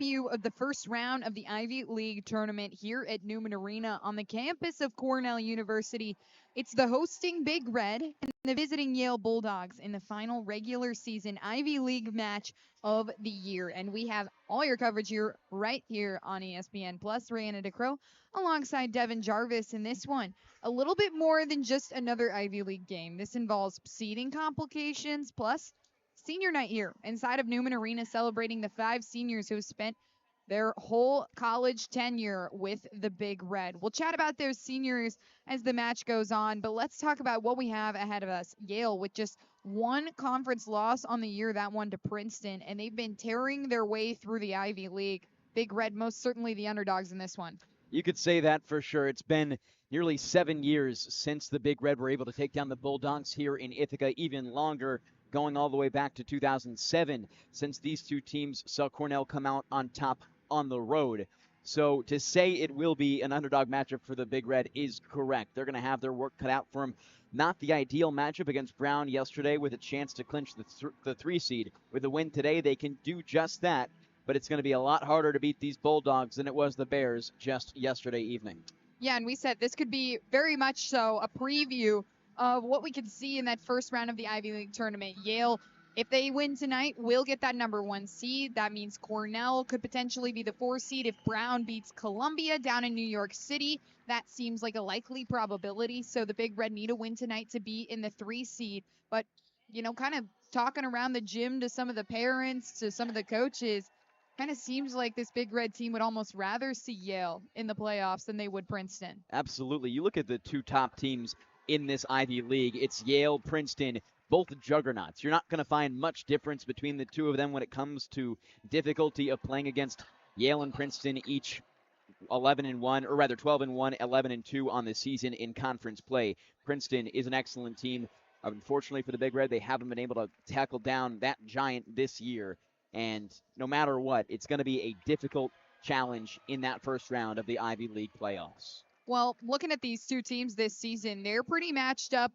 preview of the first round of the Ivy League tournament here at Newman Arena on the campus of Cornell University. It's the hosting Big Red and the visiting Yale Bulldogs in the final regular season Ivy League match of the year. And we have all your coverage here, right here on ESPN Plus. Rihanna DeCrow alongside Devin Jarvis in this one. A little bit more than just another Ivy League game. This involves seeding complications plus senior night here inside of Newman Arena, celebrating the 5 seniors who have spent their whole college tenure with the Big Red. We'll chat about those seniors as the match goes on, but let's talk about what we have ahead of us. Yale with just one conference loss on the year, that one to Princeton, and they've been tearing their way through the Ivy League. Big Red most certainly the underdogs in this one. You could say that for sure. It's been nearly 7 years since the Big Red were able to take down the Bulldogs here in Ithaca, even longer, going all the way back to 2007, since these two teams saw Cornell come out on top on the road. So to say it will be an underdog matchup for the Big Red is correct. They're going to have their work cut out for them. Not the ideal matchup against Brown yesterday with a chance to clinch the 3 seed. With a win today, they can do just that, but it's going to be a lot harder to beat these Bulldogs than it was the Bears just yesterday evening. Yeah, and we said this could be very much so a preview of what we could see in that first round of the Ivy League tournament. Yale, if they win tonight, will get that number 1 seed. That means Cornell could potentially be the 4 seed if Brown beats Columbia down in New York City. That seems like a likely probability. So the Big Red need a win tonight to be in the 3 seed. But, kind of talking around the gym to some of the parents, to some of the coaches, kind of seems like this Big Red team would almost rather see Yale in the playoffs than they would Princeton. Absolutely. You look at the 2 top teams in this Ivy League. It's Yale, Princeton, both juggernauts. You're not going to find much difference between the 2 of them when it comes to difficulty of playing against Yale and Princeton, each 11-1, or rather 12-1, 11-2 on the season in conference play. Princeton is an excellent team. Unfortunately for the Big Red, they haven't been able to tackle down that giant this year. And no matter what, it's going to be a difficult challenge in that first round of the Ivy League playoffs. Well, looking at these 2 teams this season, they're pretty matched up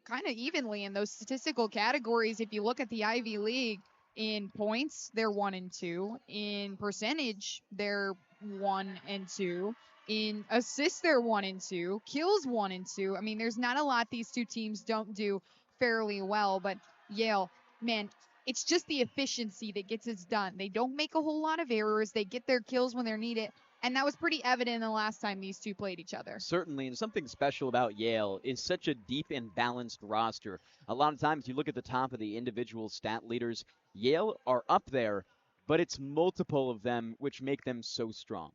kind of evenly in those statistical categories. If you look at the Ivy League, in points, they're 1-2. In percentage, they're 1-2. In assists, they're 1-2. Kills, 1-2. I mean, there's not a lot these 2 teams don't do fairly well, but Yale, man, it's just the efficiency that gets us done. They don't make a whole lot of errors. They get their kills when they're needed. And that was pretty evident the last time these 2 played each other. Certainly, and something special about Yale is such a deep and balanced roster. A lot of times you look at the top of the individual stat leaders, Yale are up there, but it's multiple of them which make them so strong.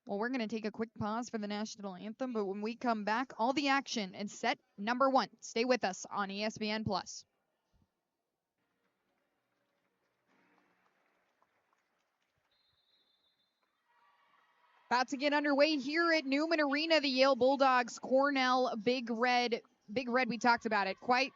Well, we're going to take a quick pause for the national anthem, but when we come back, all the action and set number 1. Stay with us on ESPN+. About to get underway here at Newman Arena, the Yale Bulldogs, Cornell, Big Red. Big Red, we talked about it. Quite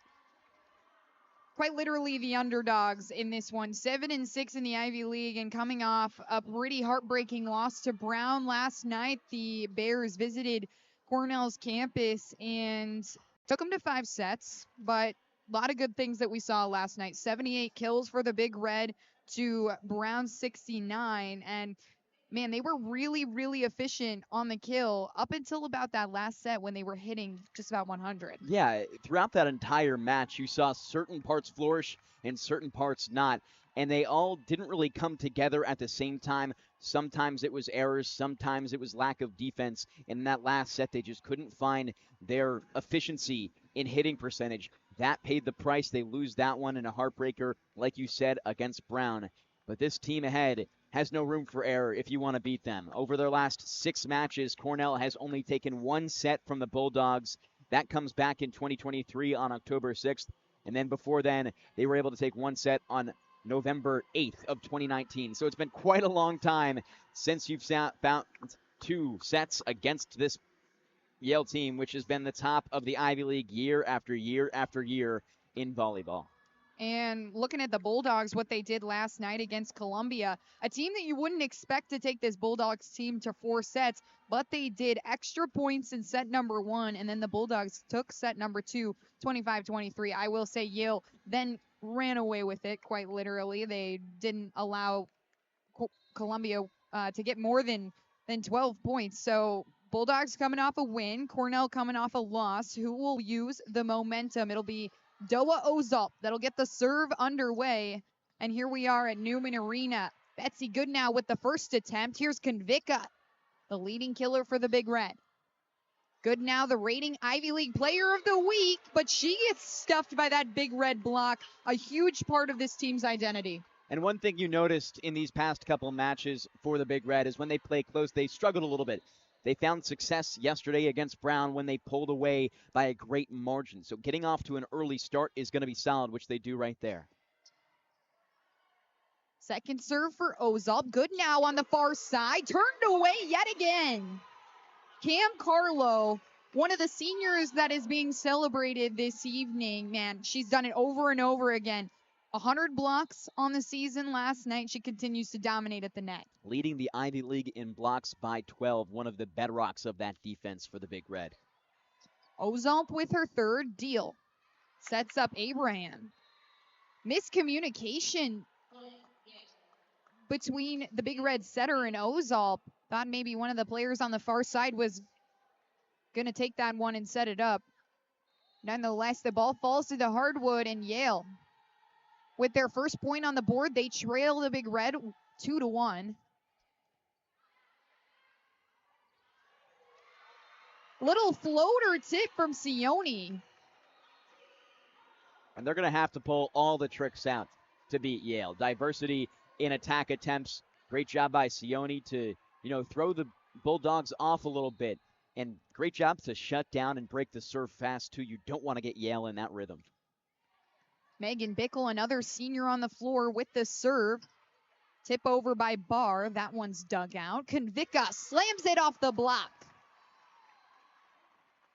literally the underdogs in this one. 7-6 in the Ivy League, and coming off a pretty heartbreaking loss to Brown last night. The Bears visited Cornell's campus and took them to 5 sets, but a lot of good things that we saw last night. 78 kills for the Big Red to Brown's 69, and man, they were really, really efficient on the kill up until about that last set when they were hitting just about 100. Yeah, throughout that entire match, you saw certain parts flourish and certain parts not, and they all didn't really come together at the same time. Sometimes it was errors, sometimes it was lack of defense, and in that last set, they just couldn't find their efficiency in hitting percentage. That paid the price. They lose that one in a heartbreaker, like you said, against Brown. But this team ahead has no room for error if you want to beat them. Over their last 6 matches, Cornell has only taken 1 set from the Bulldogs. That comes back in 2023 on October 6th. And then before then, they were able to take 1 set on November 8th of 2019. So it's been quite a long time since you've found 2 sets against this Yale team, which has been the top of the Ivy League year after year after year in volleyball. And looking at the Bulldogs, what they did last night against Columbia, a team that you wouldn't expect to take this Bulldogs team to 4 sets, but they did extra points in set number 1, and then the Bulldogs took set number 2, 25-23. I will say Yale then ran away with it, quite literally. They didn't allow Columbia to get more than 12 points. So Bulldogs coming off a win, Cornell coming off a loss. Who will use the momentum? It'll be Doa Ozalt that'll get the serve underway. And here we are at Newman Arena. Betsy Goodnow with the first attempt. Here's Convica, the leading killer for the Big Red. Goodnow, the rating Ivy League Player of the Week, but she gets stuffed by that Big Red block, a huge part of this team's identity. And one thing you noticed in these past couple matches for the Big Red is when they play close, they struggled a little bit. They found success yesterday against Brown when they pulled away by a great margin. So getting off to an early start is going to be solid, which they do right there. Second serve for Ozalt. Goodnow on the far side. Turned away yet again. Cam Carlo, one of the seniors that is being celebrated this evening. Man, she's done it over and over again. 100 blocks on the season last night. She continues to dominate at the net. Leading the Ivy League in blocks by 12, one of the bedrocks of that defense for the Big Red. Ozalt with her third deal. Sets up Abraham. Miscommunication between the Big Red setter and Ozalt. Thought maybe one of the players on the far side was going to take that one and set it up. Nonetheless, the ball falls to the hardwood, and Yale, with their first point on the board, they trail the Big Red 2-1. Little floater tip from Sione. And they're going to have to pull all the tricks out to beat Yale. Diversity in attack attempts. Great job by Sione to, throw the Bulldogs off a little bit. And great job to shut down and break the serve fast, too. You don't want to get Yale in that rhythm. Megan Bickle, another senior on the floor with the serve. Tip over by Barr. That one's dug out. Convica slams it off the block.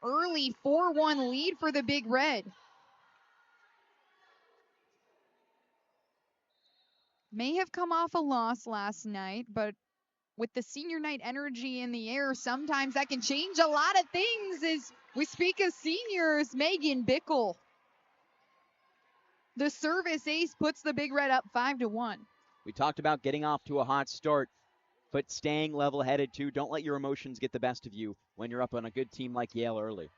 Early 4-1 lead for the Big Red. May have come off a loss last night, but with the senior night energy in the air, sometimes that can change a lot of things. As we speak of seniors, Megan Bickle. The service ace puts the Big Red up 5-1. We talked about getting off to a hot start, but staying level-headed too. Don't let your emotions get the best of you when you're up on a good team like Yale early.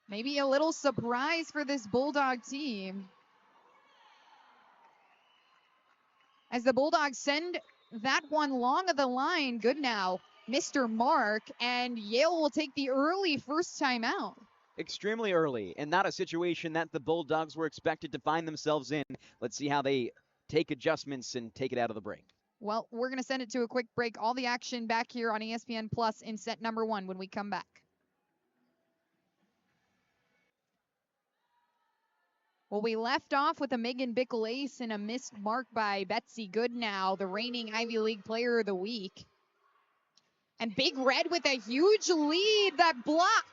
Maybe a little surprise for this Bulldog team, as the Bulldogs send that one long of the line. Goodnow, Mr. Mark, and Yale will take the early first time out. Extremely early, and not a situation that the Bulldogs were expected to find themselves in. Let's see how they take adjustments and take it out of the break. Well, we're going to send it to a quick break. All the action back here on ESPN Plus in set number 1 when we come back. Well, we left off with a Megan Bickle ace and a missed mark by Betsy Goodnow, the reigning Ivy League Player of the Week. And Big Red with a huge lead. That block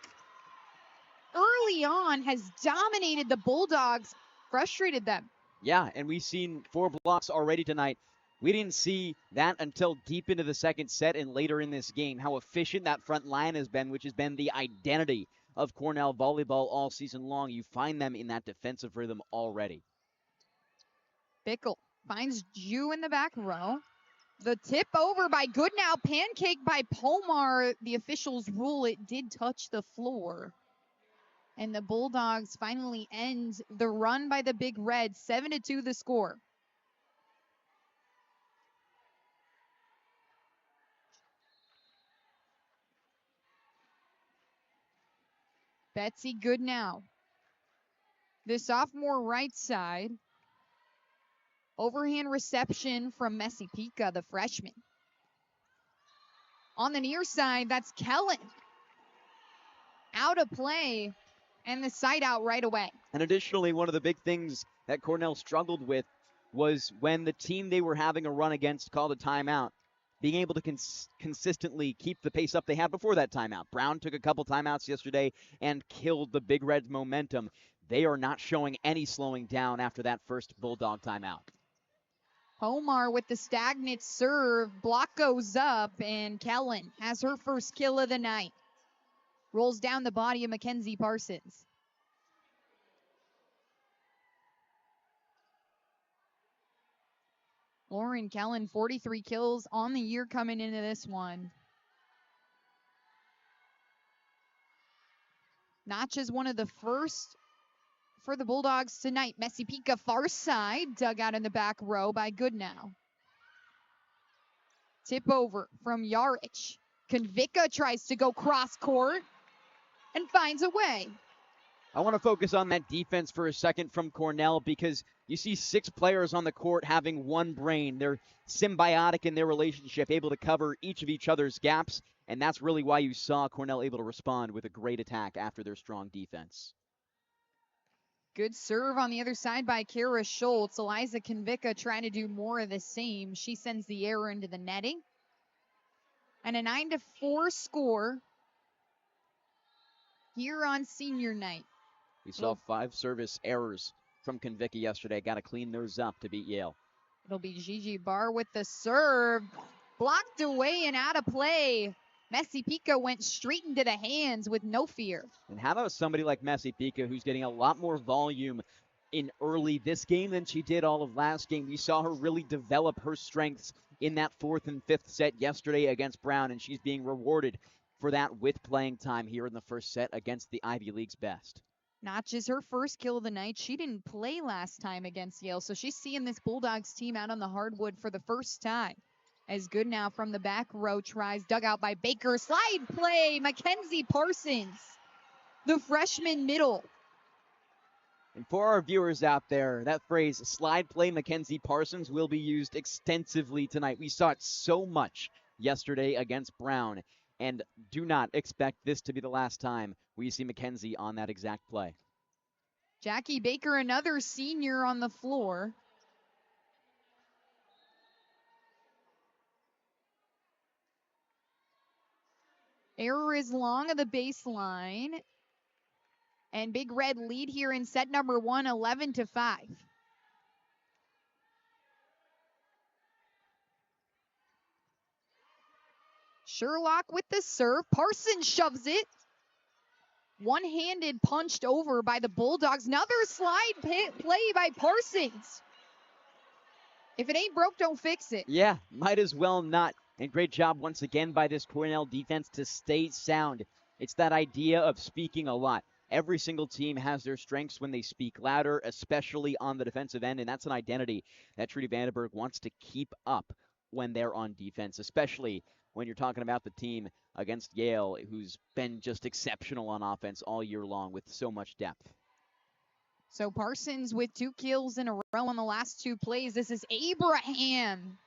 early on has dominated the Bulldogs, frustrated them. Yeah, and we've seen 4 blocks already tonight. We didn't see that until deep into the second set and later in this game, how efficient that front line has been, which has been the identity of Cornell volleyball all season long. You find them in that defensive rhythm already. Bickle finds Ju in the back row. The tip over by Goodnow, pancake by Pomar. The officials rule it did touch the floor. And the Bulldogs finally end the run by the Big Red. 7-2 the score. Betsy Goodnow, the sophomore right side. Overhand reception from Messi Pica, the freshman. On the near side, that's Kellen. Out of play, and the side out right away. And additionally, one of the big things that Cornell struggled with was when the team they were having a run against called a timeout, being able to consistently keep the pace up they had before that timeout. Brown took a couple timeouts yesterday and killed the Big Red's momentum. They are not showing any slowing down after that first Bulldog timeout. Pomar with the stagnant serve. Block goes up, and Kellen has her first kill of the night. Rolls down the body of Mackenzie Parsons. Lauren Kellen, 43 kills on the year coming into this one. Notch is one of the first for the Bulldogs tonight. Messi Pika far side, dug out in the back row by Goodnow. Tip over from Yarich. Konvicka tries to go cross court and finds a way. I want to focus on that defense for a second from Cornell because you see 6 players on the court having one brain. They're symbiotic in their relationship, able to cover each of each other's gaps, and that's really why you saw Cornell able to respond with a great attack after their strong defense. Good serve on the other side by Kara Schultz. Eliza Konvicka trying to do more of the same. She sends the error into the netting. And a 9-4 score here on senior night. We saw 5 service errors from Konvicka yesterday. Got to clean those up to beat Yale. It'll be Gigi Barr with the serve. Blocked away and out of play. Messi Pika went straight into the hands with no fear. And how about somebody like Messi Pika, who's getting a lot more volume in early this game than she did all of last game? We saw her really develop her strengths in that 4th and 5th set yesterday against Brown, and she's being rewarded for that with playing time here in the first set against the Ivy League's best. Notch is her first kill of the night. She didn't play last time against Yale, so she's seeing this Bulldogs team out on the hardwood for the first time. As Goodnow from the back row tries, dug out by Baker. Slide play, Mackenzie Parsons, the freshman middle. And for our viewers out there, that phrase, slide play Mackenzie Parsons, will be used extensively tonight. We saw it so much yesterday against Brown, and do not expect this to be the last time we see Mackenzie on that exact play. Jackie Baker, another senior on the floor. Error is long of the baseline. And Big Red lead here in set number 1, 11-5. Sherlock with the serve. Parsons shoves it. One-handed punched over by the Bulldogs. Another slide play by Parsons. If it ain't broke, don't fix it. Yeah, might as well not. And great job once again by this Cornell defense to stay sound. It's that idea of speaking a lot. Every single team has their strengths when they speak louder, especially on the defensive end, and that's an identity that Trudy Vandenberg wants to keep up when they're on defense, especially when you're talking about the team against Yale, who's been just exceptional on offense all year long with so much depth. So Parsons with 2 kills in a row on the last 2 plays. This is Abraham.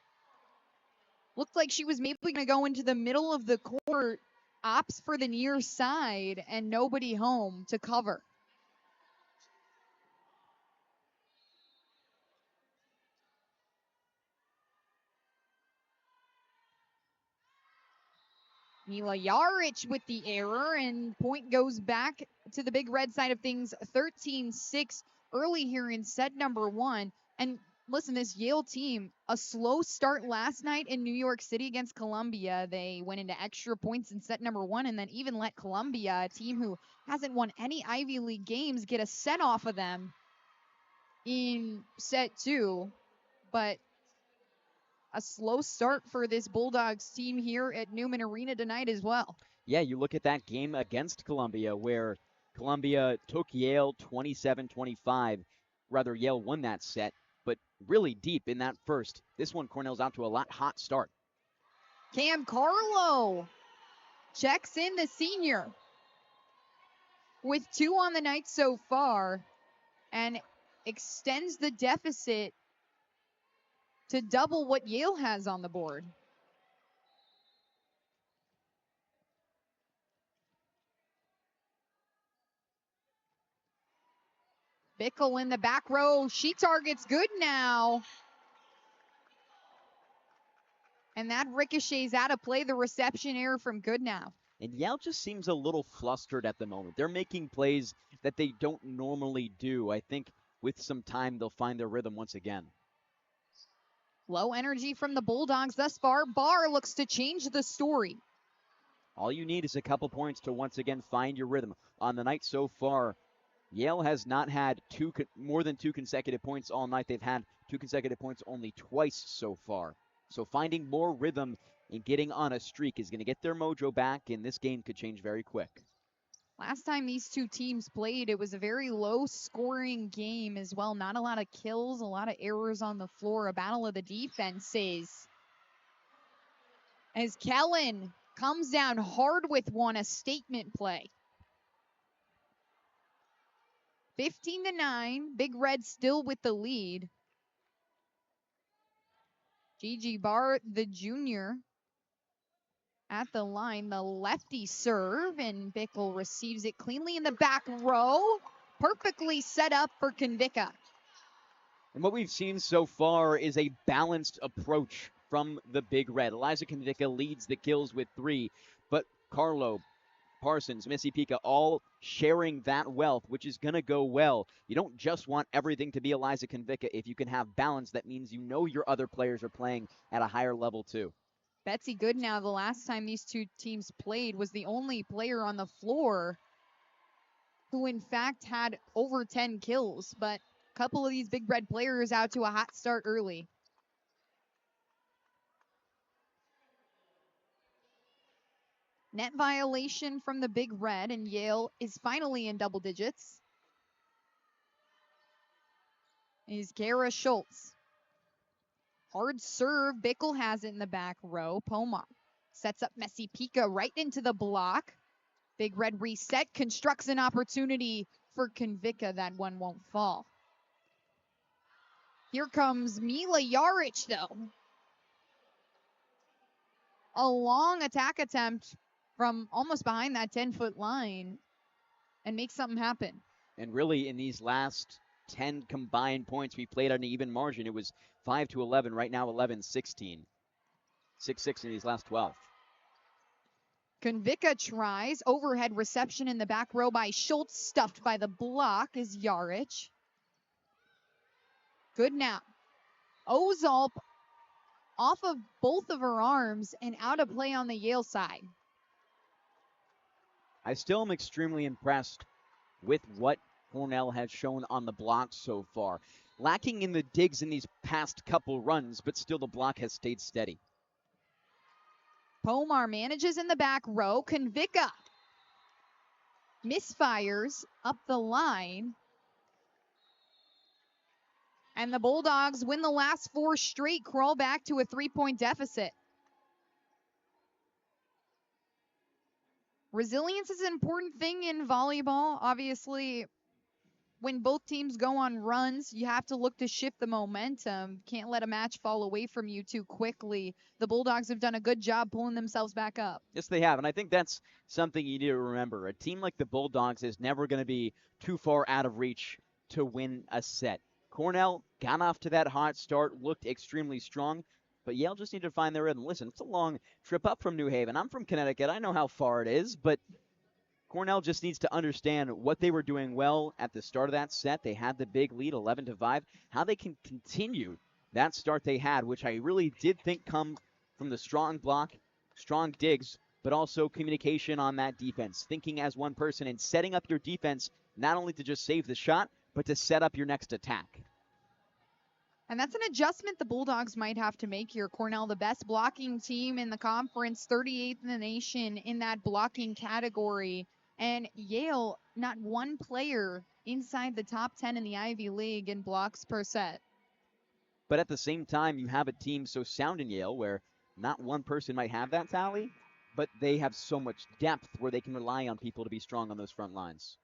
Looked like she was maybe going to go into the middle of the court, opts for the near side, and nobody home to cover. Mila Yarich with the error, and point goes back to the Big Red side of things, 13-6 early here in set number 1. And listen, this Yale team, a slow start last night in New York City against Columbia. They went into extra points in set number 1 and then even let Columbia, a team who hasn't won any Ivy League games, get a set off of them in set 2. But a slow start for this Bulldogs team here at Newman Arena tonight as well. Yeah, you look at that game against Columbia where Columbia took Yale 27-25. Rather, Yale won that set, but really deep in that first. This one, Cornell's out to a lot hot start. Cam Carlo checks in, the senior, with 2 on the night so far, and extends the deficit to double what Yale has on the board. Bickle in the back row. She targets Goodnow. And that ricochets out of play, the reception error from Goodnow. And Yale just seems a little flustered at the moment. They're making plays that they don't normally do. I think with some time, they'll find their rhythm once again. Low energy from the Bulldogs thus far. Barr looks to change the story. All you need is a couple points to once again find your rhythm. On the night so far, Yale has not had more than 2 consecutive points all night. They've had 2 consecutive points only twice so far. So finding more rhythm and getting on a streak is going to get their mojo back, and this game could change very quick. Last time these two teams played, it was a very low-scoring game as well. Not a lot of kills, a lot of errors on the floor, a battle of the defenses. As Kellen comes down hard with one, a statement play. 15-9, Big Red still with the lead. Gigi Barr, the junior, at the line, the lefty serve, and Bickle receives it cleanly in the back row. Perfectly set up for Konvika. And what we've seen so far is a balanced approach from the Big Red. Eliza Konvika leads the kills with 3, but Carlo, Parsons, Missy Pika all sharing that wealth, which is going to go well. You don't just want everything to be Eliza Konvika. If you can have balance, that means you know your other players are playing at a higher level too. Betsy Goodnow, the last time these two teams played, was the only player on the floor who in fact had over 10 kills, but a couple of these Big Red players out to a hot start early. Net violation from the Big Red, and Yale is finally in double digits. Is Kara Schultz. Hard serve. Bickle has it in the back row. Pomar sets up Messi Pika right into the block. Big Red reset. Constructs an opportunity for Konvika. That one won't fall. Here comes Mila Jaric, though. A long attack attempt from almost behind that 10-foot line and make something happen. And really, in these last 10 combined points, we played on an even margin. It was 5-11. Right now, 11-16. 6-6 in these last 12. Konvika tries. Overhead reception in the back row by Schultz. Stuffed by the block is Jaric. Good now. Ozalp off of both of her arms and out of play on the Yale side. I still am extremely impressed with what Cornell has shown on the block so far. Lacking in the digs in these past couple runs, but still the block has stayed steady. Pomar manages in the back row. Konvika misfires up the line. And the Bulldogs win the last 4 straight, crawl back to a 3-point deficit. Resilience is an important thing in volleyball. Obviously, when both teams go on runs, you have to look to shift the momentum. Can't let a match fall away from you too quickly. The Bulldogs have done a good job pulling themselves back up. Yes, they have, and I think that's something you need to remember. A team like the Bulldogs is never going to be too far out of reach to win a set. Cornell got off to that hot start, looked extremely strong, but Yale just needed to find their rhythm. Listen, it's a long trip up from New Haven. I'm from Connecticut. I know how far it is, but Cornell just needs to understand what they were doing well at the start of that set. They had the big lead, 11-5. How they can continue that start they had, which I really did think come from the strong block, strong digs, but also communication on that defense. Thinking as one person and setting up your defense not only to just save the shot, but to set up your next attack. And that's an adjustment the Bulldogs might have to make here. Cornell, the best blocking team in the conference, 38th in the nation in that blocking category. And Yale, not one player inside the top 10 in the Ivy League in blocks per set. But at the same time, you have a team so sound in Yale where not one person might have that tally, but they have so much depth where they can rely on people to be strong on those front lines.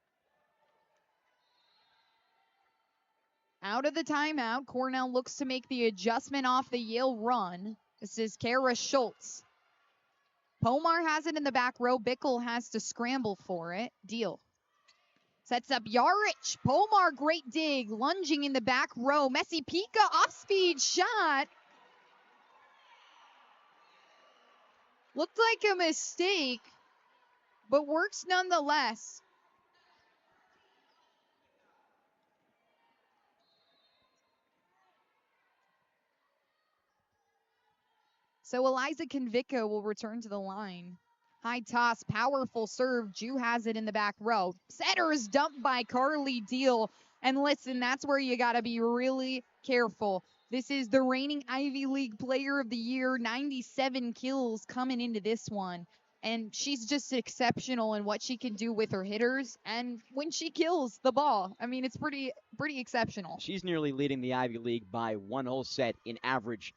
Out of the timeout, Cornell looks to make the adjustment off the Yale run. This is Kara Schultz. Pomar has it in the back row. Bickle has to scramble for it. Deal. Sets up Jaric. Pomar, great dig. Lunging in the back row. Messi Pika, off-speed shot. Looked like a mistake, but works nonetheless. So Eliza Konvika will return to the line. High toss, powerful serve. Jew has it in the back row. Setters dumped by Carly Deal. And listen, that's where you got to be really careful. This is the reigning Ivy League Player of the Year, 97 kills coming into this one. And she's just exceptional in what she can do with her hitters and when she kills the ball. I mean, it's pretty exceptional. She's nearly leading the Ivy League by one whole set in average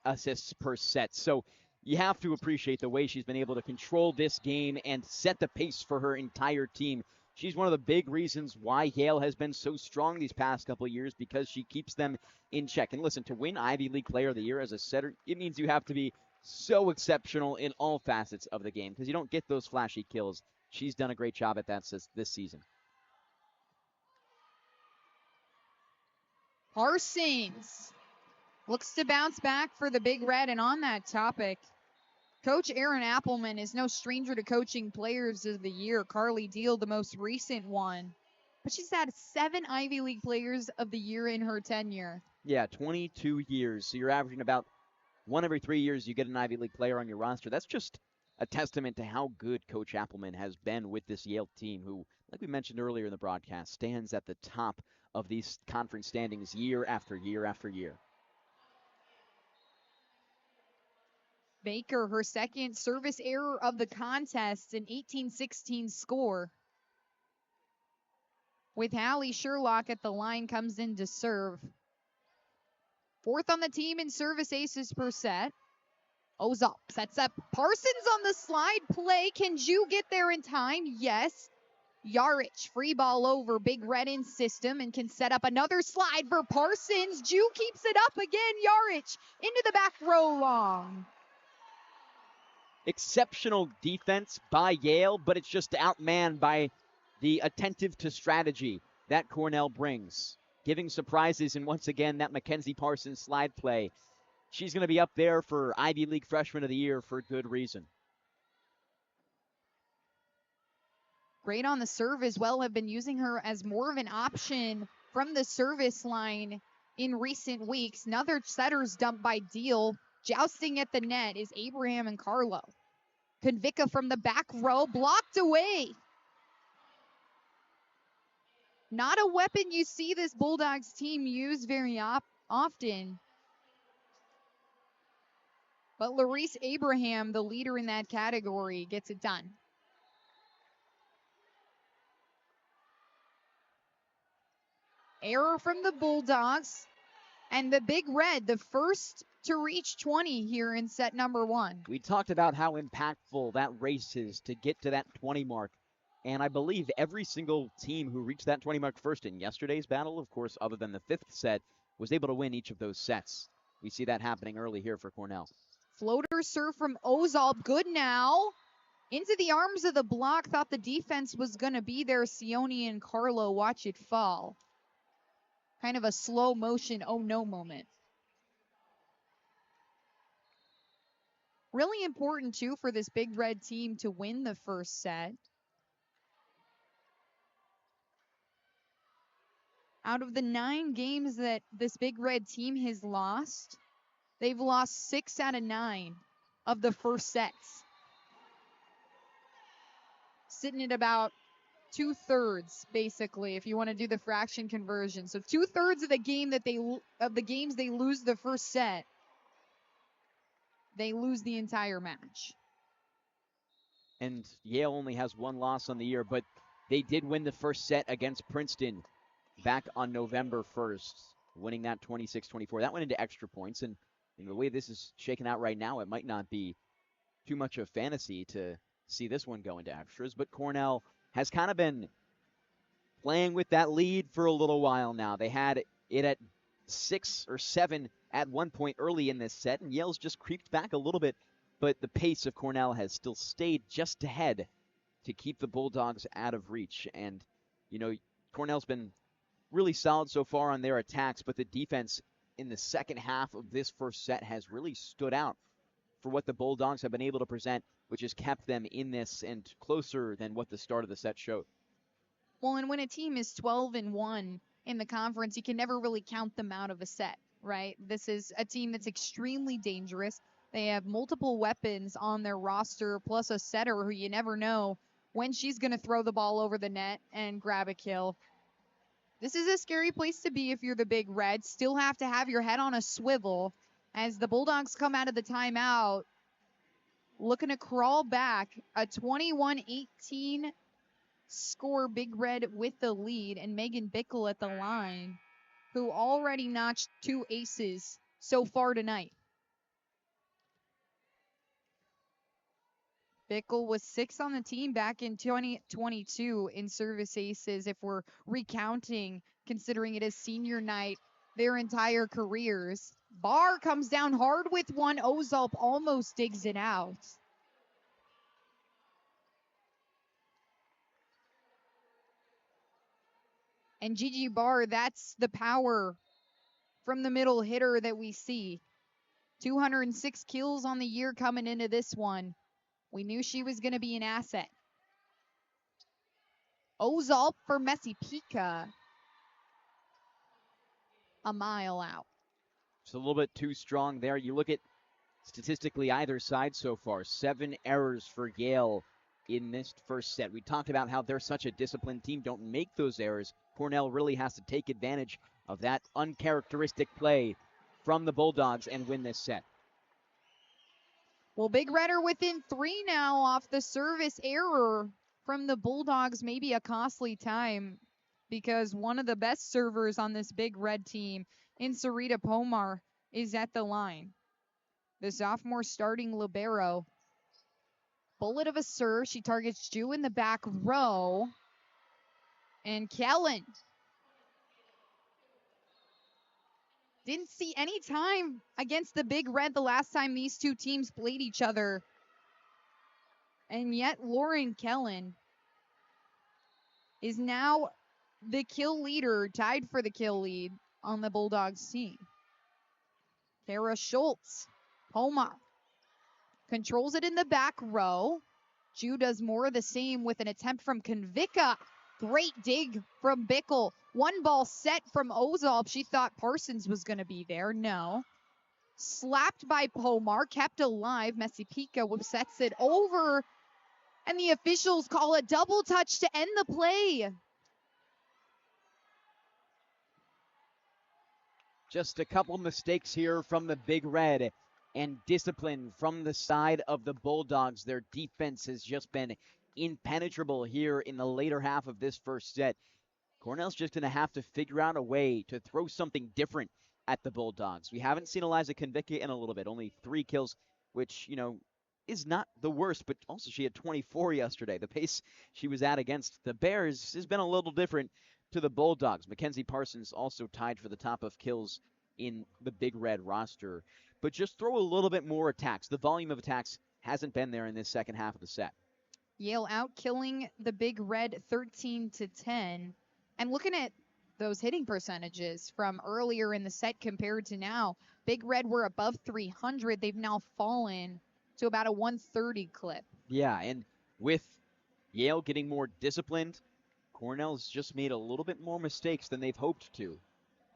assists per set. So you have to appreciate the way she's been able to control this game and set the pace for her entire team. She's one of the big reasons why Yale has been so strong these past couple of years, because she keeps them in check. And listen, to win Ivy League Player of the Year as a setter, it means you have to be so exceptional in all facets of the game, because you don't get those flashy kills. She's done a great job at that this season. Parsons looks to bounce back for the Big Red. And on that topic, Coach Aaron Appelman is no stranger to coaching Players of the Year. Carly Deal, the most recent one. But she's had 7 Ivy League Players of the Year in her tenure. Yeah, 22 years. So you're averaging about 1 every 3 years you get an Ivy League player on your roster. That's just a testament to how good Coach Appelman has been with this Yale team, who, like we mentioned earlier in the broadcast, stands at the top of these conference standings year after year after year. Baker, her second service error of the contest, an 18-16 score. With Hallie Sherlock at the line, comes in to serve. 4th on the team in service aces per set. Ozop sets up Parsons on the slide play. Can Ju get there in time? Yes. Yarich, free ball over Big Red in system and can set up another slide for Parsons. Ju keeps it up again. Yarich into the back row long. Exceptional defense by Yale, but it's just outmanned by the attentive to strategy that Cornell brings, giving surprises. And once again, that Mackenzie Parsons slide play. She's going to be up there for Ivy League Freshman of the Year for good reason. Great on the serve as well. Have been using her as more of an option from the service line in recent weeks. Another setter's dumped by Deal. Jousting at the net is Abraham and Carlo. Konvicka from the back row, blocked away. Not a weapon you see this Bulldogs team use very often. But Larice Abraham, the leader in that category, gets it done. Error from the Bulldogs. And the Big Red, the first to reach 20 here in set number 1. We talked about how impactful that race is to get to that 20 mark. And I believe every single team who reached that 20 mark first in yesterday's battle, of course, other than the 5th set, was able to win each of those sets. We see that happening early here for Cornell. Floater serve from Ozalp, good now. Into the arms of the block, thought the defense was going to be there. Sione and Carlo watch it fall. Kind of a slow motion, oh no moment. Really important, too, for this Big Red team to win the first set. Out of the 9 games that this Big Red team has lost, they've lost 6 out of 9 of the first sets. Sitting at about 2/3, basically, if you want to do the fraction conversion. So 2/3 of the games they lose the first set, they lose the entire match. And Yale only has 1 loss on the year, but they did win the first set against Princeton back on November 1st, winning that 26-24. That went into extra points, and the way this is shaken out right now, it might not be too much of fantasy to see this one go into extras, but Cornell has kind of been playing with that lead for a little while now. They had it at 6 or 7 at one point early in this set, and Yale's just creeped back a little bit, but the pace of Cornell has still stayed just ahead to keep the Bulldogs out of reach. And, Cornell's been really solid so far on their attacks, but the defense in the second half of this first set has really stood out for what the Bulldogs have been able to present, which has kept them in this and closer than what the start of the set showed. Well, and when a team is 12-1 in the conference, you can never really count them out of a set, right? This is a team that's extremely dangerous. They have multiple weapons on their roster, plus a setter who you never know when she's going to throw the ball over the net and grab a kill. This is a scary place to be if you're the Big Red. Still have to have your head on a swivel as the Bulldogs come out of the timeout, looking to crawl back. A 21-18 score, Big Red with the lead, and Megan Bickle at the line, who already notched 2 aces so far tonight. Bickle was 6 on the team back in 2022 in service aces, if we're recounting, considering it is senior night, their entire careers. Barr comes down hard with one. Ozalp almost digs it out. And Gigi Barr, that's the power from the middle hitter that we see. 206 kills on the year coming into this one. We knew she was going to be an asset. Ozalp for Messi Pika. A mile out. It's a little bit too strong there. You look at statistically either side so far. 7 errors for Yale in this first set. We talked about how they're such a disciplined team. Don't make those errors. Cornell really has to take advantage of that uncharacteristic play from the Bulldogs and win this set. Well, Big Red are within 3 now off the service error from the Bulldogs. Maybe a costly time, because one of the best servers on this Big Red team, in Sarita Pomar, is at the line. The sophomore starting libero. Bullet of a serve. She targets Ju in the back row. And Kellen didn't see any time against the Big Red the last time these two teams played each other. And yet Lauren Kellen is now the kill leader, tied for the kill lead on the Bulldogs team. Kara Schultz, Pomar, controls it in the back row. Ju does more of the same with an attempt from Konvika. Great dig from Bickle. 1 ball set from Ozalp. She thought Parsons was going to be there. No. Slapped by Pomar, kept alive. Messi Pika sets it over, and the officials call a double touch to end the play. Just a couple mistakes here from the Big Red, and discipline from the side of the Bulldogs. Their defense has just been impenetrable here in the later half of this first set. Cornell's just going to have to figure out a way to throw something different at the Bulldogs. We haven't seen Eliza Konvicka in a little bit. Only 3 kills, which, is not the worst, but also she had 24 yesterday. The pace she was at against the Bears has been a little different to the Bulldogs. Mackenzie Parsons also tied for the top of kills in the Big Red roster. But just throw a little bit more attacks. The volume of attacks hasn't been there in this second half of the set. Yale out killing the Big Red 13-10. And looking at those hitting percentages from earlier in the set compared to now, Big Red were above 300. They've now fallen to about a 130 clip. Yeah, and with Yale getting more disciplined, Cornell's just made a little bit more mistakes than they've hoped to.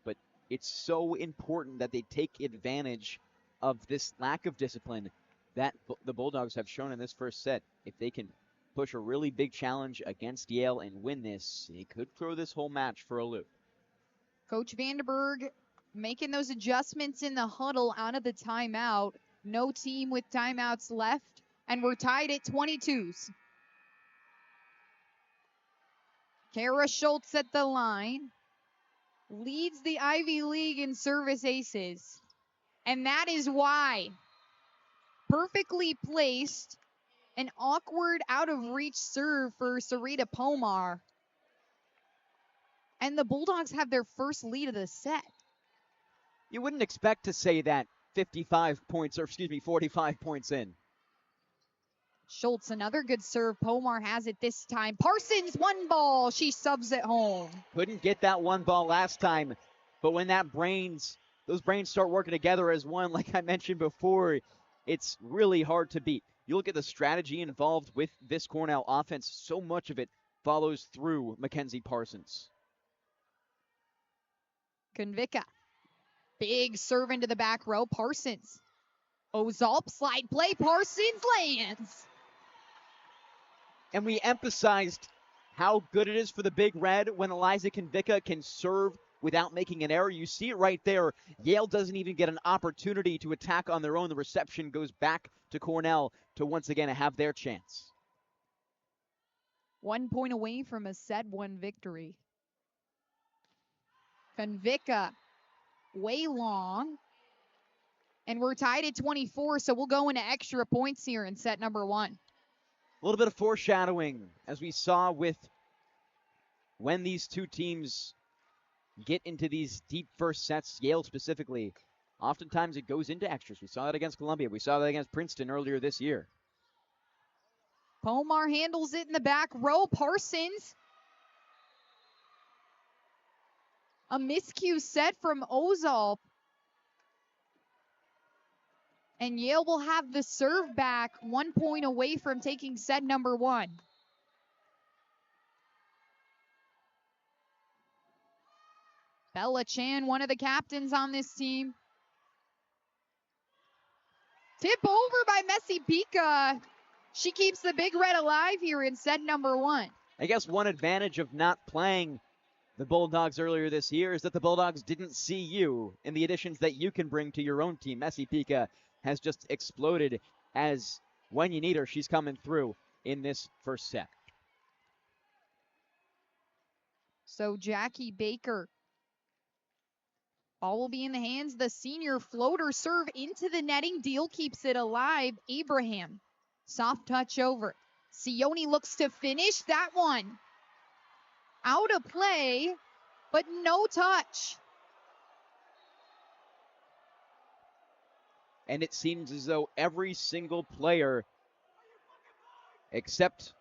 But it's so important that they take advantage of this lack of discipline that the Bulldogs have shown in this first set. If they can push a really big challenge against Yale and win this, it could throw this whole match for a loop. Coach Vandenberg making those adjustments in the huddle out of the timeout. No team with timeouts left, and we're tied at 22s. Kara Schultz at the line leads the Ivy League in service aces, and that is why. Perfectly placed, an awkward out-of-reach serve for Sarita Pomar. And the Bulldogs have their first lead of the set. You wouldn't expect to say that 45 points in. Schultz, another good serve. Pomar has it this time. Parsons, 1 ball. She subs it home. Couldn't get that 1 ball last time, but when those brains start working together as one, like I mentioned before, it's really hard to beat. You look at the strategy involved with this Cornell offense, so much of it follows through Mackenzie Parsons. Konvika. Big serve into the back row. Parsons. Ozalp, slide play. Parsons lands. And we emphasized how good it is for the Big Red when Eliza Konvicka can serve without making an error. You see it right there. Yale doesn't even get an opportunity to attack on their own. The reception goes back to Cornell to once again have their chance. 1 point away from a set 1 victory. Konvicka way long. And we're tied at 24, so we'll go into extra points here in set number 1. A little bit of foreshadowing, as we saw with when these two teams get into these deep first sets, Yale specifically, oftentimes it goes into extras. We saw that against Columbia. We saw that against Princeton earlier this year. Pomar handles it in the back row. Parsons. A miscue set from Ozol. And Yale will have the serve back, 1 point away from taking set number 1. Bella Chan, one of the captains on this team. Tip over by Messi Pika. She keeps the Big Red alive here in set number 1. I guess one advantage of not playing the Bulldogs earlier this year is that the Bulldogs didn't see you in the additions that you can bring to your own team. Messi Pika has just exploded as when you need her, she's coming through in this first set. So Jackie Baker. Ball will be in the hands. The senior floater serve into the netting. Deal keeps it alive. Abraham. Soft touch over. Sione looks to finish that one. Out of play, but no touch. And it seems as though every single player, except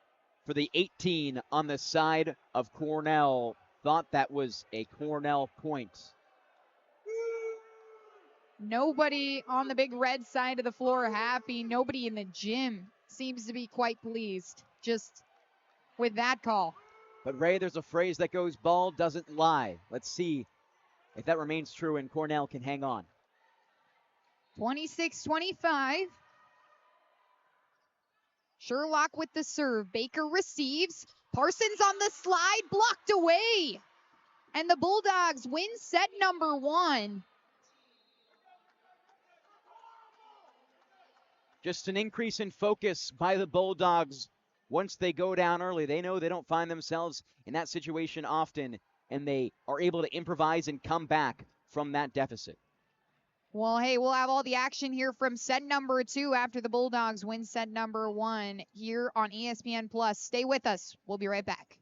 for the 18 on the side of Cornell, thought that was a Cornell point. Nobody on the Big Red side of the floor happy. Nobody in the gym seems to be quite pleased just with that call. But Ray, there's a phrase that goes, ball doesn't lie. Let's see if that remains true and Cornell can hang on. 26-25. Sherlock with the serve. Baker receives. Parsons on the slide, blocked away. And the Bulldogs win set number 1. Just an increase in focus by the Bulldogs. Once they go down early, they know they don't find themselves in that situation often, and they are able to improvise and come back from that deficit. Well, hey, we'll have all the action here from set number 2 after the Bulldogs win set number 1 here on ESPN+. Stay with us. We'll be right back.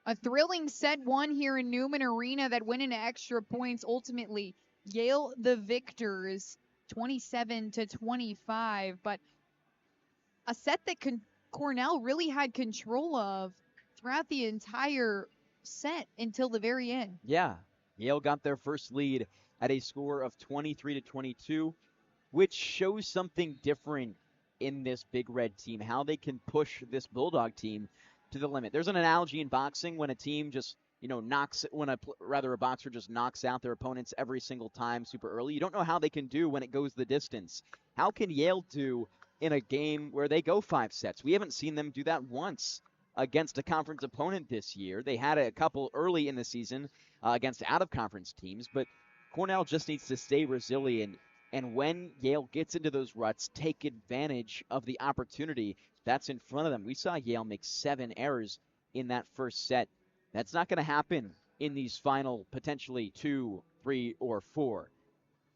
A thrilling set one here in Newman Arena that went into extra points. Ultimately, Yale the victors, 27-25. But a set that Cornell really had control of throughout the entire set until the very end. Yeah, Yale got their first lead at a score of 23-22, which shows something different in this Big Red team, how they can push this Bulldog team to the limit. There's an analogy in boxing when a team just, a boxer just knocks out their opponents every single time super early. You don't know how they can do when it goes the distance. How can Yale do in a game where they go 5 sets? We haven't seen them do that once against a conference opponent this year. They had a couple early in the season against out-of-conference teams, but Cornell just needs to stay resilient. And when Yale gets into those ruts, take advantage of the opportunity that's in front of them. We saw Yale make 7 errors in that first set. That's not going to happen in these final potentially 2, 3, or 4.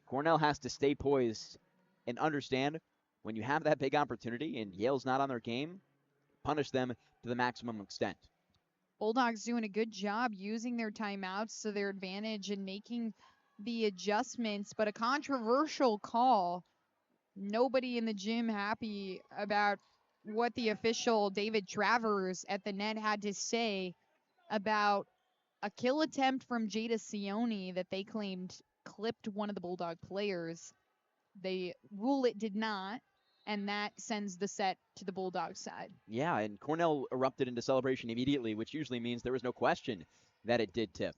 Cornell has to stay poised and understand when you have that big opportunity and Yale's not on their game, punish them to the maximum extent. Bulldogs doing a good job using their timeouts to their advantage and making the adjustments, but a controversial call. Nobody in the gym happy about what the official David Travers at the net had to say about a kill attempt from Jada Sione that they claimed clipped one of the Bulldog players. They rule it did not, and that sends the set to the Bulldog side. Yeah, and Cornell erupted into celebration immediately, which usually means there was no question that it did tip.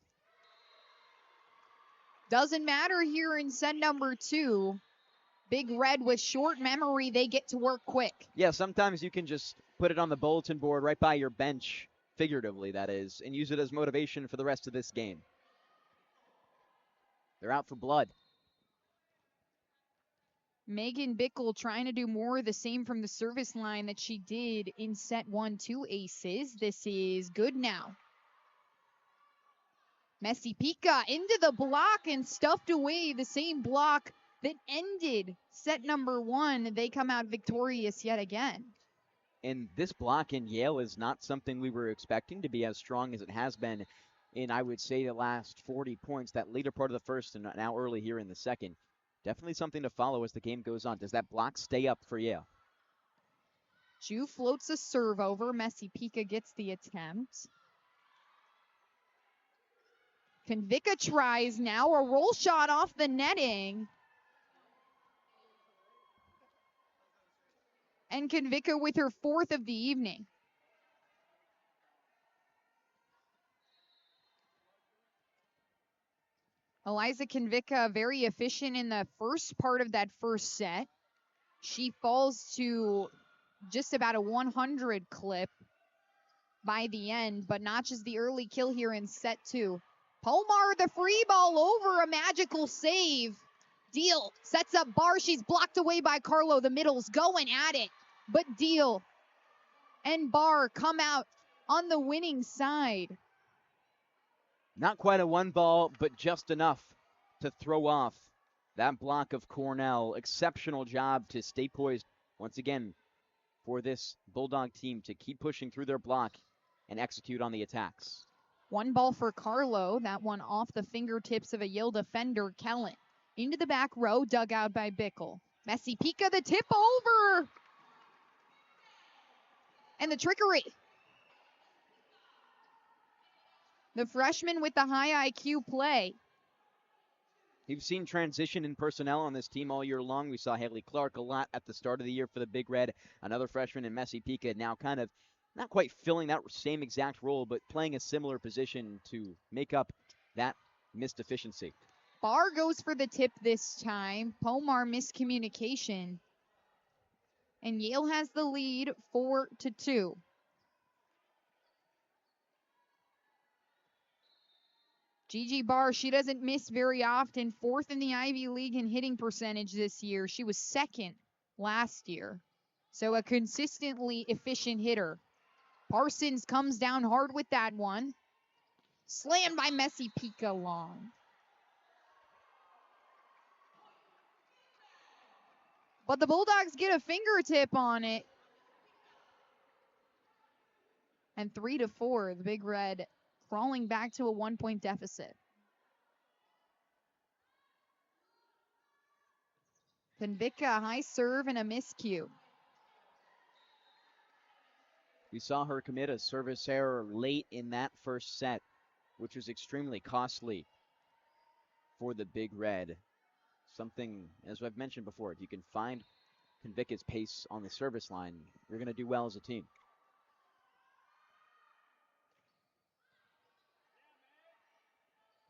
Doesn't matter here in set number 2. Big Red with short memory, they get to work quick. Yeah, sometimes you can just put it on the bulletin board right by your bench, figuratively that is, and use it as motivation for the rest of this game. They're out for blood. Megan Bickle trying to do more of the same from the service line that she did in set 1, 2 aces. This is good now. Messi Pica into the block and stuffed away, the same block that ended set number 1. They come out victorious yet again. And this block in Yale is not something we were expecting to be as strong as it has been in, I would say, the last 40 points, that later part of the first and now early here in the second. Definitely something to follow as the game goes on. Does that block stay up for Yale? Ju floats a serve over. Messi Pica gets the attempt. Konvika tries now a roll shot off the netting. And Konvika with her 4th of the evening. Eliza Konvika very efficient in the first part of that first set. She falls to just about a 100 clip by the end, but notches the early kill here in set 2. Pomar, the free ball over, a magical save. Deal sets up Barr. She's blocked away by Carlo. The middle's going at it, but Deal and Barr come out on the winning side. Not quite a 1 ball, but just enough to throw off that block of Cornell. Exceptional job to stay poised once again for this Bulldog team to keep pushing through their block and execute on the attacks. 1 ball for Carlo. That one off the fingertips of a Yale defender, Kellen. Into the back row, dug out by Bickle. Messi Pica, the tip over. And the trickery. The freshman with the high IQ play. You've seen transition in personnel on this team all year long. We saw Haley Clark a lot at the start of the year for the Big Red. Another freshman in Messi Pica now kind of not quite filling that same exact role, but playing a similar position to make up that missed efficiency. Barr goes for the tip this time. Pomar miscommunication. And Yale has the lead 4-2. Gigi Barr, she doesn't miss very often. 4th in the Ivy League in hitting percentage this year. She was 2nd last year. So a consistently efficient hitter. Parsons comes down hard with that one. Slammed by Messi Pica long. But the Bulldogs get a fingertip on it. And 3-4, the Big Red crawling back to a 1-point deficit. Konvika, high serve and a miscue. We saw her commit a service error late in that first set, which was extremely costly for the Big Red. Something, as I've mentioned before, if you can find Konvika's pace on the service line, you're going to do well as a team.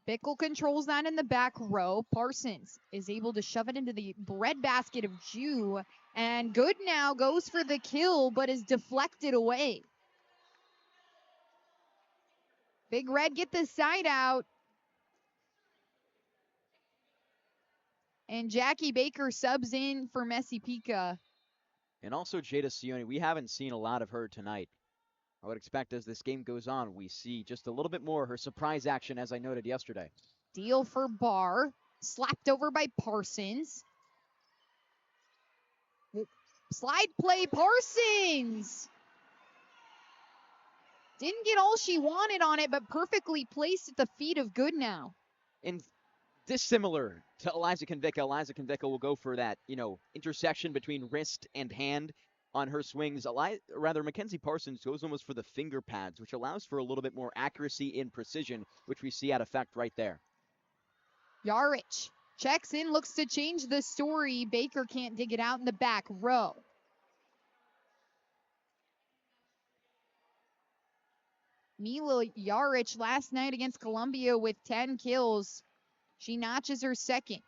Bickle controls that in the back row. Parsons is able to shove it into the breadbasket of Jew. And Good now goes for the kill, but is deflected away. Big Red get the side out. And Jackie Baker subs in for Messi Pica. And also Jada Sione, we haven't seen a lot of her tonight. I would expect as this game goes on, we see just a little bit more of her surprise action, as I noted yesterday. Deal for Barr. Slapped over by Parsons. Slide play, Parsons! Didn't get all she wanted on it, but perfectly placed at the feet of Good now. And dissimilar to Eliza Konvika. Eliza Konvika will go for that, intersection between wrist and hand on her swings. Mackenzie Parsons goes almost for the finger pads, which allows for a little bit more accuracy and precision, which we see at effect right there. Yarich checks in, looks to change the story. Baker can't dig it out in the back row. Mila Yarich last night against Columbia with 10 kills. She notches her second.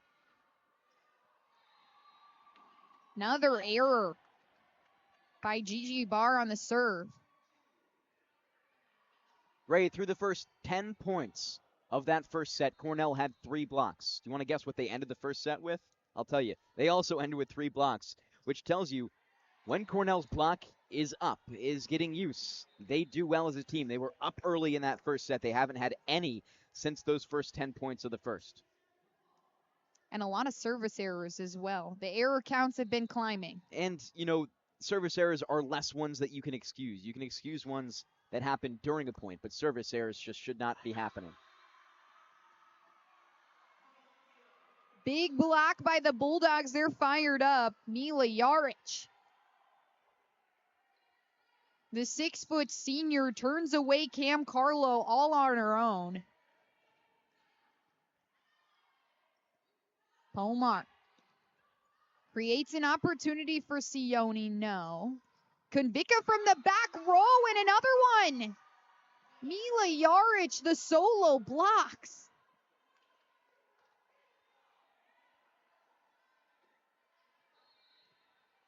Another error by Gigi Barr on the serve. Ray, through the first 10 points of that first set, Cornell had 3 blocks. Do you want to guess what they ended the first set with? I'll tell you. They also ended with 3 blocks, which tells you when Cornell's block is up, is getting use, they do well as a team. They were up early in that first set. They haven't had any since those first 10 points of the first. And a lot of service errors as well. The error counts have been climbing. And, service errors are less ones that you can excuse. You can excuse ones that happen during a point, but service errors just should not be happening. Big block by the Bulldogs. They're fired up. Mila Yarich. The 6-foot senior turns away Cam Carlo all on her own. Pomar creates an opportunity for Sione. No. Konvika from the back row and another one. Mila Yarich, the solo blocks.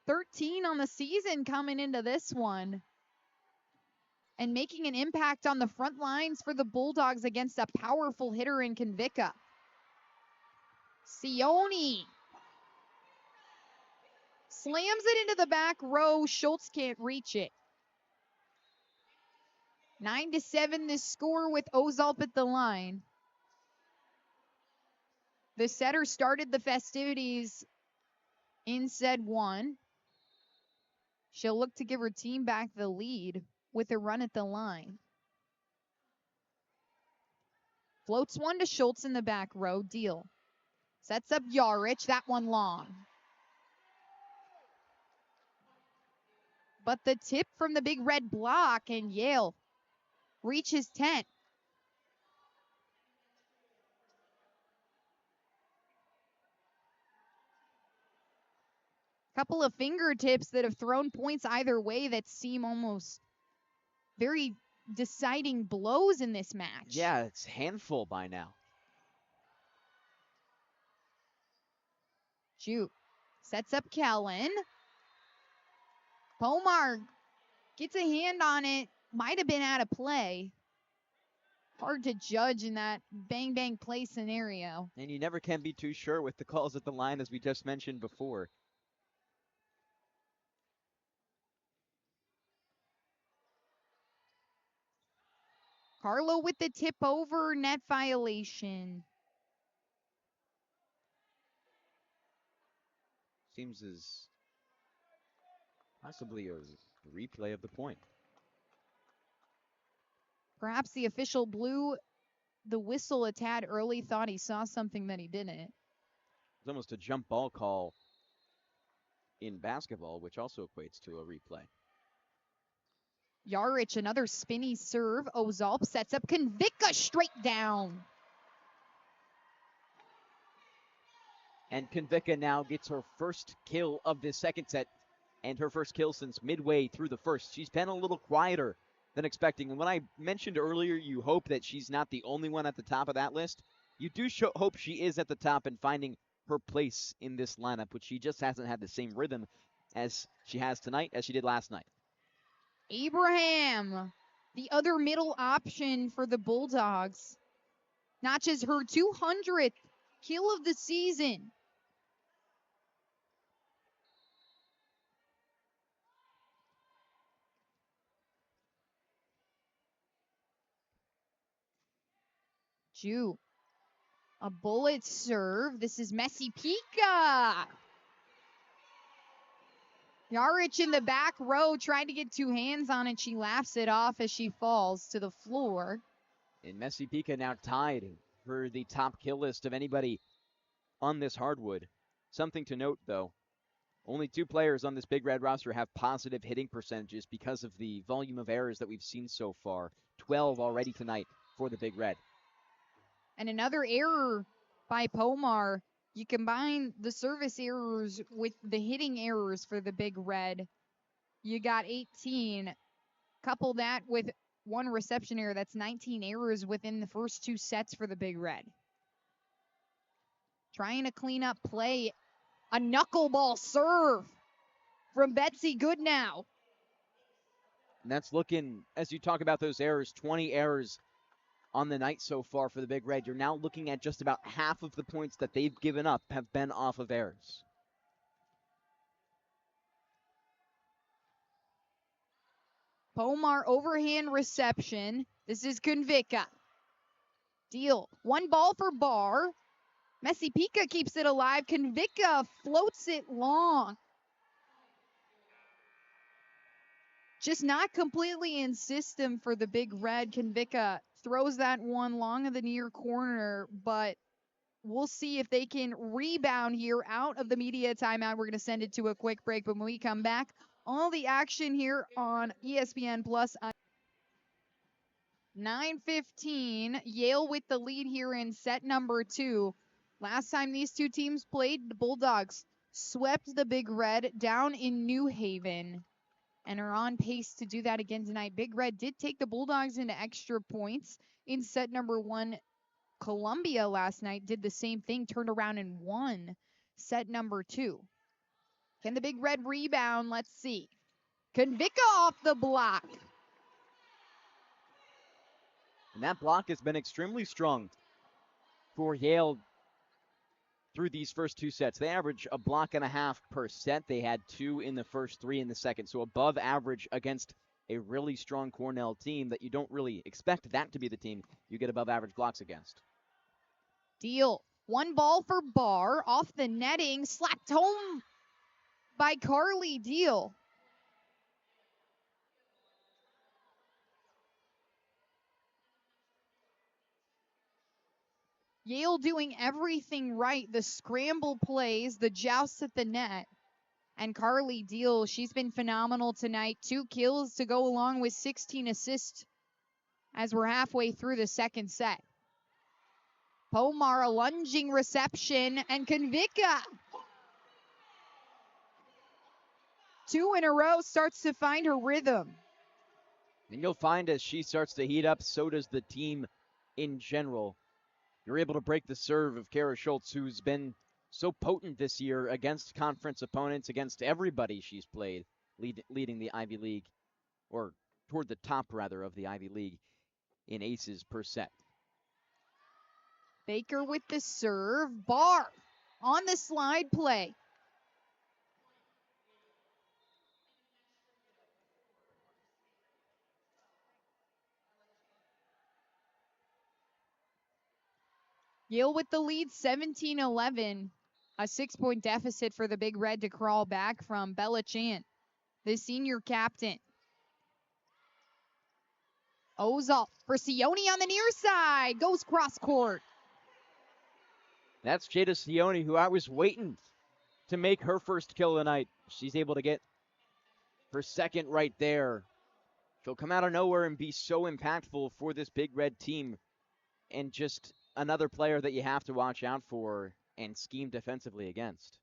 $13 on the season coming into this one. And making an impact on the front lines for the Bulldogs against a powerful hitter in Konvika. Sione slams it into the back row. Schultz can't reach it. 9-7 this score with Ozalp at the line. The setter started the festivities in set 1. She'll look to give her team back the lead with a run at the line. Floats one to Schultz in the back row. Deal. Sets up Yarich. That one long. But the tip from the Big Red block, and Yale reaches 10. Couple of fingertips that have thrown points either way that seem almost very deciding blows in this match. Yeah, it's handful by now. Shoot. Sets up Kellen. Pomar gets a hand on it. Might have been out of play. Hard to judge in that bang-bang play scenario. And you never can be too sure with the calls at the line, as we just mentioned before. Carlo with the tip over, net violation. Seems as possibly a replay of the point. Perhaps the official blew the whistle a tad early, thought he saw something that he didn't. It's almost a jump ball call in basketball, which also equates to a replay. Yarich, another spinny serve. Ozalp sets up Konvicka straight down. And Konvicka now gets her first kill of this second set and her first kill since midway through the first. She's been a little quieter than expecting. And when I mentioned earlier, you hope that she's not the only one at the top of that list. You do hope she is at the top and finding her place in this lineup, which she just hasn't had the same rhythm as she has tonight as she did last night. Abraham, the other middle option for the Bulldogs, notches her 200th kill of the season. Ju, a bullet serve. This is Messi Pika. Yarich in the back row trying to get two hands on it. She laughs it off as she falls to the floor. And Messi Pika now tied for the top kill list of anybody on this hardwood. Something to note, though, only 2 players on this Big Red roster have positive hitting percentages because of the volume of errors that we've seen so far. 12 already tonight for the Big Red. And another error by Pomar. You combine the service errors with the hitting errors for the Big Red. You got 18. Couple that with one reception error. That's 19 errors within the first 2 sets for the Big Red. Trying to clean up play. A knuckleball serve from Betsy Goodnow. And that's looking, as you talk about those errors, 20 errors on the night so far for the Big Red. You're now looking at just about half of the points that they've given up have been off of errors. Pomar overhand reception. This is Konvicka. Deal. One ball for Barr. Messi Pika keeps it alive. Konvicka floats it long. Just not completely in system for the Big Red. Konvicka throws that one long in the near corner, but we'll see if they can rebound here out of the media timeout. We're going to send it to a quick break, but when we come back, all the action here on ESPN Plus. 9:15, Yale with the lead here in set number 2. Last time these two teams played, the Bulldogs swept the Big Red down in New Haven and are on pace to do that again tonight. Big Red did take the Bulldogs into extra points in set number 1. Columbia last night did the same thing, turned around and won set number 2. Can the Big Red rebound? Let's see. Konvicka off the block. And that block has been extremely strong for Yale through these first 2 sets. They average a block and a half per set. They had 2 in the first, 3 in the second. So above average against a really strong Cornell team that you don't really expect that to be the team you get above average blocks against. Deal. One ball for Barr. Off the netting. Slapped home by Carly Deal. Yale doing everything right. The scramble plays, the jousts at the net. And Carly Deal, she's been phenomenal tonight. 2 kills to go along with 16 assists as we're halfway through the second set. Pomar, a lunging reception, and Konvicka. 2 in a row, starts to find her rhythm. And you'll find as she starts to heat up, so does the team in general. You're able to break the serve of Kara Schultz, who's been so potent this year against conference opponents, against everybody she's played, leading the Ivy League, or toward the top, rather, of the Ivy League in aces per set. Baker with the serve. Barr on the slide play. Yale with the lead, 17-11. A 6-point deficit for the Big Red to crawl back from. Bella Chant, the senior captain. Ozol for Sione on the near side. Goes cross court. That's Jada Sione, who I was waiting to make her first kill of the night. She's able to get her second right there. She'll come out of nowhere and be so impactful for this Big Red team. And just another player that you have to watch out for and scheme defensively against.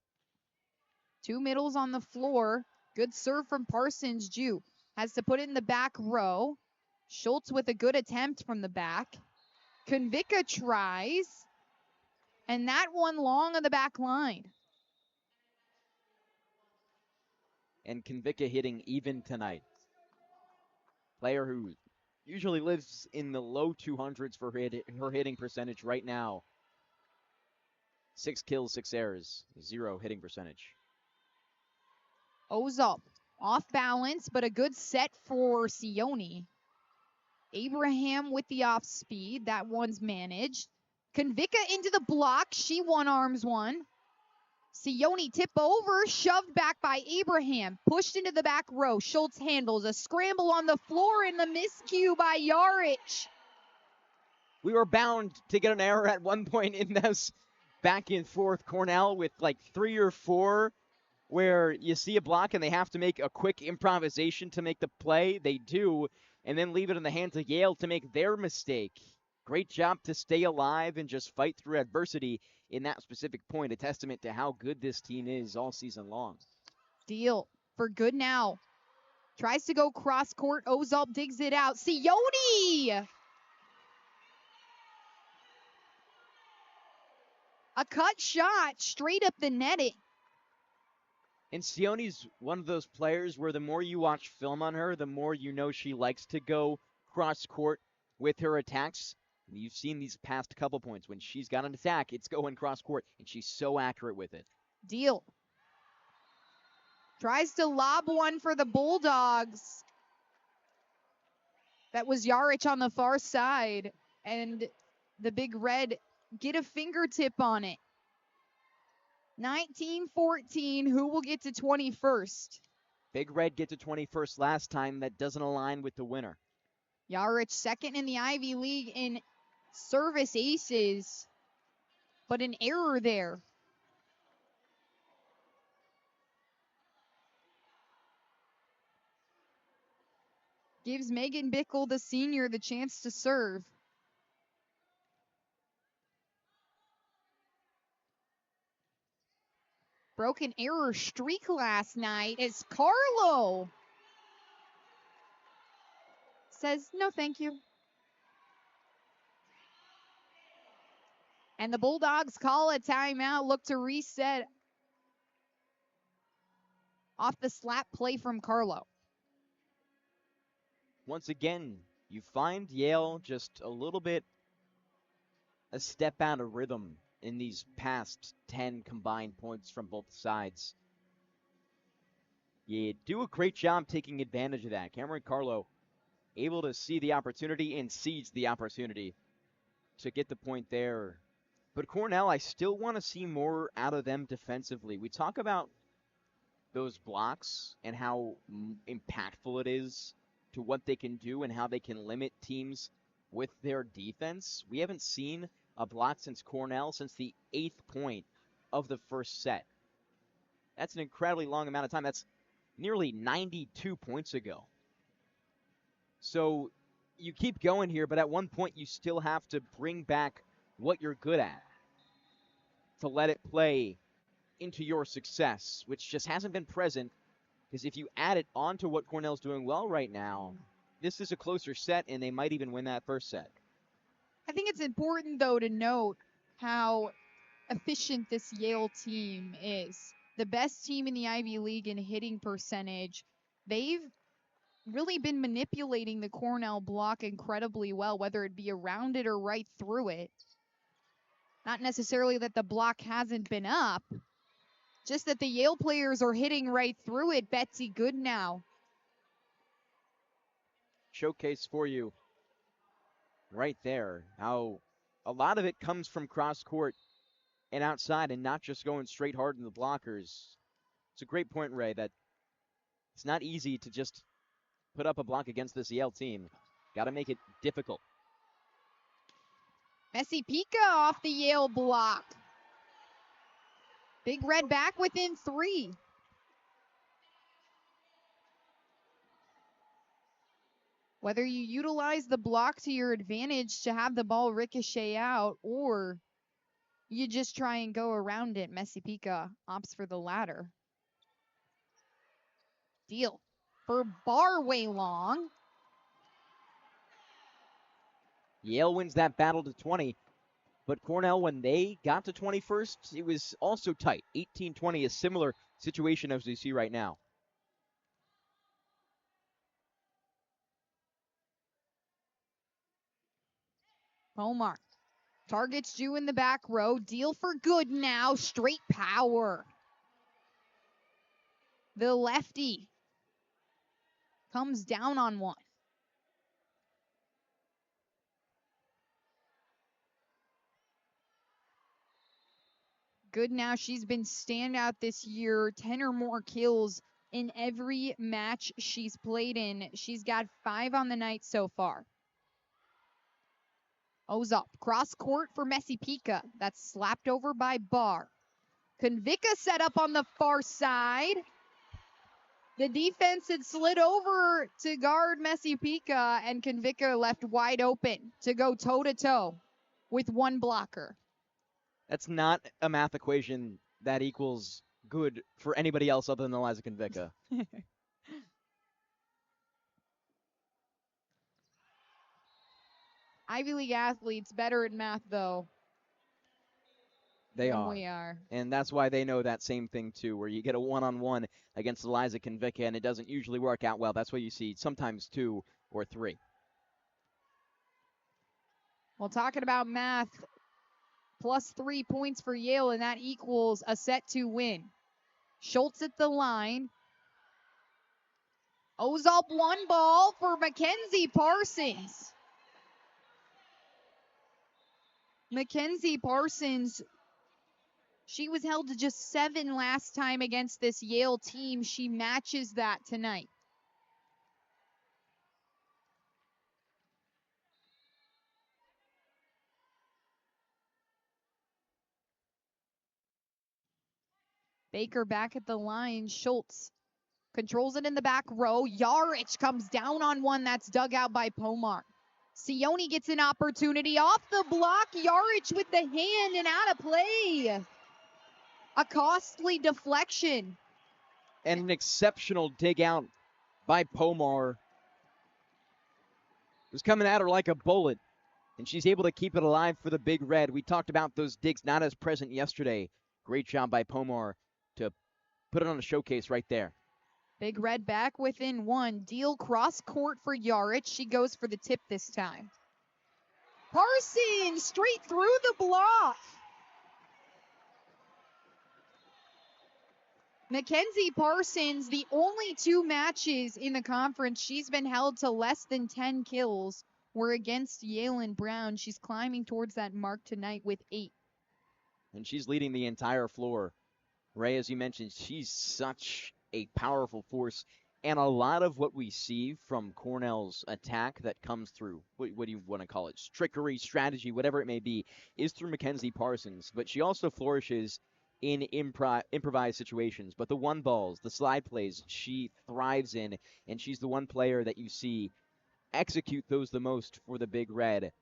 2 middles on the floor. Good serve from Parsons. Jew has to put it in the back row. Schultz with a good attempt from the back. Konvika tries. And that one long on the back line. And Konvika hitting even tonight. Player who usually lives in the low 200s for her hitting percentage right now. 6 kills, 6 errors, 0 hitting percentage. Ozol off balance, but a good set for Sione. Abraham with the off speed. That one's managed. Konvika into the block. She one-arms one. Sione tip over, shoved back by Abraham. Pushed into the back row. Schultz handles a scramble on the floor and the miscue by Yarich. We were bound to get an error at one point in this back and forth. Cornell with like 3 or 4 where you see a block and they have to make a quick improvisation to make the play. They do, and then leave it in the hands of Yale to make their mistake. Great job to stay alive and just fight through adversity in that specific point. A testament to how good this team is all season long. Deal for good now. Tries to go cross court. Ozol digs it out. Sione! A cut shot straight up the netting. And Sione's one of those players where the more you watch film on her, the more you know she likes to go cross court with her attacks. You've seen these past couple points. When she's got an attack, it's going cross court, and she's so accurate with it. Deal. Tries to lob one for the Bulldogs. That was Yarich on the far side. And the Big Red get a fingertip on it. 19-14. Who will get to 21st? Big Red get to 21st last time. That doesn't align with the winner. Yarich second in the Ivy League in service aces. But an error there. Gives Megan Bickle, the senior, the chance to serve. Broken error streak last night as Carlo says, no thank you. And the Bulldogs call a timeout, look to reset off the slap play from Carlo. Once again, you find Yale just a little bit a step out of rhythm in these past 10 combined points from both sides. You do a great job taking advantage of that. Cameron Carlo able to see the opportunity and seize the opportunity to get the point there. But Cornell, I still want to see more out of them defensively. We talk about those blocks and how impactful it is to what they can do and how they can limit teams with their defense. We haven't seen a block since Cornell since the 8th point of the first set. That's an incredibly long amount of time. That's nearly 92 points ago. So you keep going here, but at one point you still have to bring back what you're good at to let it play into your success, which just hasn't been present, because if you add it onto what Cornell's doing well right now, this is a closer set, and they might even win that first set. I think it's important, though, to note how efficient this Yale team is. The best team in the Ivy League in hitting percentage. They've really been manipulating the Cornell block incredibly well, whether it be around it or right through it. Not necessarily that the block hasn't been up, just that the Yale players are hitting right through it. Betsy Goodnow. Showcase for you right there how a lot of it comes from cross court and outside and not just going straight hard in the blockers. It's a great point, Ray, that it's not easy to just put up a block against this Yale team. Got to make it difficult. Messi Pika off the Yale block. Big Red back within 3. Whether you utilize the block to your advantage to have the ball ricochet out, or you just try and go around it, Messi Pika opts for the latter. Deal for Bar way long. Yale wins that battle to 20. But Cornell, when they got to 21st, it was also tight. 18-20, a similar situation as we see right now. Pomar targets Jew in the back row. Deal for good now. Straight power. The lefty comes down on one. Good now. She's been standout this year. 10 or more kills in every match she's played in. She's got 5 on the night so far. Ozop, cross court for Messi Pika. That's slapped over by Bar. Konvika set up on the far side. The defense had slid over to guard Messi Pika, and Konvika left wide open to go toe-to-toe with one blocker. That's not a math equation that equals good for anybody else other than Eliza Konvika. Ivy League athletes better at math, though. They than are. We are. And that's why they know that same thing, too, where you get a one-on-one against Eliza Konvika, and it doesn't usually work out well. That's why you see sometimes 2 or 3. Well, talking about math, plus 3 points for Yale, and that equals a set 2 win. Schultz at the line. Ozop one ball for Mackenzie Parsons. Mackenzie Parsons, she was held to just 7 last time against this Yale team. She matches that tonight. Baker back at the line. Schultz controls it in the back row. Yarich comes down on one that's dug out by Pomar. Sione gets an opportunity off the block. Yarich with the hand and out of play. A costly deflection. And an exceptional dig out by Pomar. It was coming at her like a bullet, and she's able to keep it alive for the Big Red. We talked about those digs not as present yesterday. Great job by Pomar to put it on a showcase right there. Big Red back within 1. Deal cross court for Yarich. She goes for the tip this time. Parsons straight through the block. Mackenzie Parsons, the only 2 matches in the conference she's been held to less than 10 kills were against Yale and Brown. She's climbing towards that mark tonight with 8. And she's leading the entire floor. Ray, as you mentioned, she's such a powerful force. And a lot of what we see from Cornell's attack that comes through, what do you want to call it, trickery, strategy, whatever it may be, is through Mackenzie Parsons. But she also flourishes in improvised situations. But the one balls, the slide plays, she thrives in, and she's the one player that you see execute those the most for the Big Red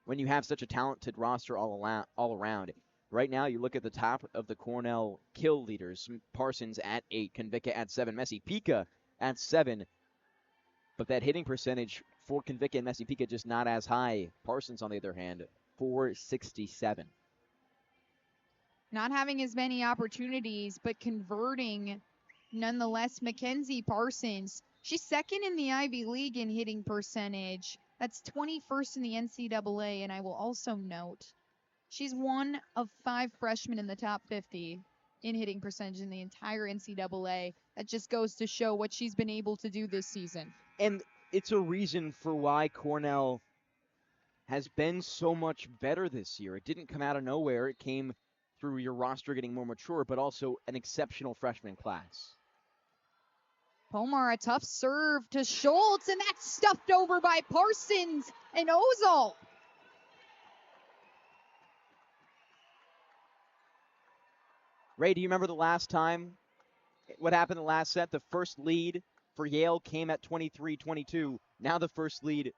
when you have such a talented roster all around. Right now, you look at the top of the Cornell kill leaders. Parsons at 8, Konvika at 7, Messi Pika at 7. But that hitting percentage for Konvika and Messi Pika just not as high. Parsons, on the other hand, 467. Not having as many opportunities, but converting nonetheless. Mackenzie Parsons, she's second in the Ivy League in hitting percentage. That's 21st in the NCAA, and I will also note she's one of 5 freshmen in the top 50 in hitting percentage in the entire NCAA. That just goes to show what she's been able to do this season. And it's a reason for why Cornell has been so much better this year. It didn't come out of nowhere. It came through your roster getting more mature, but also an exceptional freshman class. Pomar, a tough serve to Schultz, and that's stuffed over by Parsons and Ozol. Ray, do you remember the last time? What happened in the last set? The first lead for Yale came at 23-22. Now the first lead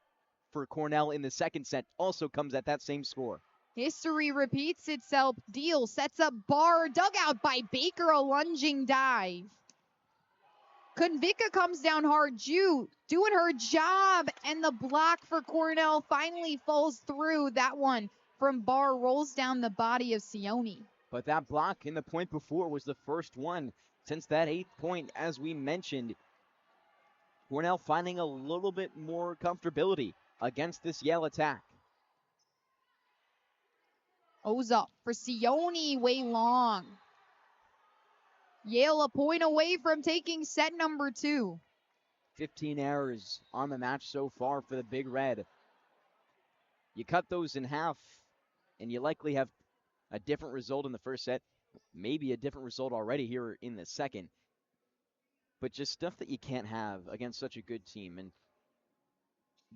for Cornell in the second set also comes at that same score. History repeats itself. Deal sets up bar, dug out by Baker, a lunging dive. Konvika comes down hard. Ju doing her job, and the block for Cornell finally falls through. That one from Barr rolls down the body of Sione. But that block in the point before was the first one since that 8th point, as we mentioned. Cornell finding a little bit more comfortability against this Yale attack. Ozol for Sione, way long. Yale a point away from taking set number 2. 15 errors on the match so far for the Big Red. You cut those in half, and you likely have a different result in the first set, maybe a different result already here in the second. But just stuff that you can't have against such a good team. And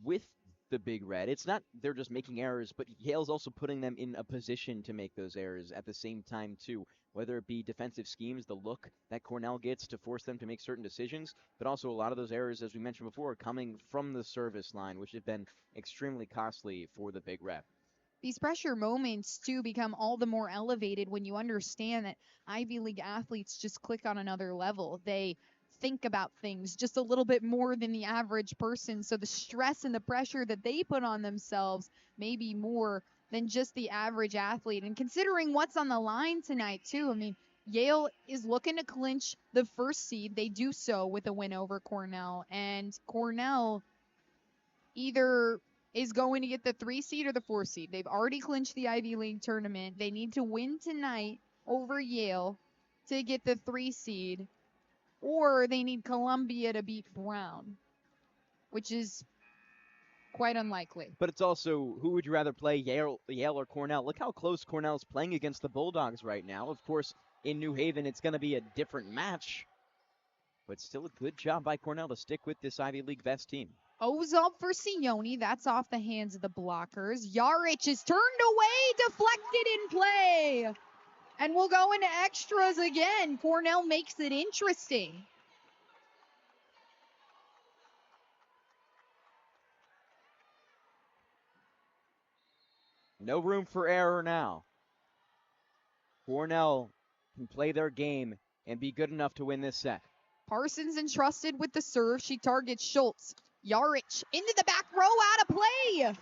with the Big Red, it's not they're just making errors, but Yale's also putting them in a position to make those errors at the same time too, whether it be defensive schemes, the look that Cornell gets to force them to make certain decisions, but also a lot of those errors, as we mentioned before, coming from the service line, which have been extremely costly for the Big Red. These pressure moments, too, become all the more elevated when you understand that Ivy League athletes just click on another level. They think about things just a little bit more than the average person. So the stress and the pressure that they put on themselves may be more than just the average athlete. And considering what's on the line tonight, too, I mean, Yale is looking to clinch the first seed. They do so with a win over Cornell. And Cornell either is going to get the 3 seed or the 4 seed. They've already clinched the Ivy League tournament. They need to win tonight over Yale to get the 3 seed, or they need Columbia to beat Brown, which is quite unlikely. But it's also, who would you rather play, Yale or Cornell? Look how close Cornell's playing against the Bulldogs right now. Of course, in New Haven, it's going to be a different match, but still a good job by Cornell to stick with this Ivy League best team. Ozol for Sione. That's off the hands of the blockers. Yarich is turned away, deflected in play. And we'll go into extras again. Cornell makes it interesting. No room for error now. Cornell can play their game and be good enough to win this set. Parsons entrusted with the serve. She targets Schultz. Yarich into the back row, out of play.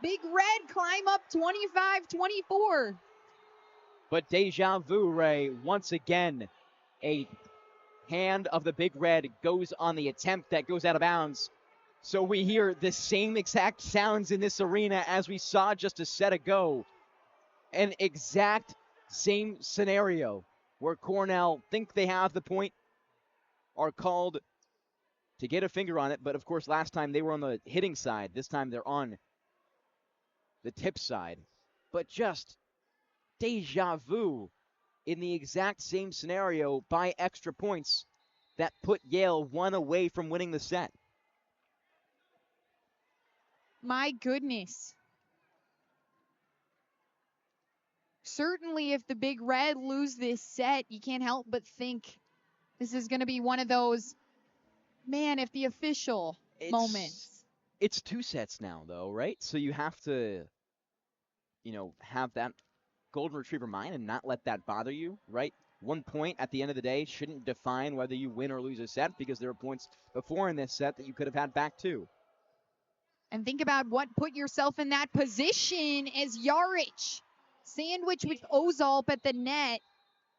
Big Red climb up 25-24. But deja vu, Ray, once again, a hand of the Big Red goes on the attempt that goes out of bounds. So we hear the same exact sounds in this arena as we saw just a set ago. An exact same scenario where Cornell think they have the point, are called to get a finger on it. But of course, last time they were on the hitting side. This time they're on the tip side. But just deja vu in the exact same scenario by extra points that put Yale one away from winning the set. My goodness. Certainly, if the Big Red lose this set, you can't help but think this is going to be one of those, man, if the official moments. It's 2 sets now, though, right? So you have to, have that golden retriever mind and not let that bother you, right? 1 point at the end of the day shouldn't define whether you win or lose a set, because there are points before in this set that you could have had back too. And think about what put yourself in that position as Yarich, sandwich with Ozolp at the net,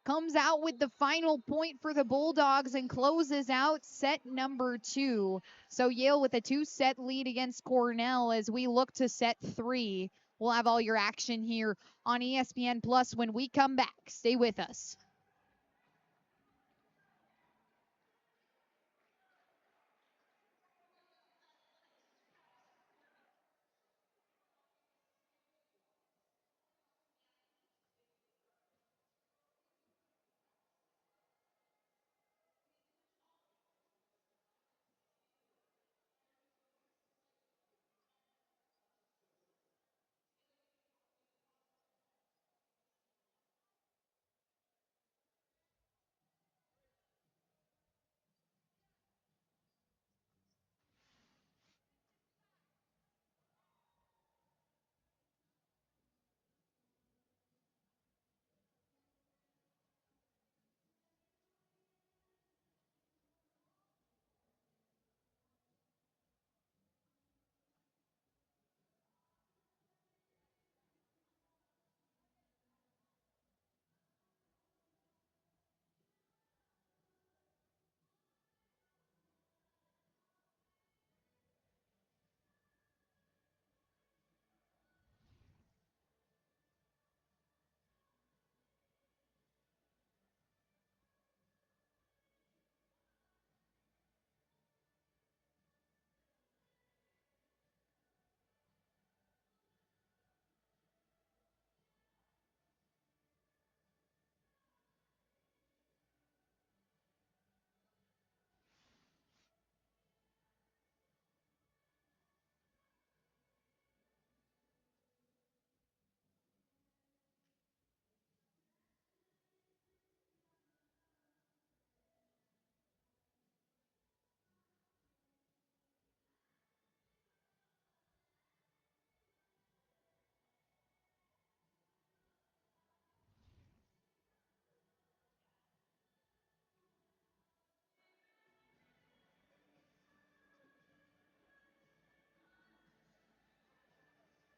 comes out with the final point for the Bulldogs and closes out set number 2. So Yale with a 2-set lead against Cornell as we look to set 3. We'll have all your action here on ESPN Plus when we come back. Stay with us.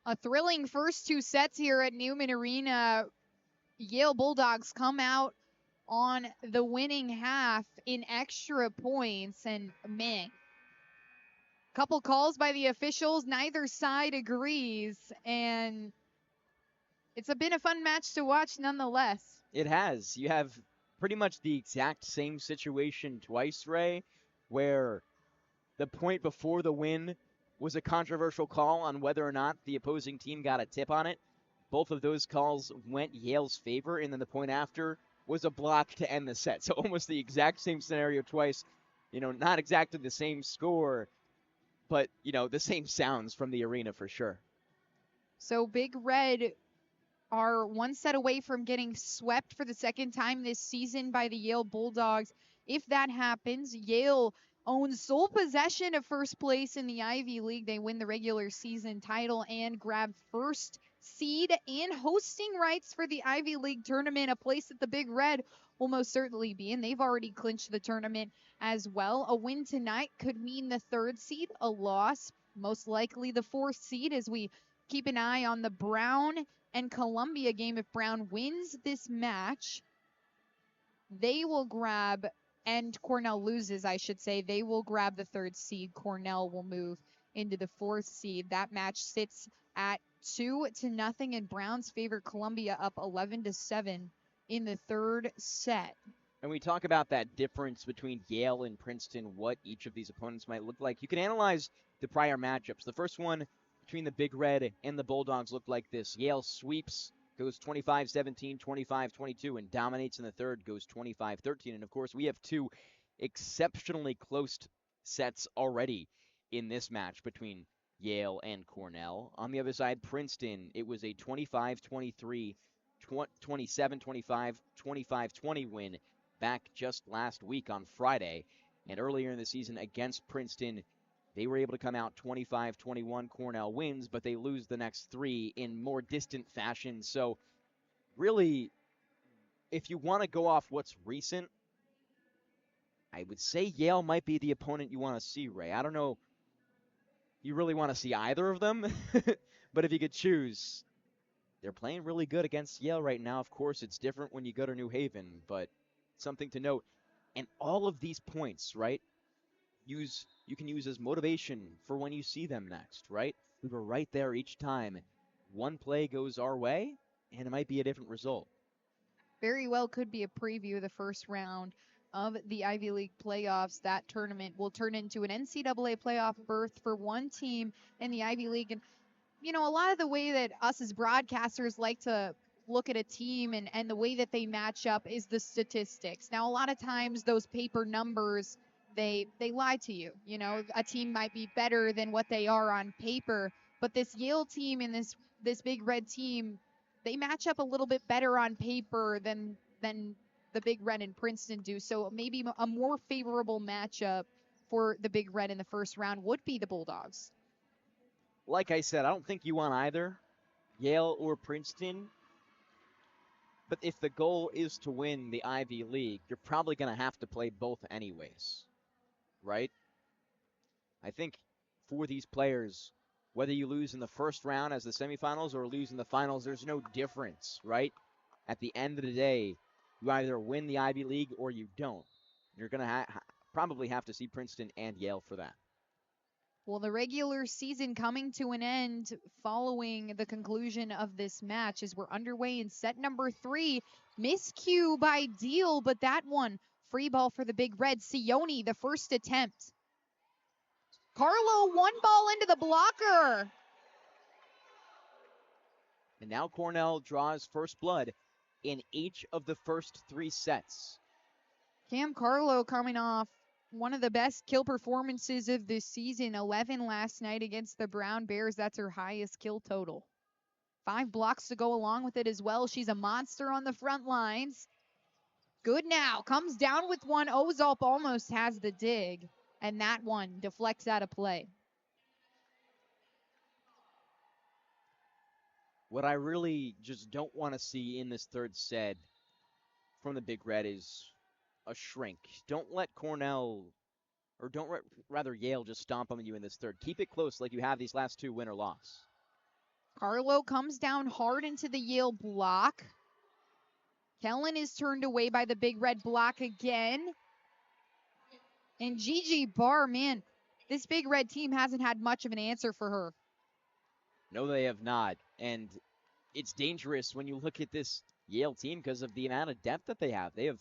A thrilling first two sets here at Newman Arena. Yale Bulldogs come out on the winning half in extra points, and man, couple calls by the officials, neither side agrees, and it's been a fun match to watch nonetheless. It has. You have pretty much the exact same situation twice, Ray, where the point before the win was a controversial call on whether or not the opposing team got a tip on it. Both of those calls went Yale's favor, and then the point after was a block to end the set. So almost the exact same scenario twice. Not exactly the same score, but, the same sounds from the arena for sure. So Big Red are one set away from getting swept for the second time this season by the Yale Bulldogs. If that happens, Yale owns sole possession of first place in the Ivy League. They win the regular season title and grab first seed and hosting rights for the Ivy League tournament, a place that the Big Red will most certainly be in. They've already clinched the tournament as well. A win tonight could mean the third seed, a loss, most likely the fourth seed, as we keep an eye on the Brown and Columbia game. If Brown wins this match, they will grab, and Cornell loses, I should say, they will grab the third seed. Cornell will move into the fourth seed. That match sits at 2-0 in Brown's favor. Columbia up 11-7 in the third set. And we talk about that difference between Yale and Princeton, what each of these opponents might look like. You can analyze the prior matchups. The first one between the Big Red and the Bulldogs looked like this. Yale sweeps, goes 25-17, 25-22, and dominates in the third, goes 25-13. And, of course, we have two exceptionally close sets already in this match between Yale and Cornell. On the other side, Princeton, it was a 25-23, 27-25, 25-20 win back just last week on Friday. And earlier in the season against Princeton, they were able to come out 25-21. Cornell wins, but they lose the next three in more distant fashion. So really, if you want to go off what's recent, I would say Yale might be the opponent you want to see, Ray. I don't know. You really want to see either of them, but if you could choose, they're playing really good against Yale right now. Of course, it's different when you go to New Haven, but something to note. And all of these points, right, you can use as motivation for when you see them next, right? We were right there each time. One play goes our way, and it might be a different result. Very well could be a preview of the first round of the Ivy League playoffs. That tournament will turn into an NCAA playoff berth for one team in the Ivy League. And, a lot of the way that us as broadcasters like to look at a team and the way that they match up is the statistics. Now, a lot of times those paper numbers, they lie to you. A team might be better than what they are on paper, but this Yale team and this Big Red team, they match up a little bit better on paper than the Big Red and Princeton do. So maybe a more favorable matchup for the Big Red in the first round would be the Bulldogs. Like I said, I don't think you want either, Yale or Princeton. But if the goal is to win the Ivy League, you're probably going to have to play both anyways, right? I think for these players, whether you lose in the first round as the semifinals or lose in the finals, there's no difference, right? At the end of the day, you either win the Ivy League or you don't. You're going to probably have to see Princeton and Yale for that. Well, the regular season coming to an end following the conclusion of this match as we're underway in set number 3. Miscue by Deal, but that one, free ball for the Big Red. Sione, the first attempt. Carlo, one ball into the blocker. And now Cornell draws first blood in each of the first 3 sets. Cam Carlo coming off one of the best kill performances of this season, 11 last night against the Brown Bears. That's her highest kill total. 5 blocks to go along with it as well. She's a monster on the front lines. Good now. Comes down with one. Ozolp almost has the dig. And that one deflects out of play. What I really just don't want to see in this third set from the Big Red is a shrink. Don't let Cornell, or rather Yale, just stomp on you in this third. Keep it close like you have these last 2, win or loss. Carlo comes down hard into the Yale block. Kellen is turned away by the big red block again. And Gigi Barr, man, this big red team hasn't had much of an answer for her. No, they have not. And it's dangerous when you look at this Yale team because of the amount of depth that they have. They have,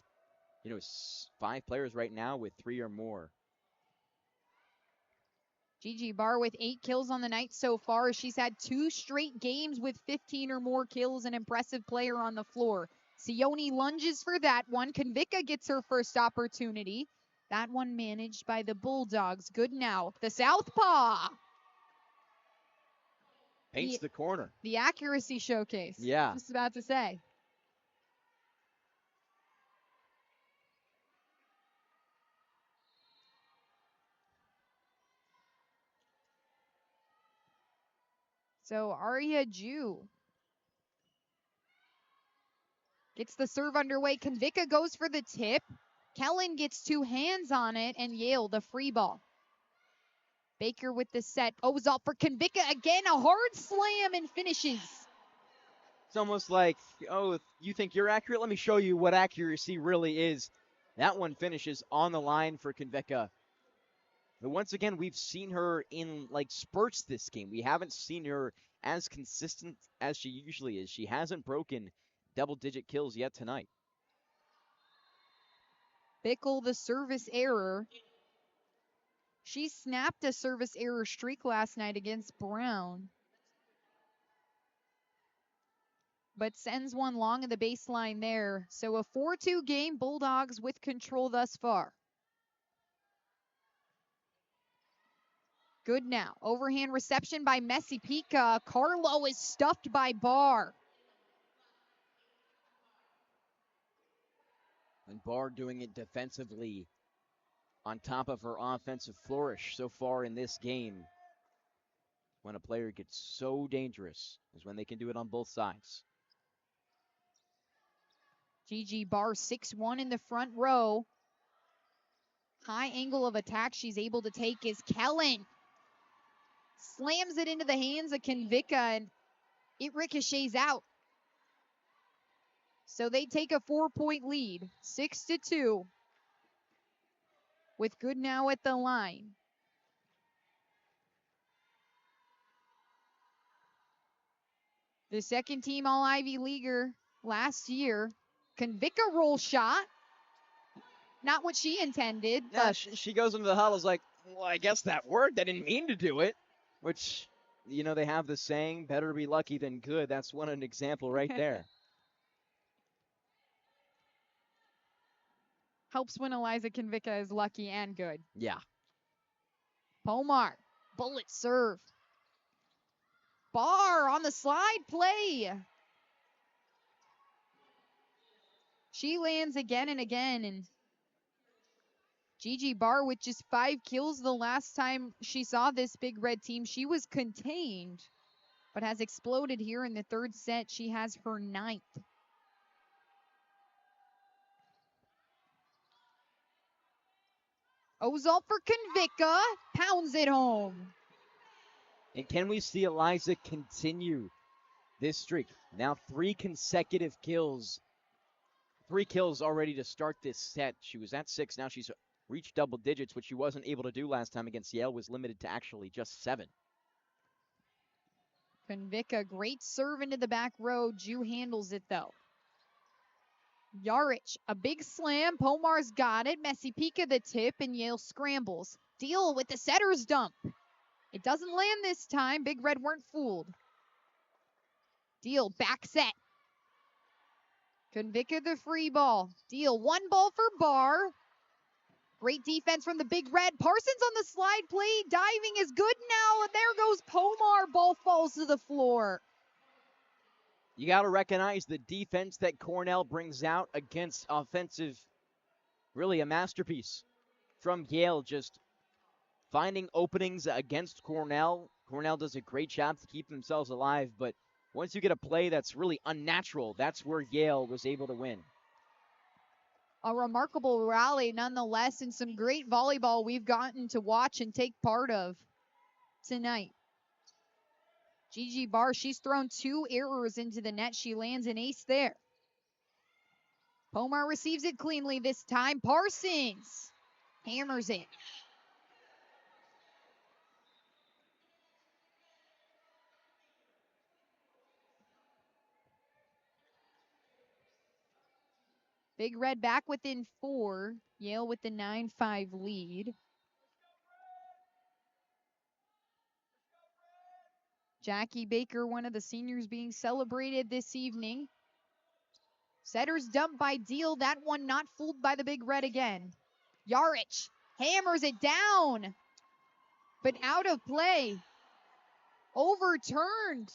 5 players right now with 3 or more. Gigi Barr with 8 kills on the night so far. She's had 2 straight games with 15 or more kills, an impressive player on the floor. Sione lunges for that one. Konvika gets her first opportunity. That one managed by the Bulldogs. Good now. The southpaw. Paints the corner. The accuracy showcase. Yeah. Just about to say. So Arya Ju gets the serve underway. Konvika goes for the tip. Kellen gets 2 hands on it, and Yale the free ball. Baker with the set. O's off for Konvika again. A hard slam and finishes. It's almost like, you think you're accurate? Let me show you what accuracy really is. That one finishes on the line for Konvika. But once again, we've seen her in spurts this game. We haven't seen her as consistent as she usually is. She hasn't broken double-digit kills yet tonight. Bickle the service error. She snapped a service error streak last night against Brown, but sends one long of the baseline there. So a 4-2 game, Bulldogs with control thus far. Good now. Overhand reception by Messi Pica. Carlo is stuffed by Barr. And Barr doing it defensively on top of her offensive flourish so far in this game. When a player gets so dangerous is when they can do it on both sides. Gigi Barr 6'1" in the front row. High angle of attack she's able to take is Kellen. Slams it into the hands of Konvika, and it ricochets out. So they take a 4-point lead, 6-2, with Goodnow at the line. The second team All-Ivy Leaguer last year. Konvika roll shot. Not what she intended. Yeah, But she goes into the huddle like, well, I guess that worked. I didn't mean to do it. Which, they have the saying, better be lucky than good. That's an example right there. helps when Eliza Konvika is lucky and good. Yeah. Pomar, bullet serve. Barr on the slide play. She lands again and again, and Gigi Barr with just 5 kills the last time she saw this big red team. She was contained, but has exploded here in the third set. She has her 9th. Ozalt for Konvika, pounds it home. And can we see Eliza continue this streak? Now 3 consecutive kills. 3 kills already to start this set. She was at 6. Now she's reached double digits, which she wasn't able to do last time against Yale. Was limited to actually just 7. Konvika, great serve into the back row. Ju handles it, though. Yarich, a big slam. Pomar's got it. Messi Pica the tip, and Yale scrambles. Deal with the setter's dump. It doesn't land this time. Big Red weren't fooled. Deal, back set. Konvika the free ball. Deal, 1 ball for Barr. Great defense from the Big Red. Parsons on the slide play. Diving is good now, and there goes Pomar. Ball falls to the floor. You got to recognize the defense that Cornell brings out against offensive. Really a masterpiece from Yale, just finding openings against Cornell. Cornell does a great job to keep themselves alive, but once you get a play that's really unnatural, that's where Yale was able to win. A remarkable rally nonetheless, and some great volleyball we've gotten to watch and take part of tonight. Gigi Barr, she's thrown 2 errors into the net. She lands an ace there. Pomar receives it cleanly this time. Parsons hammers it. Big Red back within 4. Yale with the 9-5 lead. Jackie Baker, one of the seniors being celebrated this evening. Setter's dumped by Deal. That one not fooled by the Big Red again. Yarich hammers it down, but out of play. Overturned.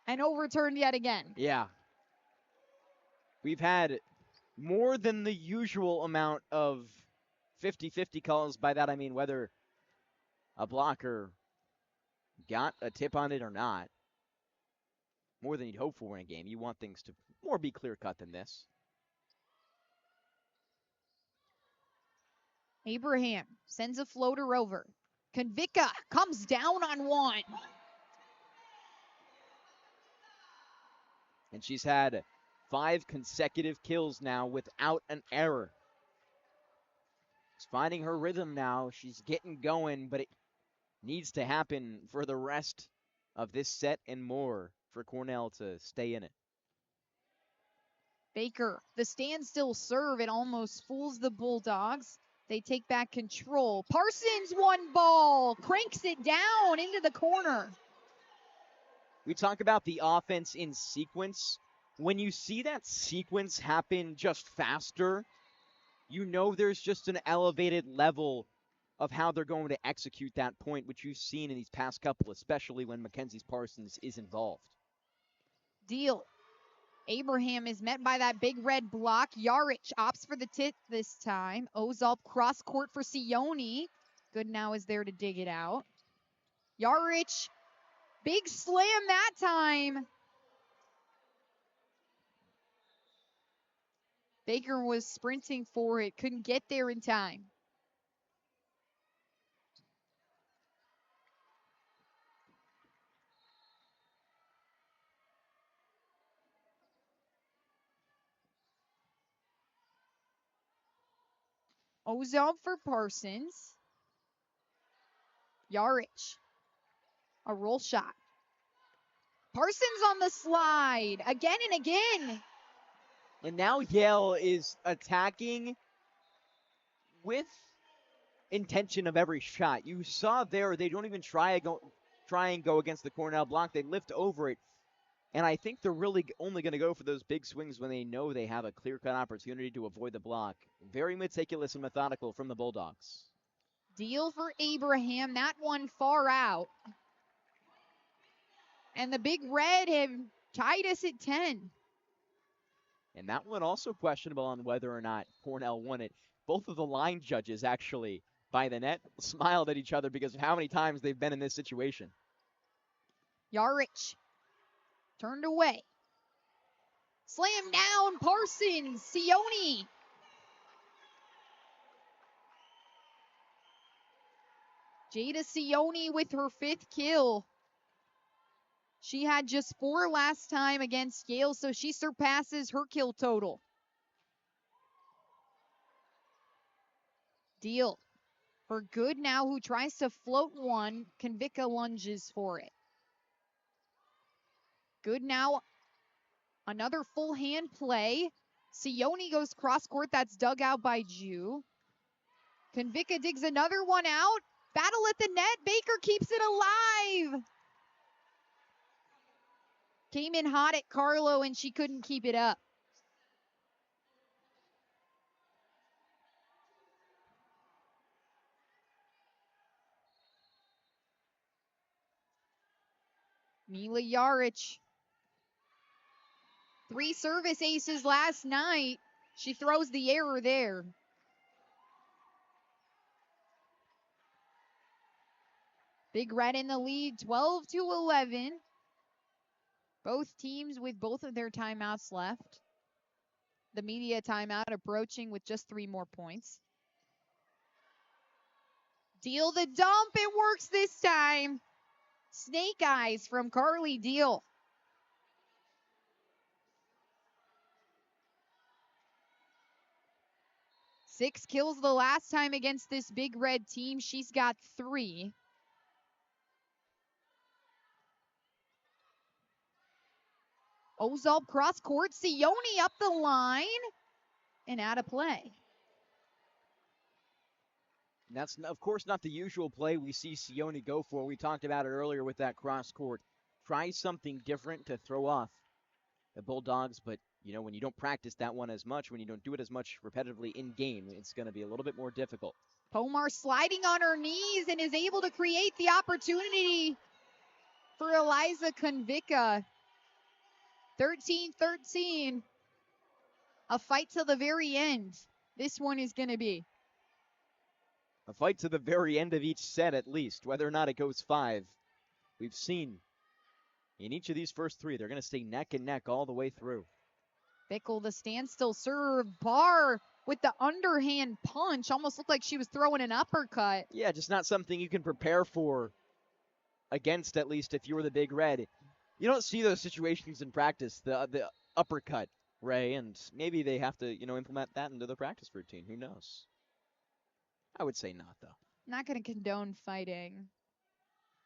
And overturned yet again. Yeah. We've had more than the usual amount of 50-50 calls. By that I mean whether a blocker got a tip on it or not. More than you'd hope for in a game. You want things to more be clear-cut than this. Abraham sends a floater over. Konvicka comes down on one. And she's had 5 consecutive kills now without an error. She's finding her rhythm now. She's getting going, but it needs to happen for the rest of this set and more for Cornell to stay in it. Baker, the standstill serve, it almost fools the Bulldogs. They take back control. Parsons, one ball, cranks it down into the corner. We talk about the offense in sequence. When you see that sequence happen just faster, you know there's just an elevated level of how they're going to execute that point, which you've seen in these past couple, especially when Mackenzie Parsons is involved. Deal. Abraham is met by that Big Red block. Yarich opts for the tip this time. Ozalp cross court for Sione. Good now is there to dig it out. Yarich, big slam that time. Baker was sprinting for it, couldn't get there in time. Ozalp for Parsons. Yarich, a roll shot. Parsons on the slide, again and again. And now Yale is attacking with intention of every shot. You saw there, they don't even try and go against the Cornell block. They lift over it. And I think they're really only going to go for those big swings when they know they have a clear-cut opportunity to avoid the block. Very meticulous and methodical from the Bulldogs. Deal for Abraham, that one far out. And the Big Red have tied us at 10. And that one also questionable on whether or not Cornell won it. Both of the line judges actually by the net smiled at each other because of how many times they've been in this situation. Yarich turned away. Slam down, Parsons, Sione. Jada Sione with her 5th kill. She had just 4 last time against Yale, so she surpasses her kill total. Deal for Good now, who tries to float one. Konvicka lunges for it. Good now, another full hand play. Sione goes cross court, that's dug out by Ju. Konvicka digs another one out. Battle at the net, Baker keeps it alive. Came in hot at Carlo and she couldn't keep it up. Mila Yarich. 3 service aces last night. She throws the error there. Big Red in the lead, 12-11. Both teams with both of their timeouts left. The media timeout approaching with just 3 more points. Deal the dump. It works this time. Snake eyes from Carly Deal. Six kills the last time against this big red team. She's got 3. Ozalp cross court. Sione up the line and out of play. That's, of course, not the usual play we see Sione go for. We talked about it earlier with that cross court. Try something different to throw off the Bulldogs, but when you don't practice that one as much, when you don't do it as much repetitively in game, it's going to be a little bit more difficult. Pomar sliding on her knees and is able to create the opportunity for Eliza Konvicka. 13-13. A fight till the very end. This one is going to be. A fight to the very end of each set, at least, whether or not it goes 5. We've seen in each of these first 3, they're going to stay neck and neck all the way through. Bickle, the standstill serve. Barr with the underhand punch. Almost looked like she was throwing an uppercut. Yeah, just not something you can prepare for against, at least if you were the Big Red. You don't see those situations in practice, the uppercut, Ray, and maybe they have to, implement that into the practice routine. Who knows? I would say not, though. Not going to condone fighting.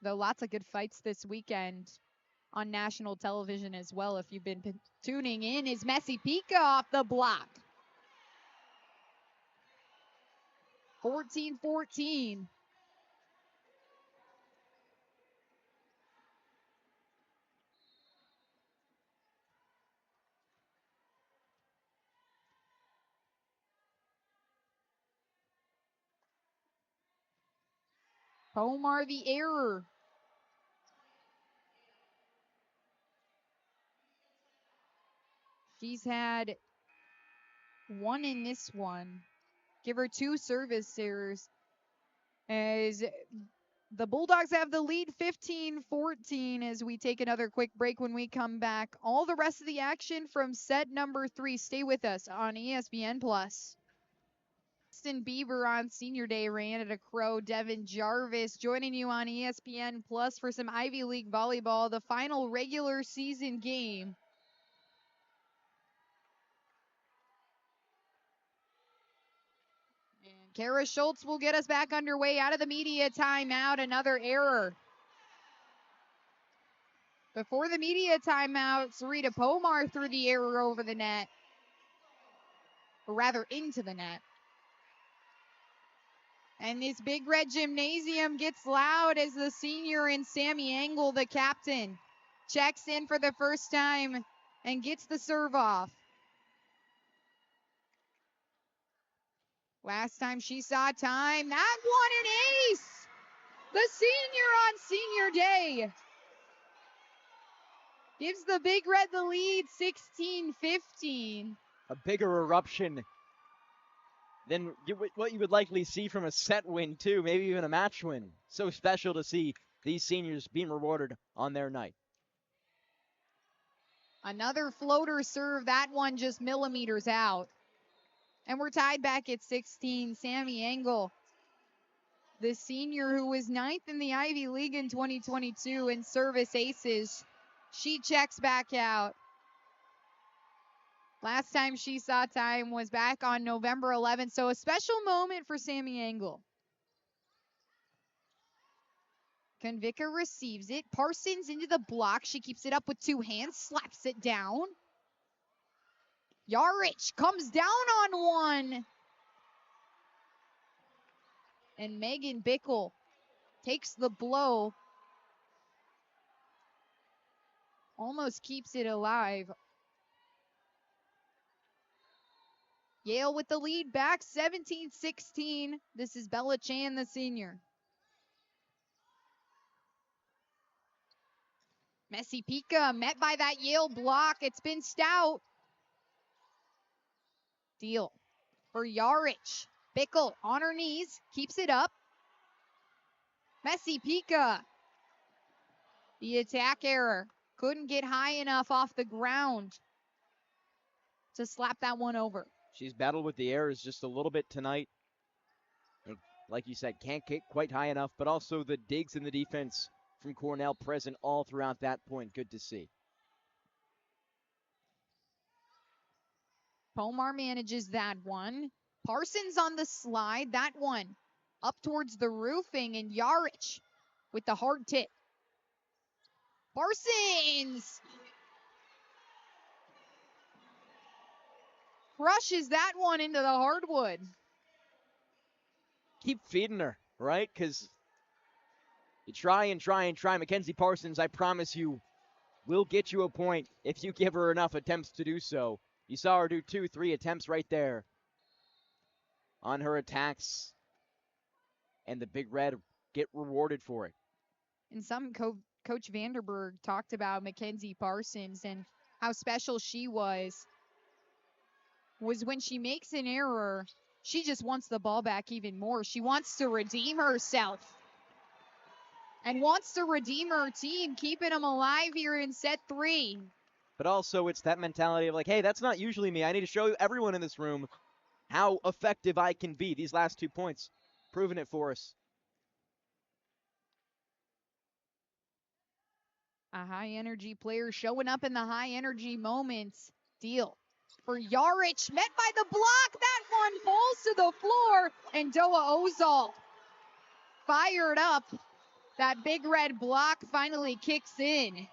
Though lots of good fights this weekend on national television as well. If you've been tuning in, is Messi Pika off the block. 14-14. Pomar the error. She's had 1 in this one. Give her 2 service errors. As the Bulldogs have the lead 15-14 as we take another quick break. When we come back, all the rest of the action from set number 3. Stay with us on ESPN+. Justin Bieber on Senior Day ran at a Crow. Devin Jarvis joining you on ESPN Plus for some Ivy League volleyball, the final regular season game. And Kara Schultz will get us back underway out of the media timeout. Another error. Before the media timeout, Sarita Pomar threw the error over the net. Or rather, into the net. And this Big Red Gymnasium gets loud as the senior and Sammy Engel, the captain, checks in for the first time and gets the serve off. Last time she saw time, that one an ace! The senior on Senior Day gives the Big Red the lead, 16-15. A bigger eruption than what you would likely see from a set win, too, maybe even a match win. So special to see these seniors being rewarded on their night. Another floater serve, that one just millimeters out. And we're tied back at 16. Sammy Engel, the senior who was 9th in the Ivy League in 2022 in service aces, she checks back out. Last time she saw time was back on November 11th, so a special moment for Sammy Engel. Konvicka receives it. Parsons into the block. She keeps it up with 2 hands, slaps it down. Yarich comes down on one. And Megan Bickle takes the blow. Almost keeps it alive. Yale with the lead back, 17-16. This is Bella Chan, the senior. Messi Pika met by that Yale block. It's been stout. Deal for Yarich. Bickle on her knees, keeps it up. Messi Pika. The attack error. Couldn't get high enough off the ground to slap that one over. She's battled with the errors just a little bit tonight. Like you said, can't get quite high enough, but also the digs in the defense from Cornell present all throughout that point. Good to see. Pomar manages that one. Parsons on the slide. That one up towards the roofing, and Yarich with the hard tip. Parsons crushes that one into the hardwood. Keep feeding her, right? Because you try and try and try. Mackenzie Parsons, I promise you, will get you a point if you give her enough attempts to do so. You saw her do 2-3 attempts right there on her attacks, and the Big Red get rewarded for it. And Coach Vanderberg talked about Mackenzie Parsons and how special she was when she makes an error, she just wants the ball back even more. She wants to redeem herself and wants to redeem her team, keeping them alive here in set 3. But also, it's that mentality of like, hey, that's not usually me. I need to show everyone in this room how effective I can be. These last 2 points, proving it for us. A high-energy player showing up in the high-energy moments. Deal for Yarich, met by the block. That one falls to the floor, and Doa Ozal fired up. That Big Red block finally kicks in.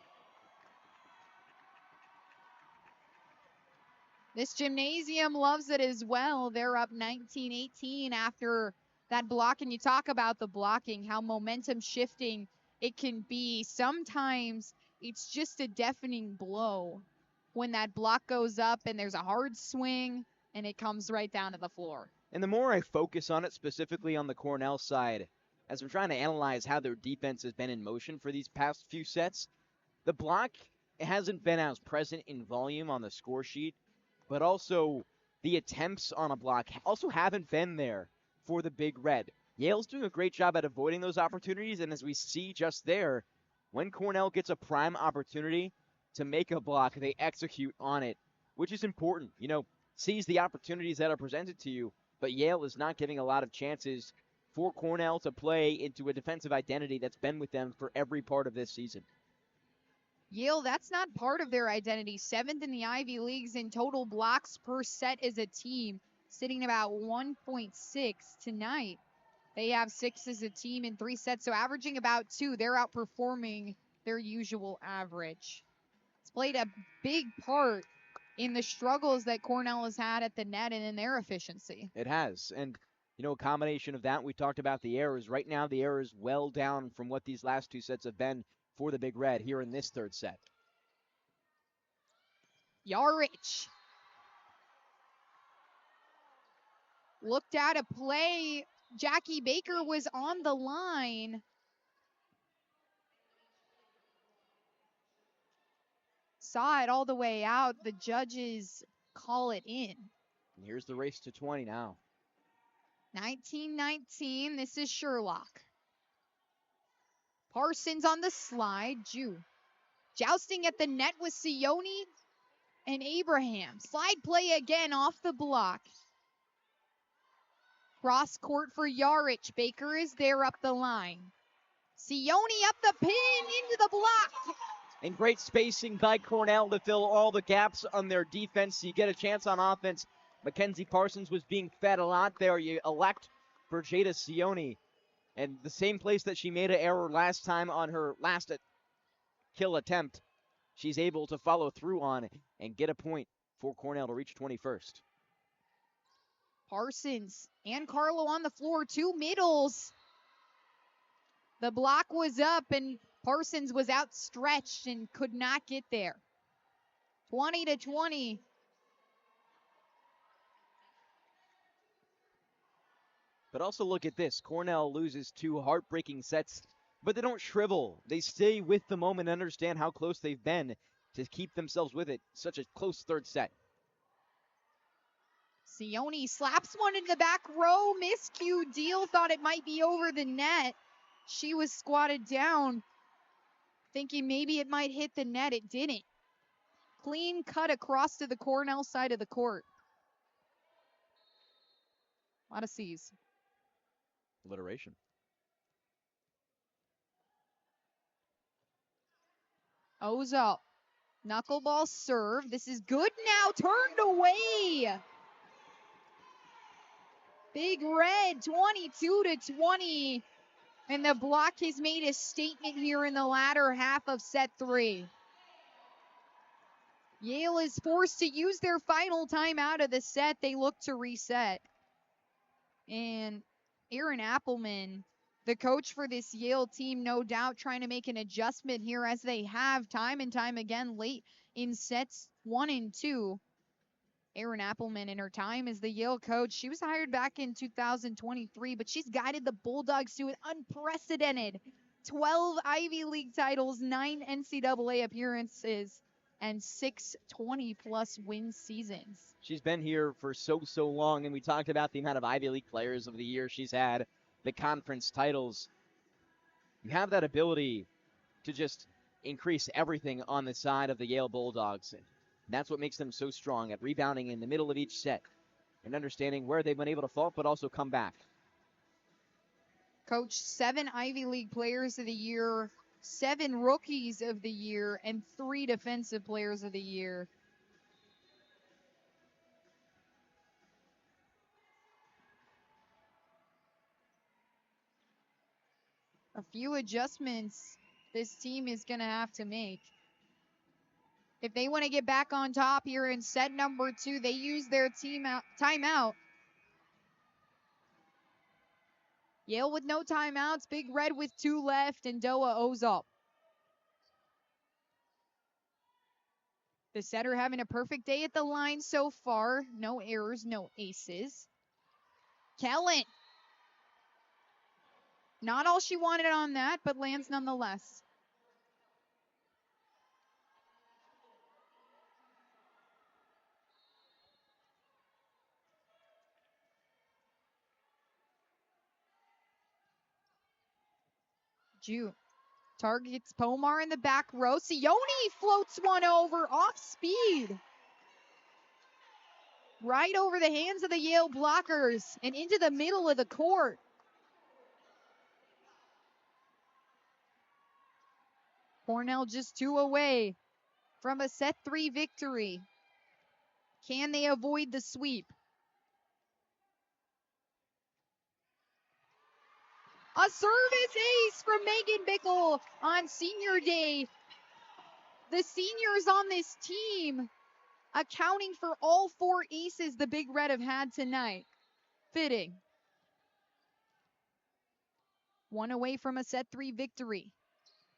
This gymnasium loves it as well. They're up 19-18 after that block. And you talk about the blocking, how momentum shifting it can be. Sometimes it's just a deafening blow when that block goes up and there's a hard swing and it comes right down to the floor. And the more I focus on it, specifically on the Cornell side, as I'm trying to analyze how their defense has been in motion for these past few sets, the block hasn't been as present in volume on the score sheet, but also the attempts on a block also haven't been there for the Big Red. Yale's doing a great job at avoiding those opportunities, and as we see just there, when Cornell gets a prime opportunity to make a block, they execute on it, which is important. You know, seize the opportunities that are presented to you, but Yale is not giving a lot of chances for Cornell to play into a defensive identity that's been with them for every part of this season. Yale, that's not part of their identity. 7th in the Ivy Leagues in total blocks per set as a team, sitting about 1.6 tonight. They have 6 as a team in 3 sets, so averaging about 2. They're outperforming their usual average. It's played a big part in the struggles that Cornell has had at the net and in their efficiency. It has, and you know, a combination of that, we talked about the errors. Right now, the errors well down from what these last 2 sets have been for the Big Red here in this 3rd set. Yarich looked at a play. Jackie Baker was on the line. Saw it all the way out. The judges call it in. And here's the race to 20 now. 19-19. This is Sherlock. Parsons on the slide. Jousting at the net with Sione and Abraham. Slide play again off the block. Cross court for Yarich. Baker is there up the line. Sione up the pin into the block. And great spacing by Cornell to fill all the gaps on their defense. You get a chance on offense. Mackenzie Parsons was being fed a lot there. You elect for Jada Sione. And the same place that she made an error last time on her last kill attempt, she's able to follow through on and get a point for Cornell to reach 21st. Parsons and Carlo on the floor, 2 middles. The block was up and Parsons was outstretched and could not get there. 20-20. But also look at this. Cornell loses 2 heartbreaking sets, but they don't shrivel. They stay with the moment and understand how close they've been to keep themselves with it. Such a close 3rd set. Sione slaps one in the back row. Miscue. Deal thought it might be over the net. She was squatted down, thinking maybe it might hit the net. It didn't. Clean cut across to the Cornell side of the court. A lot of C's. Alliteration. Ozol, knuckleball serve. This is good now, turned away. Big Red, 22-20. And the block has made a statement here in the latter half of set 3. Yale is forced to use their final timeout of the set. They look to reset. And Aaron Appelman, the coach for this Yale team, no doubt trying to make an adjustment here as they have time and time again late in sets 1 and 2. Aaron Appelman, in her time as the Yale coach, she was hired back in 2023, but she's guided the Bulldogs to an unprecedented 12 Ivy League titles, 9 NCAA appearances, and 6 20-plus win seasons. She's been here for so long, and we talked about the amount of Ivy League players of the year she's had, the conference titles. You have that ability to just increase everything on the side of the Yale Bulldogs. And that's what makes them so strong at rebounding in the middle of each set and understanding where they've been able to fault but also come back. Coach 7 Ivy League players of the year, 7 rookies of the year, and 3 defensive players of the year. A few adjustments this team is going to have to make. If they want to get back on top here in set number 2, they use their timeout. Yale with no timeouts, Big Red with 2 left, and Doa Ozol. The setter having a perfect day at the line so far. No errors, no aces. Kellen. Not all she wanted on that, but lands nonetheless. Ju targets Pomar in the back row. Sione floats one over off speed. Right over the hands of the Yale blockers and into the middle of the court. Cornell just 2 away from a set 3 victory. Can they avoid the sweep? A service ace from Megan Bickle on senior day. The seniors on this team accounting for all 4 aces the Big Red have had tonight. Fitting. 1 away from a set 3 victory.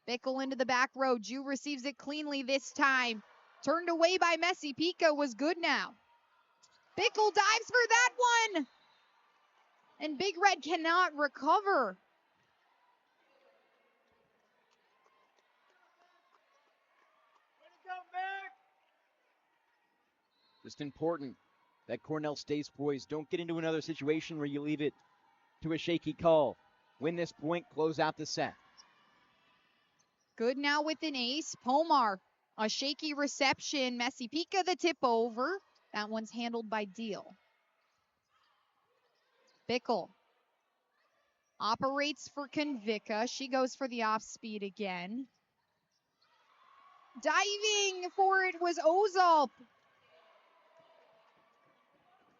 Bickle into the back row. Ju receives it cleanly this time. Turned away by Messi. Pica was good now. Bickle dives for that one. And Big Red cannot recover. Just important that Cornell stays poised. Don't get into another situation where you leave it to a shaky call. Win this point, close out the set. Good now with an ace. Pomar, a shaky reception. Messi Pica the tip over. That one's handled by Deal. Bickle operates for Convica. She goes for the off speed again. Diving for it was Ozol.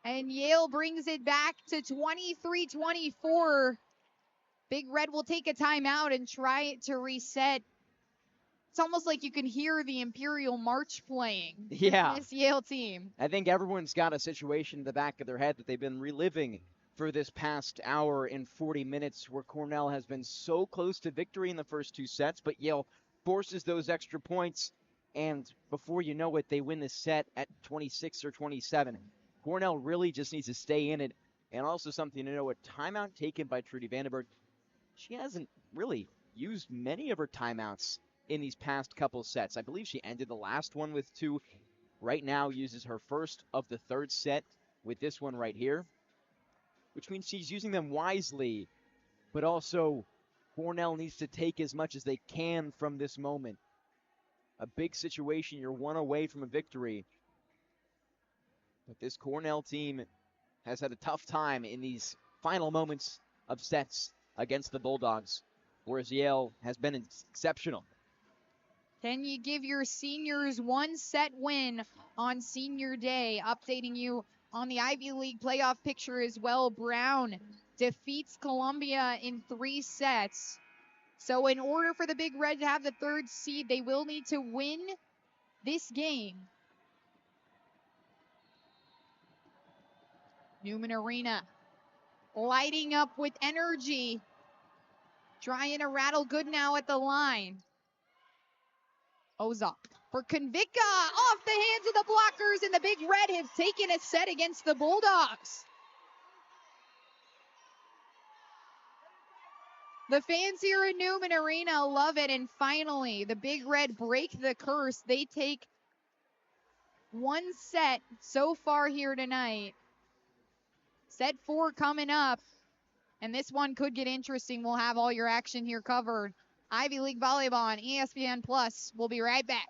And Yale brings it back to 23-24. Big Red will take a timeout and try to reset. It's almost like you can hear the Imperial March playing. Yeah. This Yale team. I think everyone's got a situation in the back of their head that they've been reliving for this past hour and 40 minutes where Cornell has been so close to victory in the first 2 sets, but Yale forces those extra points, and before you know it, they win the set at 26 or 27. Cornell really just needs to stay in it, and also something to know, a timeout taken by Trudy Vandenberg. She hasn't really used many of her timeouts in these past couple sets. I believe she ended the last one with 2. Right now uses her first of the 3rd set with this one right here, which means she's using them wisely, but also Cornell needs to take as much as they can from this moment. A big situation, you're 1 away from a victory. But this Cornell team has had a tough time in these final moments of sets against the Bulldogs, whereas Yale has been exceptional. Can you give your seniors one set win on senior day? Updating you on the Ivy League playoff picture as well. Brown defeats Columbia in 3 sets. So in order for the Big Red to have the 3rd seed, they will need to win this game. Newman Arena lighting up with energy. Trying to rattle good now at the line. Ozok for Konvika, off the hands of the blockers, and the Big Red have taken a set against the Bulldogs. The fans here in Newman Arena love it, and finally, the Big Red break the curse. They take 1 set so far here tonight. Set 4 coming up, and this one could get interesting. We'll have all your action here covered. Ivy League Volleyball on ESPN+. We'll be right back.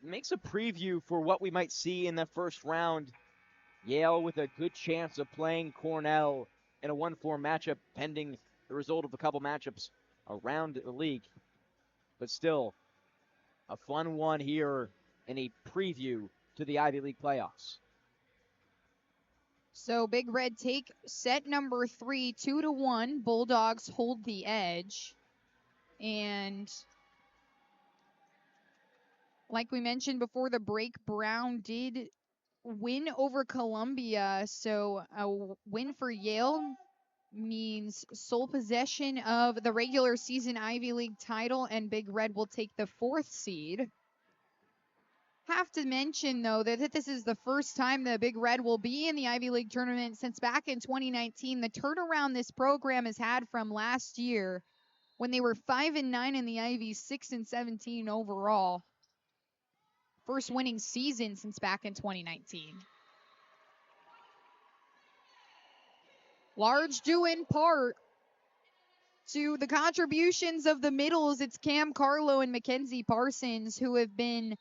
Makes a preview for what we might see in the first round. Yale with a good chance of playing Cornell in a 1-4 matchup, pending the result of a couple matchups around the league. But still, a fun one here in a preview to the Ivy League playoffs. So Big Red take set number 3, 2-1. Bulldogs hold the edge. And like we mentioned before the break, Brown did win over Columbia. So a win for Yale means sole possession of the regular season Ivy League title, and Big Red will take the 4th seed. Have to mention, though, that this is the first time the Big Red will be in the Ivy League tournament since back in 2019. The turnaround this program has had from last year when they were 5-9 in the Ivy, 6-17 overall. First winning season since back in 2019. Large due in part to the contributions of the middles. It's Cam Carlo and Mackenzie Parsons who have been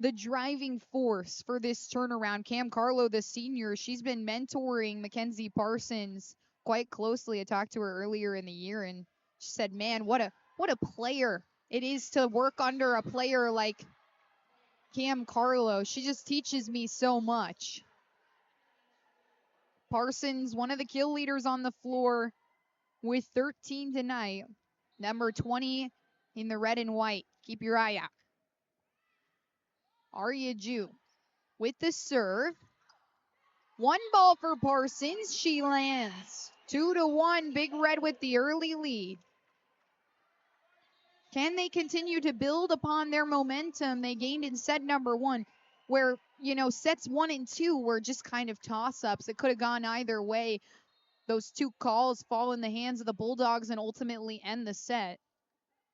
the driving force for this turnaround. Cam Carlo, the senior, she's been mentoring Mackenzie Parsons quite closely. I talked to her earlier in the year, and she said, man, what a player it is to work under a player like Cam Carlo. She just teaches me so much. Parsons, one of the kill leaders on the floor with 13 tonight. Number 20 in the red and white. Keep your eye out. Arya Ju with the serve. One ball for Parsons. She lands. 2-1. Big Red with the early lead. Can they continue to build upon their momentum they gained in set number one, where, sets 1 and 2 were just kind of toss-ups. It could have gone either way. Those two calls fall in the hands of the Bulldogs and ultimately end the set.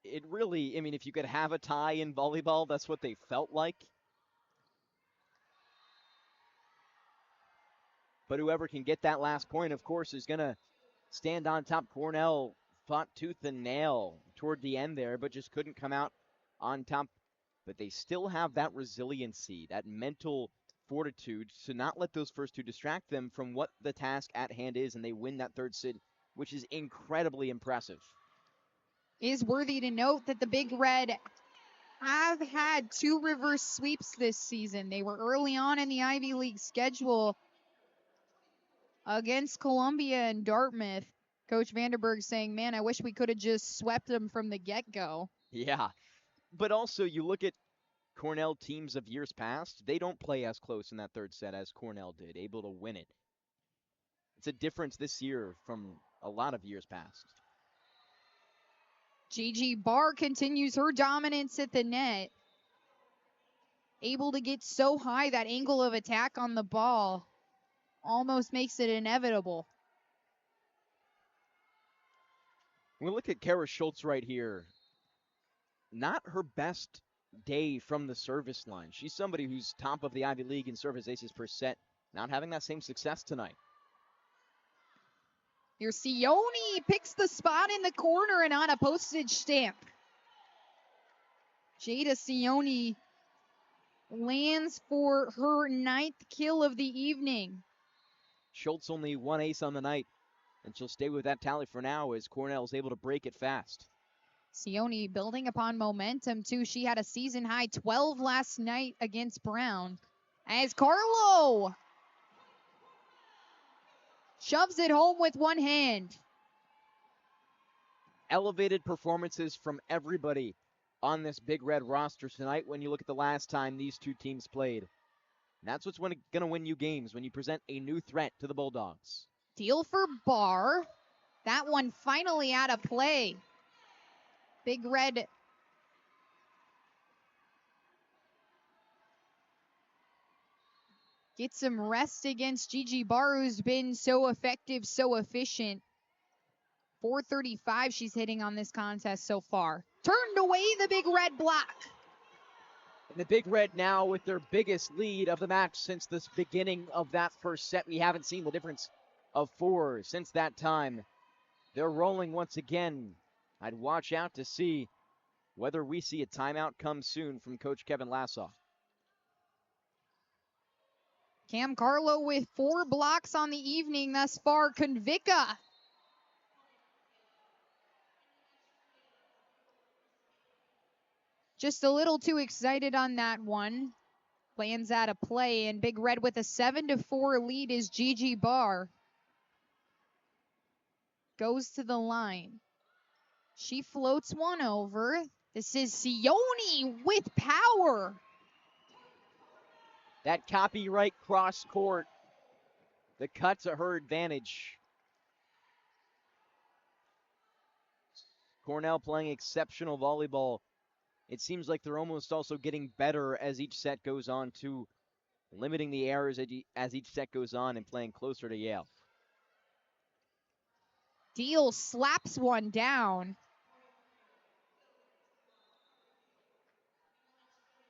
It really, if you could have a tie in volleyball, that's what they felt like. But whoever can get that last point, of course, is going to stand on top. Cornell fought tooth and nail toward the end there, but just couldn't come out on top. But they still have that resiliency, that mental fortitude to not let those first two distract them from what the task at hand is, and they win that third set, which is incredibly impressive. It is worthy to note that the Big Red have had 2 reverse sweeps this season. They were early on in the Ivy League schedule against Columbia and Dartmouth. Coach Vanderberg saying, man, I wish we could have just swept them from the get-go. Yeah, but also you look at Cornell teams of years past, they don't play as close in that third set as Cornell did, able to win it. It's a difference this year from a lot of years past. Gigi Barr continues her dominance at the net. Able to get so high, that angle of attack on the ball almost makes it inevitable. We look at Kara Schultz right here. Not her best day from the service line. She's somebody who's top of the Ivy League in service aces per set. Not having that same success tonight. Here, Sione picks the spot in the corner and on a postage stamp. Jada Sione lands for her 9th kill of the evening. Schultz only 1 ace on the night, and she'll stay with that tally for now as Cornell is able to break it fast. Sione building upon momentum, too. She had a season-high 12 last night against Brown. As Carlo shoves it home with one hand. Elevated performances from everybody on this Big Red roster tonight when you look at the last time these two teams played. And that's what's going to win you games, when you present a new threat to the Bulldogs. Deal for Barr. That one finally out of play. Big Red gets some rest against Gigi Barr, who's been so effective, so efficient. 435 she's hitting on this contest so far. Turned away the Big Red block. And the Big Red now with their biggest lead of the match since the beginning of that first set. We haven't seen the difference of 4 since that time. They're rolling once again. I'd watch out to see whether we see a timeout come soon from Coach Kevin Lassoff. Cam Carlo with 4 blocks on the evening thus far. Convica just a little too excited on that one. Lands out of play, and Big Red with a 7-4 lead is Gigi Barr. Goes to the line. She floats one over. This is Sione with power. That copyright cross court, the cut to her advantage. Cornell playing exceptional volleyball. It seems like they're almost also getting better as each set goes on, to limiting the errors as each set goes on and playing closer to Yale. Deal slaps one down.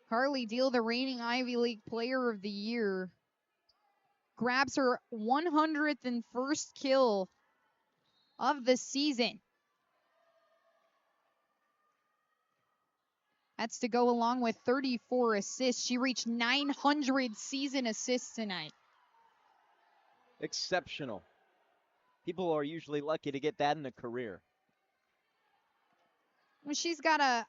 Carly Deal, the reigning Ivy League Player of the Year, grabs her 101st kill of the season. That's to go along with 34 assists. She reached 900 season assists tonight. Exceptional. People are usually lucky to get that in a career. Well, she's got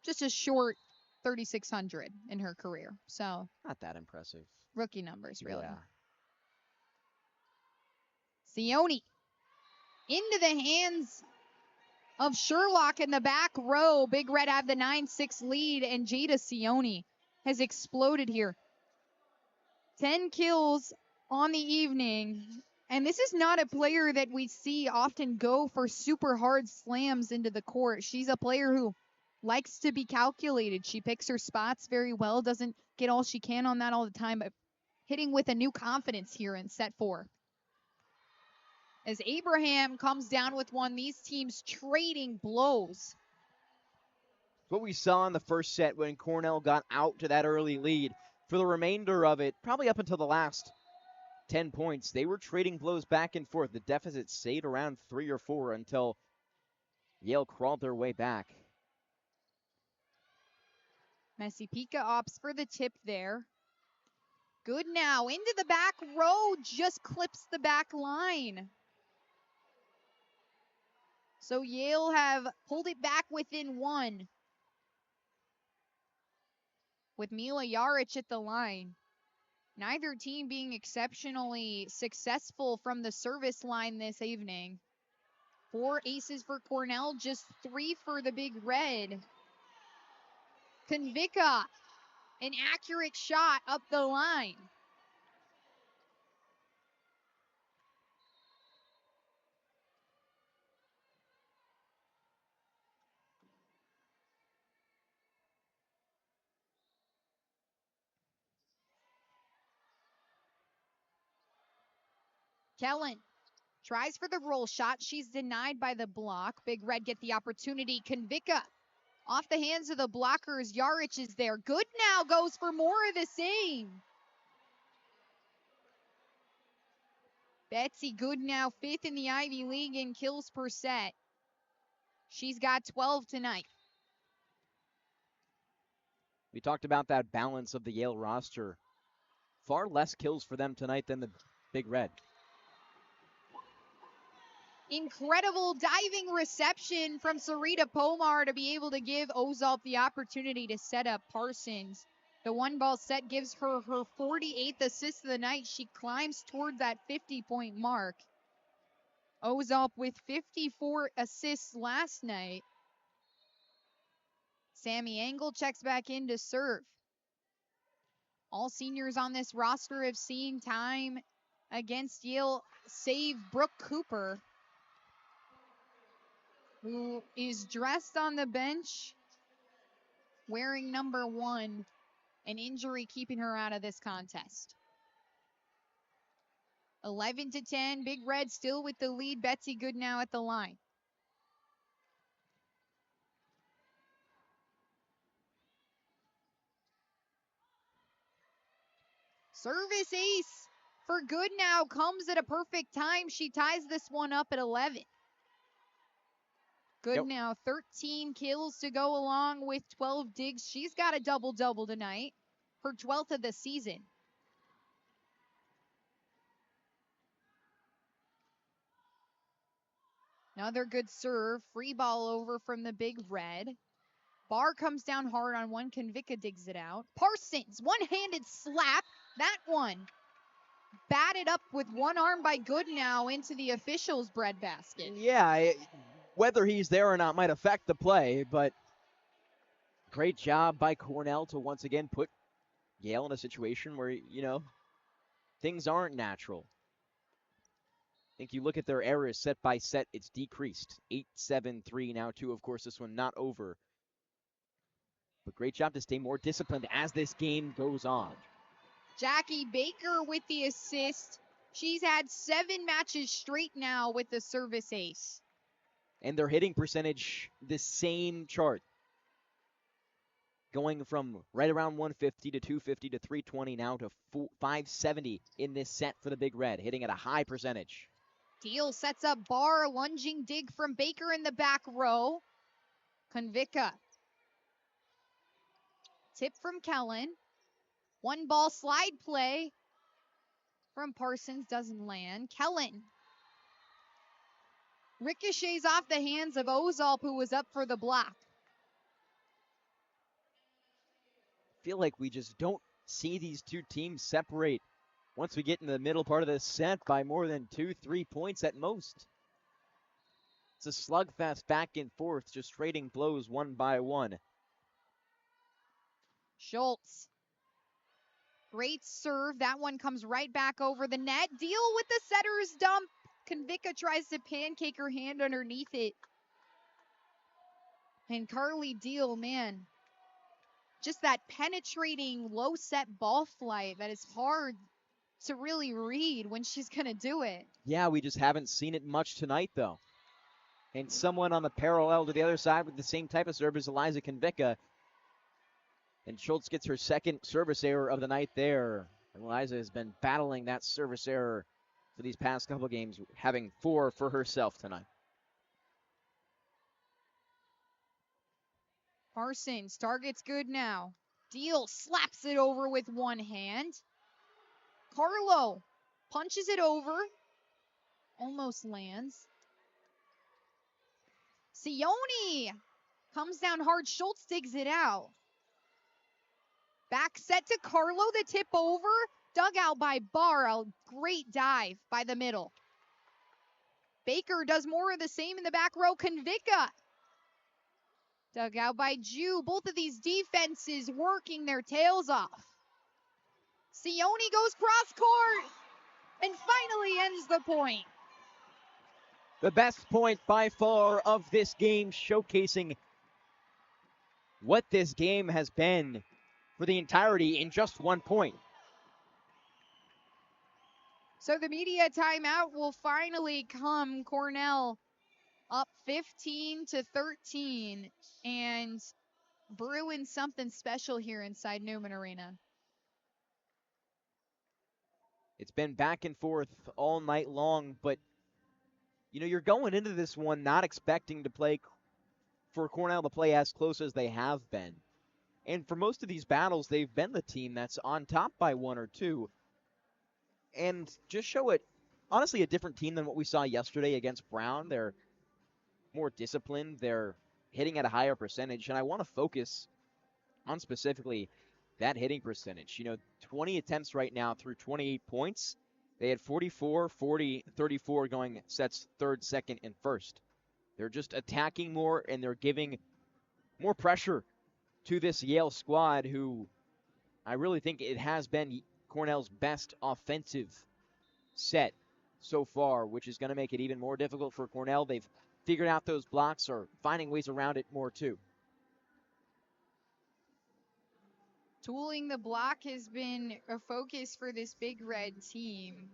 just a short 3,600 in her career. So not that impressive. Rookie numbers, really. Yeah. Sione into the hands of Sherlock in the back row. Big Red have the 9-6 lead, and Jada Sione has exploded here. 10 kills on the evening. And this is not a player that we see often go for super hard slams into the court. She's a player who likes to be calculated. She picks her spots very well, doesn't get all she can on that all the time, but hitting with a new confidence here in set 4. As Abraham comes down with one, these teams trading blows. What we saw in the first set when Cornell got out to that early lead. For the remainder of it, probably up until the last 10 points, they were trading blows back and forth. The deficit stayed around 3 or 4 until Yale crawled their way back. Messi-Pika opts for the tip there. Good now, into the back row, just clips the back line. So Yale have pulled it back within 1. With Mila Jaric at the line. Neither team being exceptionally successful from the service line this evening. 4 aces for Cornell, just 3 for the Big Red. Konvika, an accurate shot up the line. Kellen tries for the roll shot. She's denied by the block. Big Red get the opportunity. Konvika off the hands of the blockers. Jaric is there. Good now goes for more of the same. Betsy Goodnow, 5th in the Ivy League in kills per set. She's got 12 tonight. We talked about that balance of the Yale roster. Far less kills for them tonight than the Big Red. Incredible diving reception from Sarita Pomar to be able to give Ozalp the opportunity to set up Parsons. The 1-ball set gives her her 48th assist of the night. She climbs toward that 50-point mark. Ozalp with 54 assists last night. Sammy Engel checks back in to serve. All seniors on this roster have seen time against Yale, save Brooke Cooper, who is dressed on the bench wearing number 1, an injury keeping her out of this contest. 11-10, Big Red still with the lead. Betsy Goodnow at the line. Service ace for Goodnow comes at a perfect time. She ties this one up at 11. Goodnow, 13 kills to go along with 12 digs. She's got a double-double tonight, her 12th of the season. Another good serve. Free ball over from the Big Red. Barr comes down hard on one. Konvika digs it out. Parsons, one-handed slap. That one batted up with one arm by Goodnow into the official's breadbasket. Yeah, whether he's there or not might affect the play, but great job by Cornell to once again put Yale in a situation where, things aren't natural. I think you look at their errors set by set, it's decreased. 8-7-3 now, too. Of course, this one not over. But great job to stay more disciplined as this game goes on. Jackie Baker with the assist. She's had 7 matches straight now with the service ace. And their hitting percentage, the same chart. Going from right around 150 to 250 to 320 now to 570 in this set for the Big Red, hitting at a high percentage. Deal sets up Barr, lunging dig from Baker in the back row. Konvika. Tip from Kellen. 1-ball slide play from Parsons, doesn't land. Kellen ricochets off the hands of Ozalp, who was up for the block. I feel like we just don't see these two teams separate once we get in the middle part of the set by more than 2-3 points at most. It's a slugfest back and forth, just trading blows one by one. Schultz Great serve. That one comes right back over the net. Deal with the setter's dump. Konvika tries to pancake her hand underneath it. And Carly Deal, man, just that penetrating low set ball flight that is hard to really read when she's going to do it. Yeah, we just haven't seen it much tonight, though. And someone on the parallel to the other side with the same type of serve is Eliza Konvika. And Schultz gets her second service error of the night there. And Eliza has been battling that service error for these past couple games, having 4 for herself tonight. Parsons, target's good now. Deal slaps it over with one hand. Carlo punches it over. Almost lands. Sione comes down hard. Schultz digs it out. Back set to Carlo, the tip over. Dug out by Barr. A great dive by the middle. Baker does more of the same in the back row. Konvika. Dug out by Jew. Both of these defenses working their tails off. Sione goes cross court and finally ends the point. The best point by far of this game, showcasing what this game has been for the entirety in just 1 point. So the media timeout will finally come. Cornell up 15-13 and brewing something special here inside Newman Arena. It's been back and forth all night long, but you're going into this one not expecting for Cornell to play as close as they have been. And for most of these battles, they've been the team that's on top by 1 or 2. And just show it, honestly, a different team than what we saw yesterday against Brown. They're more disciplined. They're hitting at a higher percentage. And I want to focus on specifically that hitting percentage. 20 attempts right now through 28 points. They had 44, 40, 34 going sets third, second, and first. They're just attacking more, and they're giving more pressure to this Yale squad, who I really think it has been Cornell's best offensive set so far, which is going to make it even more difficult for Cornell. They've figured out those blocks, or finding ways around it more too. Tooling the block has been a focus for this Big Red team,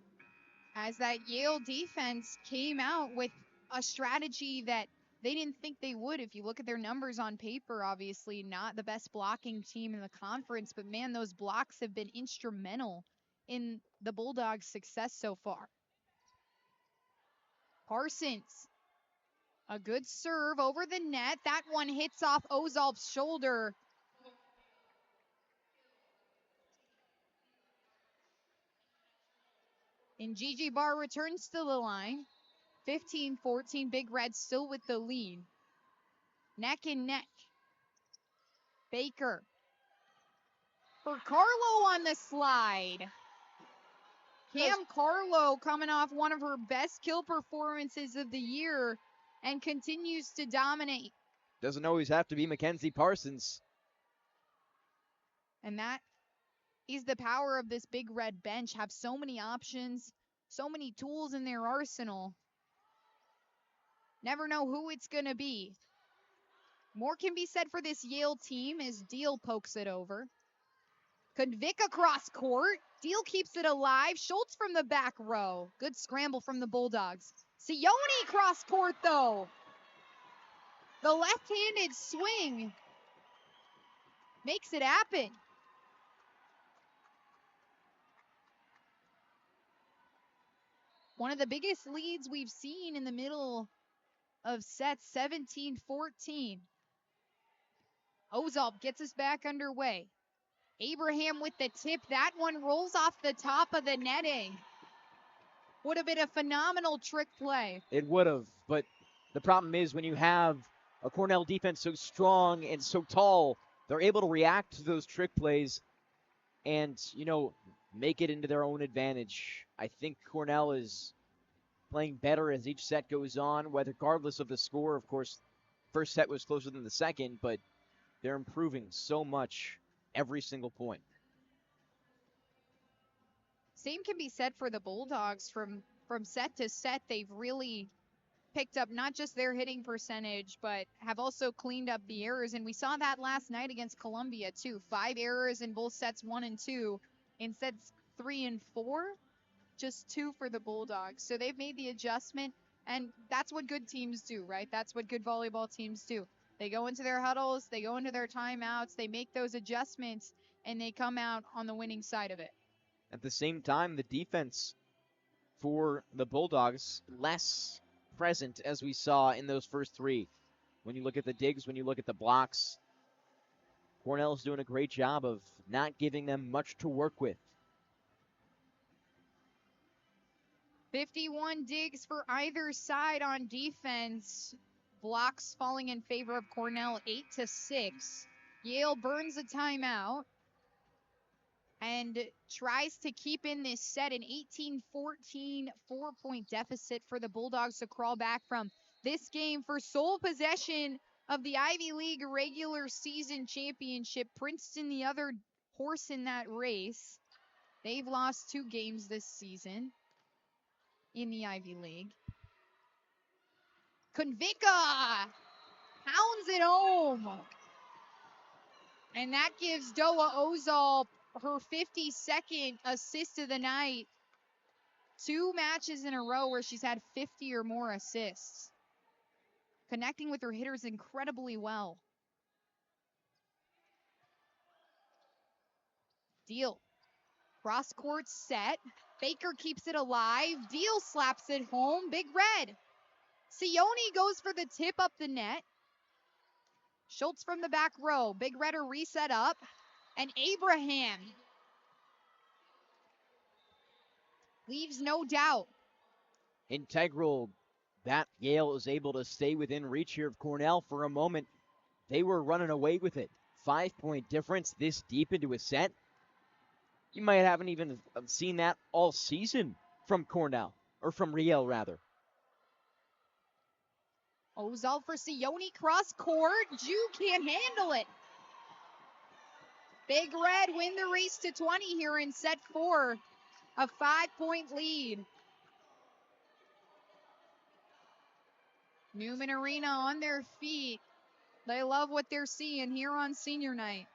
as that Yale defense came out with a strategy that they didn't think they would. If you look at their numbers on paper, obviously not the best blocking team in the conference, but man, those blocks have been instrumental in the Bulldogs' success so far. Parsons, a good serve over the net. That one hits off Ozalp's shoulder. And Gigi Barr returns to the line. 15-14, Big Red still with the lead. Neck and neck. Baker. For Carlo on the slide. Cam Carlo coming off one of her best kill performances of the year and continues to dominate. Doesn't always have to be Mackenzie Parsons. And that is the power of this Big Red bench. Have so many options, so many tools in their arsenal. Never know who it's going to be. More can be said for this Yale team as Deal pokes it over. Konvika cross court. Deal keeps it alive. Schultz from the back row. Good scramble from the Bulldogs. Sione cross court though. The left-handed swing makes it happen. One of the biggest leads we've seen in the middle of sets, 17-14. Ozalp gets us back underway. Abraham with the tip. That one rolls off the top of the netting. Would have been a phenomenal trick play. It would have, but the problem is when you have a Cornell defense so strong and so tall, they're able to react to those trick plays and, make it into their own advantage. I think Cornell is playing better as each set goes on, regardless of the score. Of course, first set was closer than the second, but they're improving so much every single point. same can be said for the Bulldogs. From set to set, they've really picked up not just their hitting percentage, but have also cleaned up the errors. And we saw that last night against Columbia, too. 5 errors in both sets 1 and 2. In sets 3 and 4, just 2 for the Bulldogs. So they've made the adjustment, and that's what good teams do, right? That's what good volleyball teams do. They go into their huddles, they go into their timeouts, they make those adjustments, and they come out on the winning side of it. At the same time, the defense for the Bulldogs less present as we saw in those first 3. When you look at the digs, when you look at the blocks, Cornell's doing a great job of not giving them much to work with. 51 digs for either side on defense. Blocks falling in favor of Cornell 8-6. Yale burns a timeout and tries to keep in this set, an 18-14 4-point deficit for the Bulldogs to crawl back from this game for sole possession of the Ivy League regular season championship. Princeton, the other horse in that race. They've lost 2 games this season in the Ivy League. Konvicka pounds it home. And that gives Doa Ozal her 52nd assist of the night. 2 matches in a row where she's had 50 or more assists. Connecting with her hitters incredibly well. Deal. Cross court set. Baker keeps it alive. Deal slaps it home. Big Red. Sione goes for the tip up the net. Schultz from the back row. Big Red are reset up. And Abraham leaves no doubt. Integral that Yale is able to stay within reach here of Cornell for a moment. They were running away with it. 5-point difference this deep into a set. You might haven't even seen that all season from Cornell, or from Yale rather. Ozal for Sione, cross court. Ju can't handle it. Big Red win the race to 20 here in set 4. A 5-point lead. Newman Arena on their feet. They love what they're seeing here on senior night.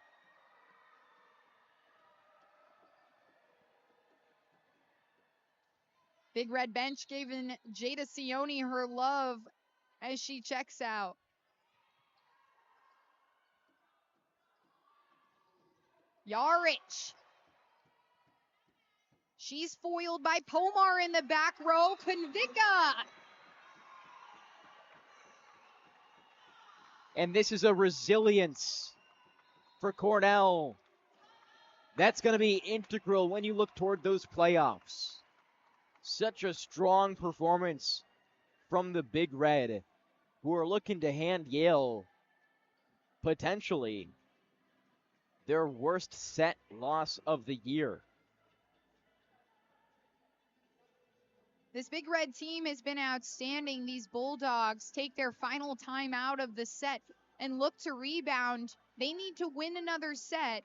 Big Red bench giving Jada Sione her love as she checks out. Yarich. She's foiled by Pomar in the back row. Konvicka. And this is a resilience for Cornell. That's going to be integral when you look toward those playoffs. Such a strong performance from the Big Red, who are looking to hand Yale potentially their worst set loss of the year. This Big Red team has been outstanding. These Bulldogs take their final time out of the set and look to rebound. They need to win another set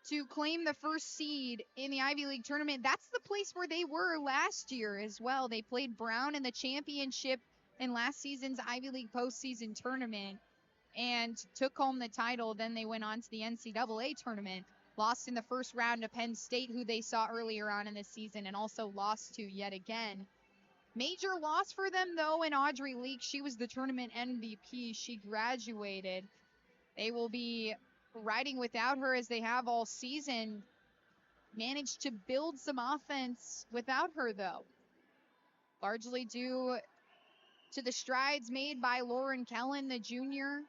to claim the first seed in the Ivy League tournament. That's the place where they were last year as well. They played Brown in the championship in last season's Ivy League postseason tournament and took home the title. Then they went on to the NCAA tournament, lost in the first round to Penn State, who they saw earlier on in the season, and also lost to yet again. Major loss for them, though, in Audrey Leak. She was the tournament MVP. She graduated. They will be riding without her as they have all season. Managed to build some offense without her, though. Largely due to the strides made by Lauren Kellen, the junior.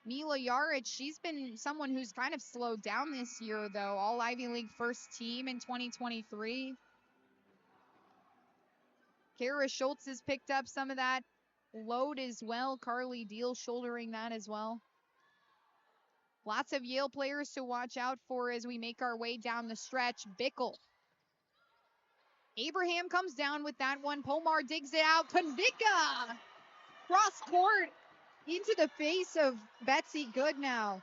Mila Yarich, she's been someone who's kind of slowed down this year, though. All Ivy League first team in 2023. Kara Schultz has picked up some of that load as well. Carly Deal shouldering that as well. Lots of Yale players to watch out for as we make our way down the stretch. Bickle. Abraham comes down with that one. Pomar digs it out. Konvicka! Cross court into the face of Betsy Goodnow.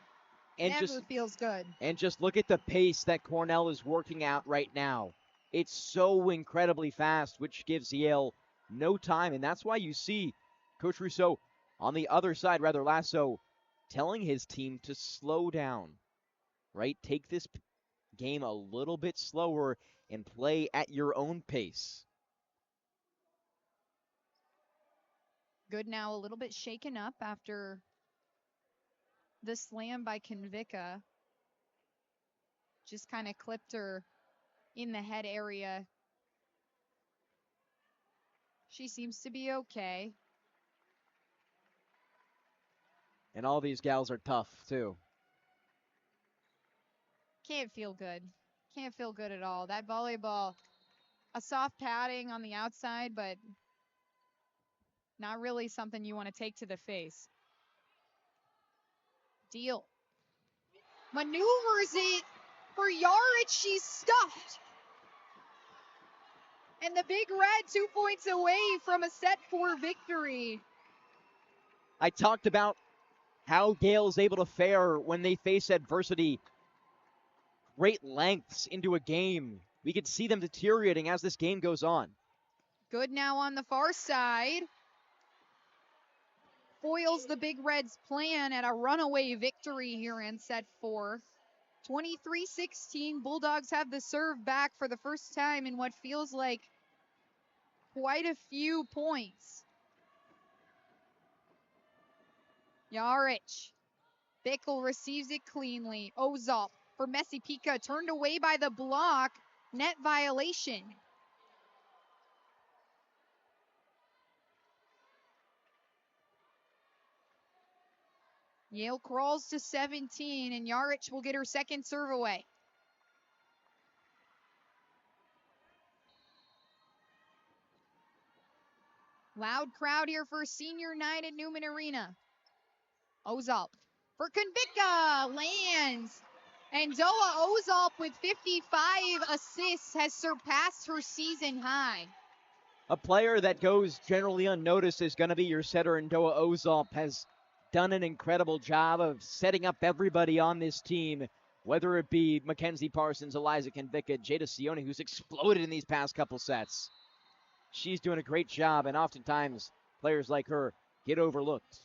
And Never just feels good. and just look at the pace that Cornell is working at right now. It's so incredibly fast, which gives Yale no time. And that's why you see Coach Rousseau on the other side, rather Lasso, telling his team to slow down, right? Take this game a little bit slower and play at your own pace. Good now, a little bit shaken up after the slam by Konvika. Just kind of clipped her in the head area. She seems to be okay. And all these gals are tough, too. Can't feel good. Can't feel good at all. That volleyball, a soft padding on the outside, but not really something you want to take to the face. Deal. Maneuvers it for Yarich. She's stuffed. And the Big Red 2 points away from a set 4 victory. I talked about how Yale's able to fare when they face adversity. Great lengths into a game. We could see them deteriorating as this game goes on. Good now on the far side. Foils the Big Reds' plan at a runaway victory here in set 4. 23-16. Bulldogs have the serve back for the first time in what feels like quite a few points. Yarich. Bickle receives it cleanly. Ozolp for Messi Pika, turned away by the block. Net violation. Yale crawls to 17, and Yarich will get her second serve away. Loud crowd here for senior night at Newman Arena. Ozolp for Konvika, lands. And Doa Ozolp with 55 assists has surpassed her season high. A player that goes generally unnoticed is going to be your setter, and Doa Ozolp has done an incredible job of setting up everybody on this team, whether it be Mackenzie Parsons, Eliza Konvika, Jada Sione, who's exploded in these past couple sets. She's doing a great job, and oftentimes players like her get overlooked.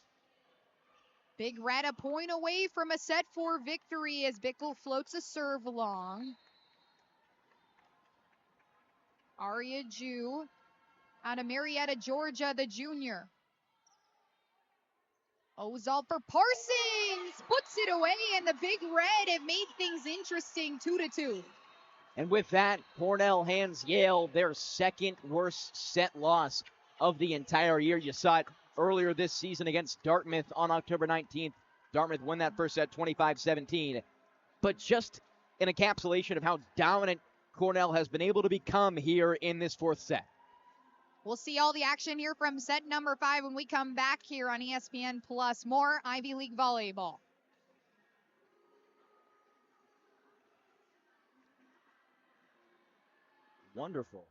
Big Red a point away from a set 4 victory as Bickle floats a serve long. Aria Jew out of Marietta, Georgia, the junior. Ozolp for Parsons, puts it away, and the Big Red have made things interesting, 2-2. And with that, Cornell hands Yale their second worst set loss of the entire year. You saw it earlier this season against Dartmouth on October 19th. Dartmouth won that first set 25-17. But just an encapsulation of how dominant Cornell has been able to become here in this fourth set. We'll see all the action here from set number 5 when we come back here on ESPN Plus. More Ivy League volleyball. Wonderful.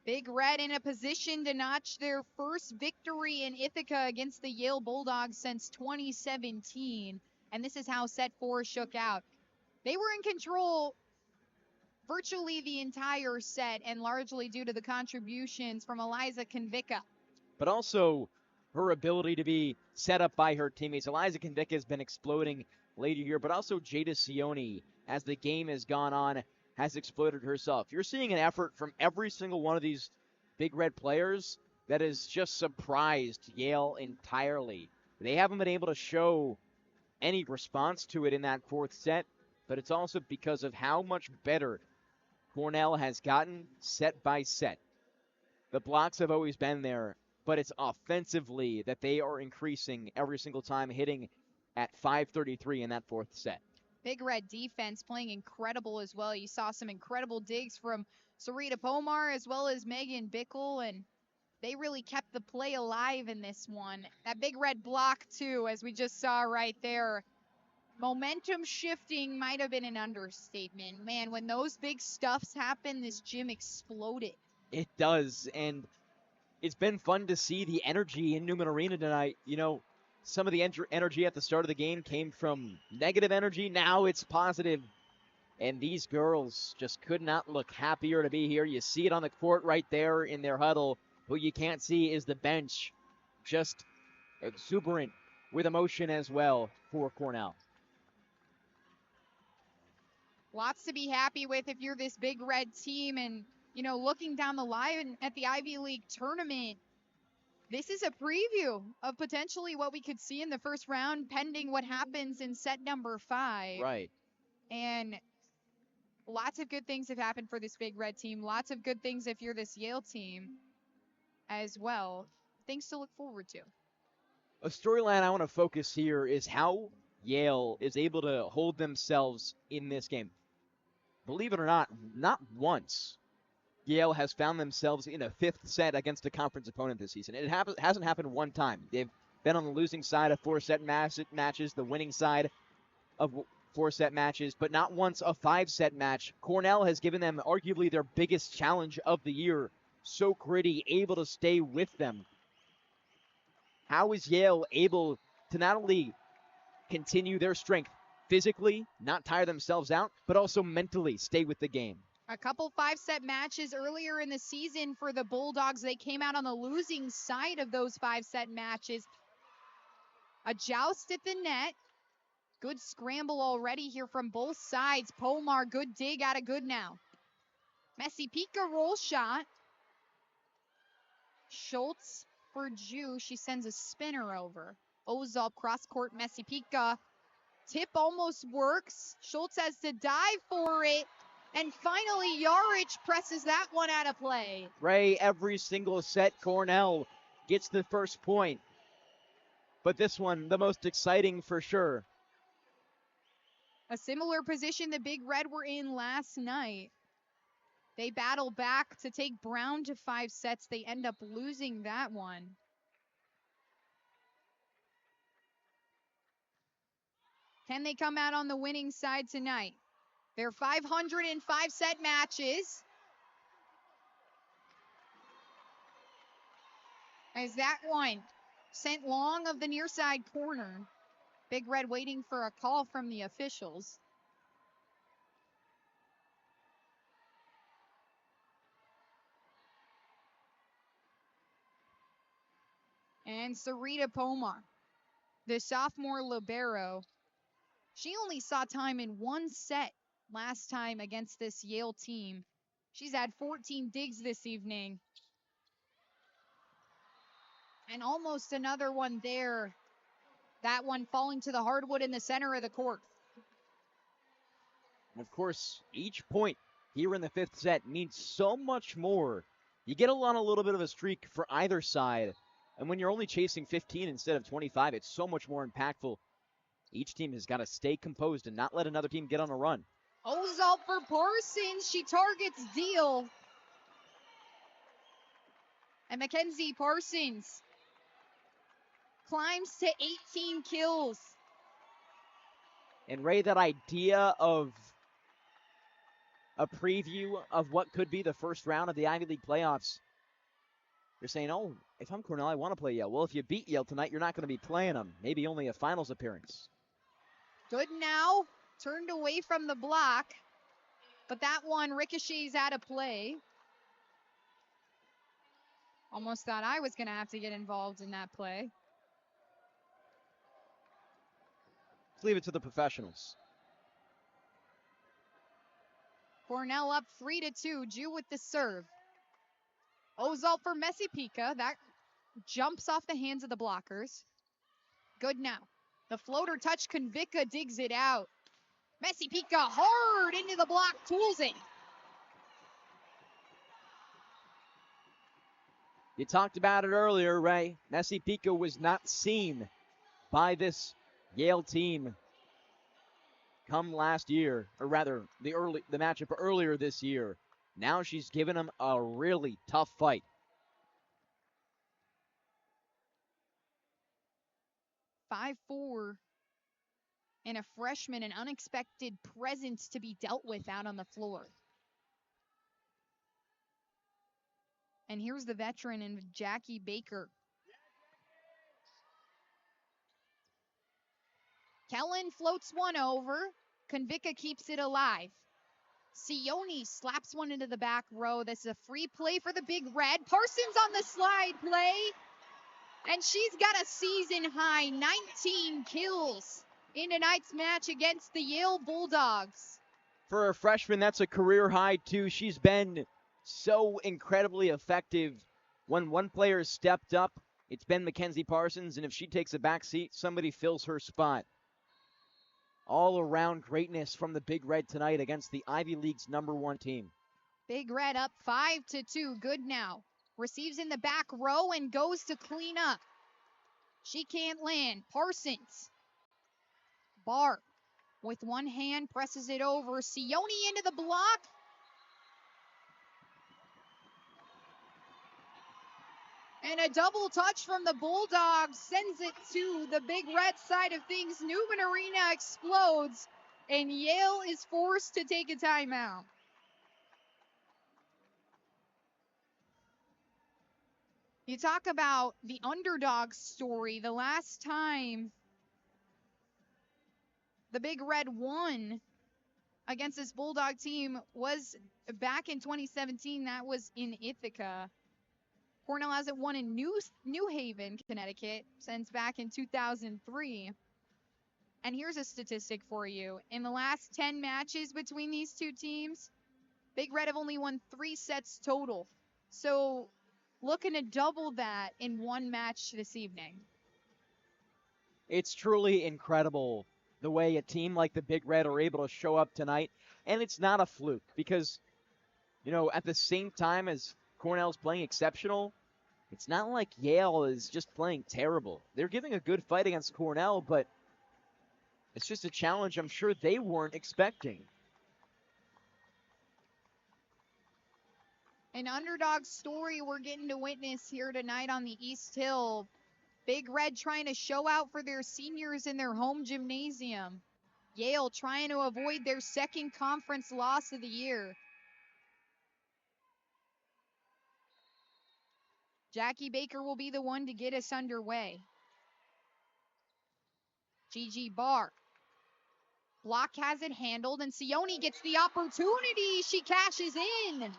Big Red in a position to notch their first victory in Ithaca against the Yale Bulldogs since 2017. And this is how set 4 shook out. They were in control virtually the entire set, and largely due to the contributions from Eliza Konvicka. But also her ability to be set up by her teammates. Eliza Konvicka has been exploding later here, but also Jada Sione, as the game has gone on, has exploded herself. You're seeing an effort from every single one of these Big Red players that has just surprised Yale entirely. They haven't been able to show any response to it in that fourth set, but it's also because of how much better Cornell has gotten set by set. The blocks have always been there, but it's offensively that they are increasing every single time, hitting at 533 in that fourth set. Big Red defense playing incredible as well. You saw some incredible digs from Sarita Pomar as well as Megan Bickle, and they really kept the play alive in this one. That Big Red block, too, as we just saw right there. Momentum shifting might have been an understatement. Man, when those big stuffs happen, this gym exploded. It does, and it's been fun to see the energy in Newman Arena tonight. You know, some of the energy at the start of the game came from negative energy. Now it's positive, and these girls just could not look happier to be here. You see it on the court right there in their huddle. What you can't see is the bench, just exuberant with emotion as well for Cornell. Lots to be happy with if you're this Big Red team, and, you know, looking down the line at the Ivy League tournament, this is a preview of potentially what we could see in the first round, pending what happens in set number 5. Right. And lots of good things have happened for this Big Red team. Lots of good things if you're this Yale team as well. Things to look forward to. A storyline I want to focus here is how Yale is able to hold themselves in this game. Believe it or not once Yale has found themselves in a fifth set against a conference opponent this season. It hasn't happened one time. They've been on the losing side of 4-set matches, the winning side of 4-set matches, but not once a 5-set match. Cornell has given them arguably their biggest challenge of the year. So gritty, able to stay with them. How is Yale able to not only continue their strength physically, not tire themselves out, but also mentally stay with the game? A couple 5-set matches earlier in the season for the Bulldogs. They came out on the losing side of those 5-set matches. A joust at the net. Good scramble already here from both sides. Pomar, good dig out of Goodnow. Messi Pika roll shot. Schultz for Jew. She sends a spinner over. Ozal cross court. Messi Pika. Tip almost works. Schultz has to dive for it. And finally, Yarich presses that one out of play. Ray, every single set, Cornell gets the first point. But this one, the most exciting for sure. A similar position the Big Red were in last night. They battle back to take Brown to 5 sets. They end up losing that one. Can they come out on the winning side tonight? They're 505-set matches. As that one sent long of the near side corner. Big Red waiting for a call from the officials. And Sarita Pomar, the sophomore libero, she only saw time in one set last time against this Yale team. She's had 14 digs this evening. And almost another one there. That one falling to the hardwood in the center of the court. Of course, each point here in the fifth set means so much more. You get on a little bit of a streak for either side. And when you're only chasing 15 instead of 25, it's so much more impactful. Each team has got to stay composed and not let another team get on a run. Ozal for Parsons. She targets Deal. And Mackenzie Parsons climbs to 18 kills. And Ray, that idea of a preview of what could be the first round of the Ivy League playoffs. You're saying, oh, if I'm Cornell, I want to play Yale. Well, if you beat Yale tonight, you're not going to be playing them. Maybe only a finals appearance. Good now. Turned away from the block. But that one ricochets out of play. Almost thought I was going to have to get involved in that play. Let's leave it to the professionals. Cornell up 3-2. Jew with the serve. Ozalt for Messi-Pica. That jumps off the hands of the blockers. Good now. The floater touch, Konvicka digs it out. Messi-Pica hard into the block, tools it. You talked about it earlier, Ray. Messi-Pica was not seen by this Yale team come last year, or rather the matchup earlier this year. Now she's given them a really tough fight. 5'4", and a freshman, an unexpected presence to be dealt with out on the floor. And here's the veteran in Jackie Baker. Kellen floats one over. Konvicka keeps it alive. Sione slaps one into the back row. This is a free play for the Big Red. Parsons on the slide play. And she's got a season-high 19 kills in tonight's match against the Yale Bulldogs. For a freshman, that's a career high, too. She's been so incredibly effective. When one player has stepped up, it's been Mackenzie Parsons, and if she takes a back seat, somebody fills her spot. All-around greatness from the Big Red tonight against the Ivy League's #1 team. Big Red up 5-2. Good now. Receives in the back row and goes to clean up. She can't land. Parsons. Barr with one hand presses it over. Sione into the block. And a double touch from the Bulldogs sends it to the Big Red side of things. Newman Arena explodes, and Yale is forced to take a timeout. You talk about the underdog story. The last time the Big Red won against this Bulldog team was back in 2017. That was in Ithaca. Cornell hasn't won in New Haven, Connecticut since back in 2003. And here's a statistic for you. In the last 10 matches between these two teams, Big Red have only won 3 sets total. So looking to double that in one match this evening. It's truly incredible the way a team like the Big Red are able to show up tonight. And it's not a fluke because, at the same time as Cornell's playing exceptional, it's not like Yale is just playing terrible. They're giving a good fight against Cornell, but it's just a challenge I'm sure they weren't expecting. An underdog story we're getting to witness here tonight on the East Hill. Big Red trying to show out for their seniors in their home gymnasium. Yale trying to avoid their second conference loss of the year. Jackie Baker will be the one to get us underway. Gigi Barr. Block has it handled, and Sione gets the opportunity. She cashes in.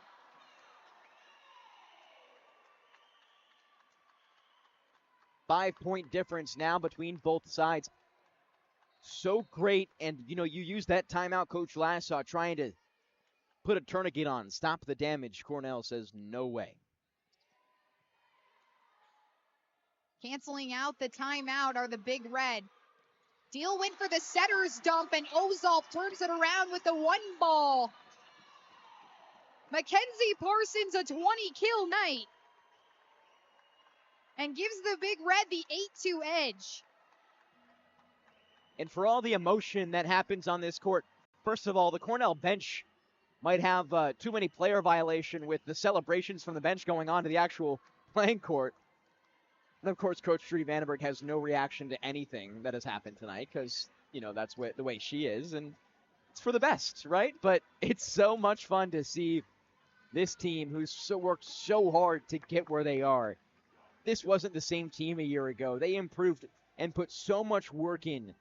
Five-point difference now between both sides. So great, and you used that timeout, Coach Lassaw, trying to put a tourniquet on, stop the damage. Cornell says no way. Canceling out the timeout are the Big Red. Deal went for the setter's dump, and Ozolf turns it around with the one ball. Mackenzie Parsons a 20-kill night. And gives the Big Red the 8-2 edge. And for all the emotion that happens on this court, first of all, the Cornell bench might have too many player violation with the celebrations from the bench going on to the actual playing court. And of course, Coach Trudy Vandenberg has no reaction to anything that has happened tonight because, that's the way she is. And it's for the best, right? But it's so much fun to see this team who's worked so hard to get where they are. This wasn't the same team a year ago. They improved and put so much work in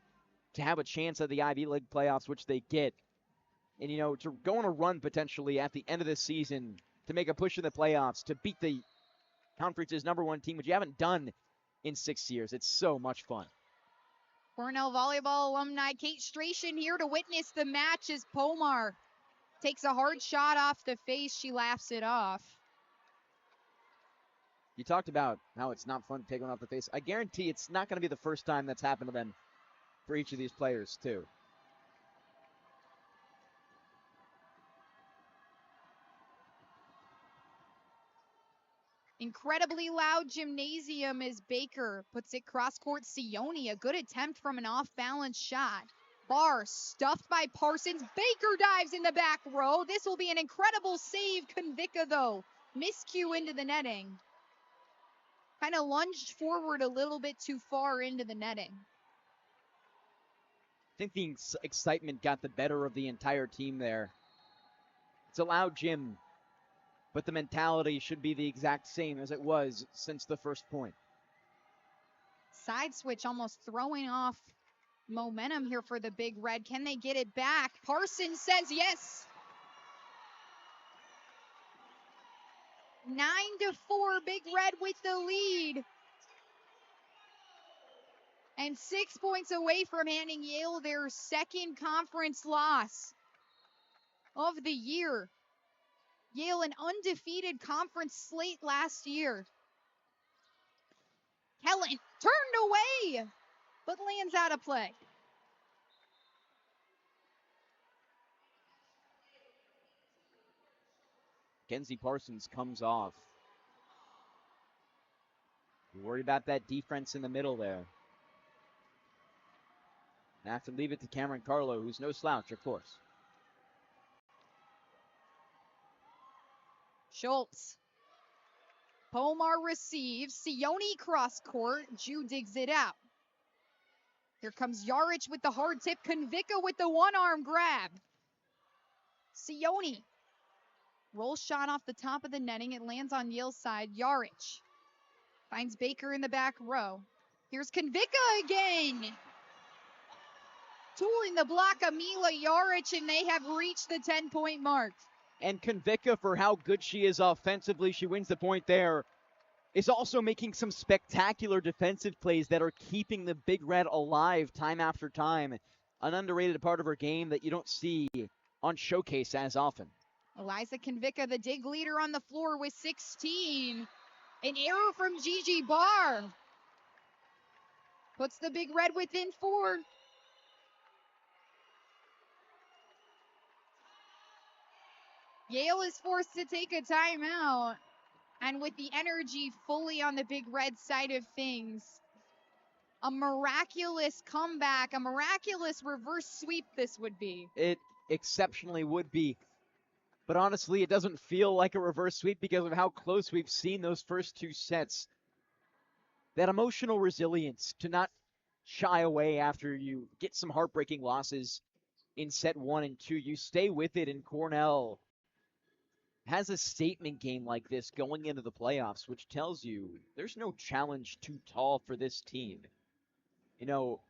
to have a chance at the Ivy League playoffs, which they get. And, to go on a run potentially at the end of the season to make a push in the playoffs, to beat the conference's #1 team, which you haven't done in 6 years. It's so much fun. Cornell volleyball alumni Kate Strachan here to witness the match as Pomar takes a hard shot off the face. She laughs it off. You talked about how it's not fun to take one off the face. I guarantee it's not going to be the first time that's happened to them for each of these players, too. Incredibly loud gymnasium as Baker puts it cross-court. Sione, a good attempt from an off-balance shot. Bar stuffed by Parsons. Baker dives in the back row. This will be an incredible save. Konvicka, though, miscue into the netting. Kind of lunged forward a little bit too far into the netting. I think the excitement got the better of the entire team there. It's a loud gym, but the mentality should be the exact same as it was since the first point. Side switch almost throwing off momentum here for the Big Red. Can they get it back? Parsons says yes. 9-4, Big Red with the lead. And 6 points away from handing Yale their second conference loss of the year. Yale an undefeated conference slate last year. Helen turned away, but lands out of play. Kenzie Parsons comes off. You worry about that defense in the middle there. And have to leave it to Cameron Carlo, who's no slouch, of course. Schultz. Pomar receives. Sione cross court. Jew digs it out. Here comes Yarich with the hard tip. Konvicka with the one-arm grab. Sione. Roll shot off the top of the netting. It lands on Yale's side. Yarich finds Baker in the back row. Here's Konvicka again. Tooling the block, Amila Yarich, and they have reached the 10-point mark. And Konvicka, for how good she is offensively, she wins the point there, is also making some spectacular defensive plays that are keeping the Big Red alive time after time. An underrated part of her game that you don't see on Showcase as often. Eliza Konvicka, the dig leader on the floor with 16. An error from Gigi Barr. Puts the Big Red within 4. Yale is forced to take a timeout. And with the energy fully on the Big Red side of things, a miraculous comeback, a miraculous reverse sweep this would be. It exceptionally would be. But honestly, it doesn't feel like a reverse sweep because of how close we've seen those first 2 sets. That emotional resilience to not shy away after you get some heartbreaking losses in set 1 and 2. You stay with it, and Cornell has a statement game like this going into the playoffs, which tells you there's no challenge too tall for this team.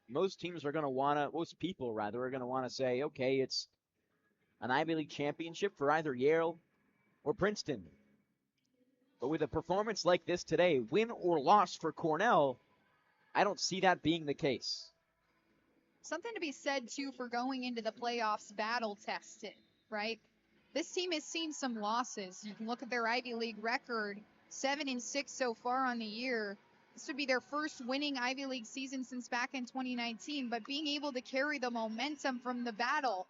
Most teams are going to want to, most people rather, are going to want to say, okay, it's an Ivy League championship for either Yale or Princeton. But with a performance like this today, win or loss for Cornell, I don't see that being the case. Something to be said, too, for going into the playoffs battle tested, right? This team has seen some losses. You can look at their Ivy League record, 7-6 so far on the year. This would be their first winning Ivy League season since back in 2019, but being able to carry the momentum from the battle.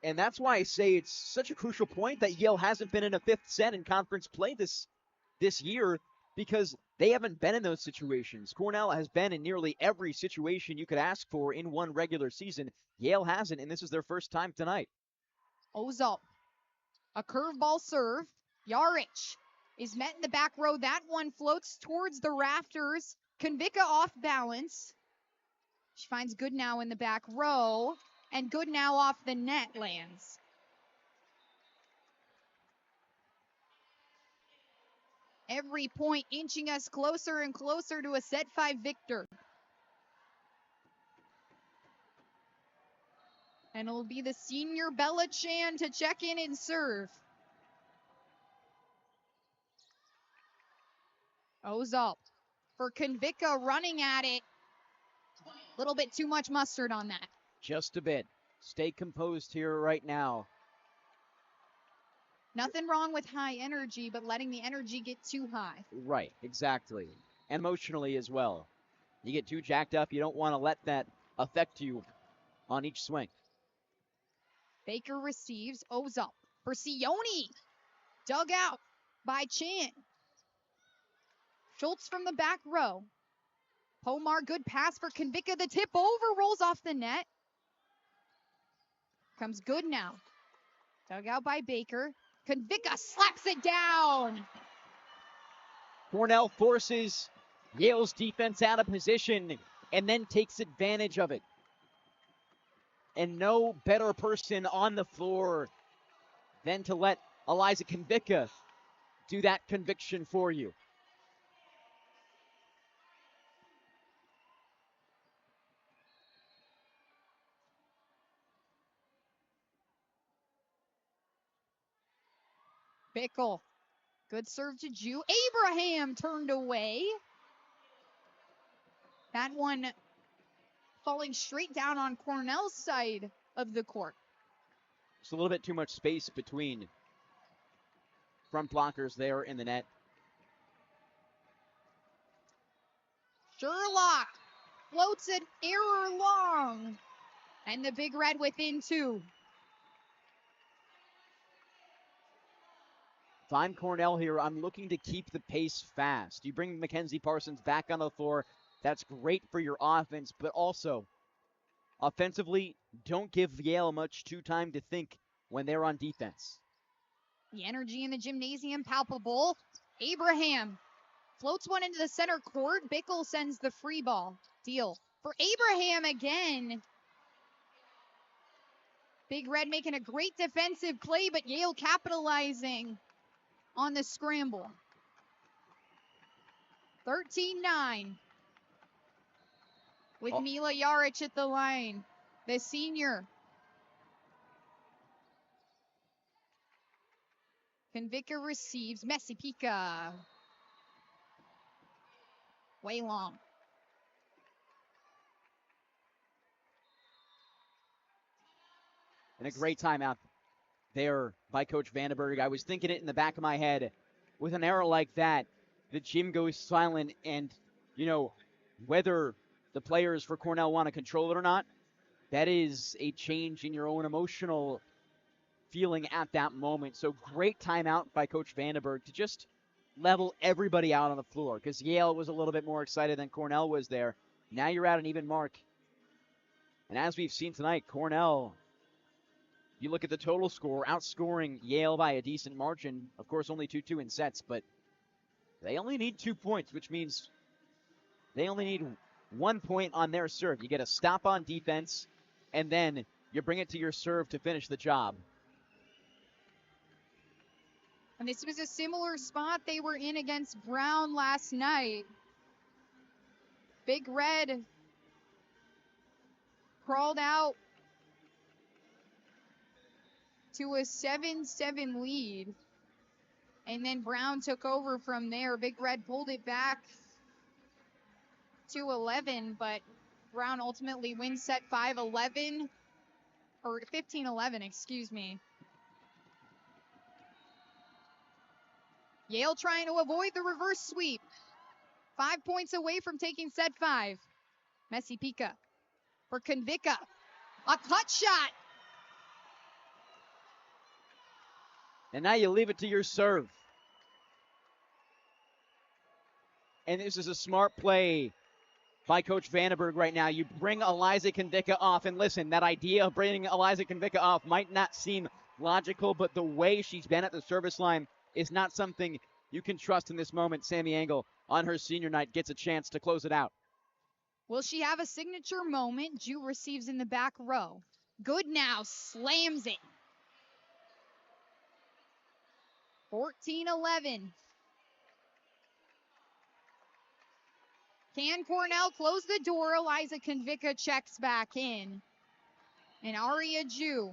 And that's why I say it's such a crucial point that Yale hasn't been in a 5th set in conference play this year, because they haven't been in those situations. Cornell has been in nearly every situation you could ask for in one regular season. Yale hasn't, and this is their first time tonight. Ozol. A curveball serve. Yarich is met in the back row. That one floats towards the rafters. Konvicka off balance. She finds Goodnow in the back row. And good now off the net lands. Every point inching us closer and closer to a set 5 victor. And it'll be the senior Bella Chan to check in and serve. Ozalt for Konvika running at it. A little bit too much mustard on that. Just a bit. Stay composed here right now. Nothing wrong with high energy, but letting the energy get too high. Right, exactly. And emotionally as well. You get too jacked up, you don't want to let that affect you on each swing. Baker receives. Ozalt for Sione. Dug out by Chan. Schultz from the back row. Pomar, good pass for Konvika. The tip over, rolls off the net. Comes good now. Dug out by Baker. Konvika slaps it down. Cornell forces Yale's defense out of position and then takes advantage of it. And no better person on the floor than to let Eliza Konvika do that conviction for you. Bickle. Good serve to Jew. Abraham turned away. That one falling straight down on Cornell's side of the court. Just a little bit too much space between front blockers there in the net. Sherlock floats an error long. And the Big Red within 2. If I'm Cornell here, I'm looking to keep the pace fast. You bring Mackenzie Parsons back on the floor. That's great for your offense, but also offensively, don't give Yale much time to think when they're on defense. The energy in the gymnasium palpable. Abraham floats one into the center court. Bickle sends the free ball. Deal for Abraham again. Big Red making a great defensive play, but Yale capitalizing on the scramble. 13-9. With Mila Jaric at the line. The senior. Konvika receives. Messi Pica. Way long. And a great timeout there by Coach Vandenberg. I was thinking it in the back of my head. With an error like that, the gym goes silent, and, whether the players for Cornell want to control it or not, that is a change in your own emotional feeling at that moment. So great timeout by Coach Vandenberg to just level everybody out on the floor, because Yale was a little bit more excited than Cornell was there. Now you're at an even mark. And as we've seen tonight, Cornell, you look at the total score, outscoring Yale by a decent margin. Of course, only 2-2 in sets, but they only need 2 points, which means they only need 1 point on their serve. You get a stop on defense, and then you bring it to your serve to finish the job. And this was a similar spot they were in against Brown last night. Big Red crawled out to a 7-7 lead. And then Brown took over from there. Big Red pulled it back to 11, but Brown ultimately wins set 5-11, or 15-11, excuse me. Yale trying to avoid the reverse sweep. 5 points away from taking set 5. Messi Pica for Konvika. A cut shot. And now you leave it to your serve. And this is a smart play by Coach Vandenberg right now. You bring Eliza Konvika off, and listen, that idea of bringing Eliza Konvika off might not seem logical, but the way she's been at the service line is not something you can trust in this moment. Sammy Engel, on her senior night, gets a chance to close it out. Will she have a signature moment? Jew receives in the back row. Good now, slams it. 14-11. Can Cornell close the door? Eliza Konvicka checks back in. And Aria Ju.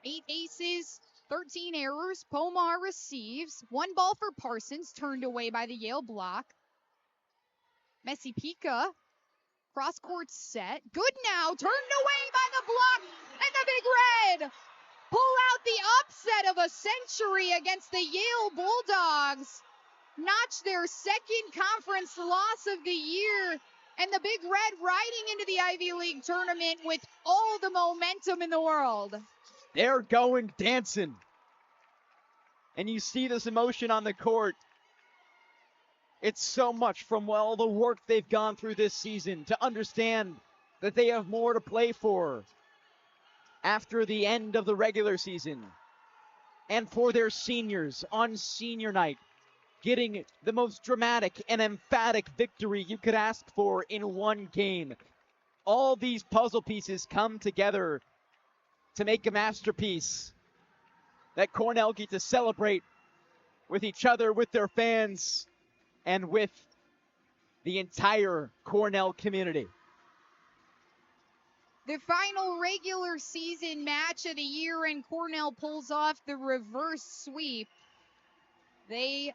8 aces, 13 errors. Pomar receives. 1 ball for Parsons, turned away by the Yale block. Messi Pika. Cross court set. Good now, turned away by the block. And the Big Red pull out the upset of a century against the Yale Bulldogs. Notch their second conference loss of the year, and the Big Red riding into the Ivy League tournament with all the momentum in the world. They're going dancing. And you see this emotion on the court. It's so much from all the work they've gone through this season to understand that they have more to play for after the end of the regular season. And for their seniors on senior night, getting the most dramatic and emphatic victory you could ask for in one game. All these puzzle pieces come together to make a masterpiece that Cornell get to celebrate with each other, with their fans, and with the entire Cornell community. The final regular season match of the year, and Cornell pulls off the reverse sweep. They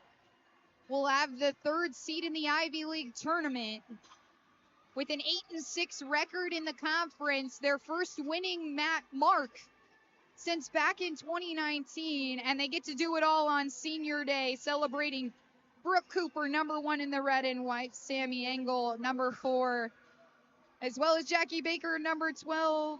will have the 3rd seed in the Ivy League tournament with an 8-6 record in the conference, their first winning mark since back in 2019, and they get to do it all on senior day, celebrating Brooke Cooper, number 1 in the red and white, Sammy Engel, number 4, as well as Jackie Baker, number 12,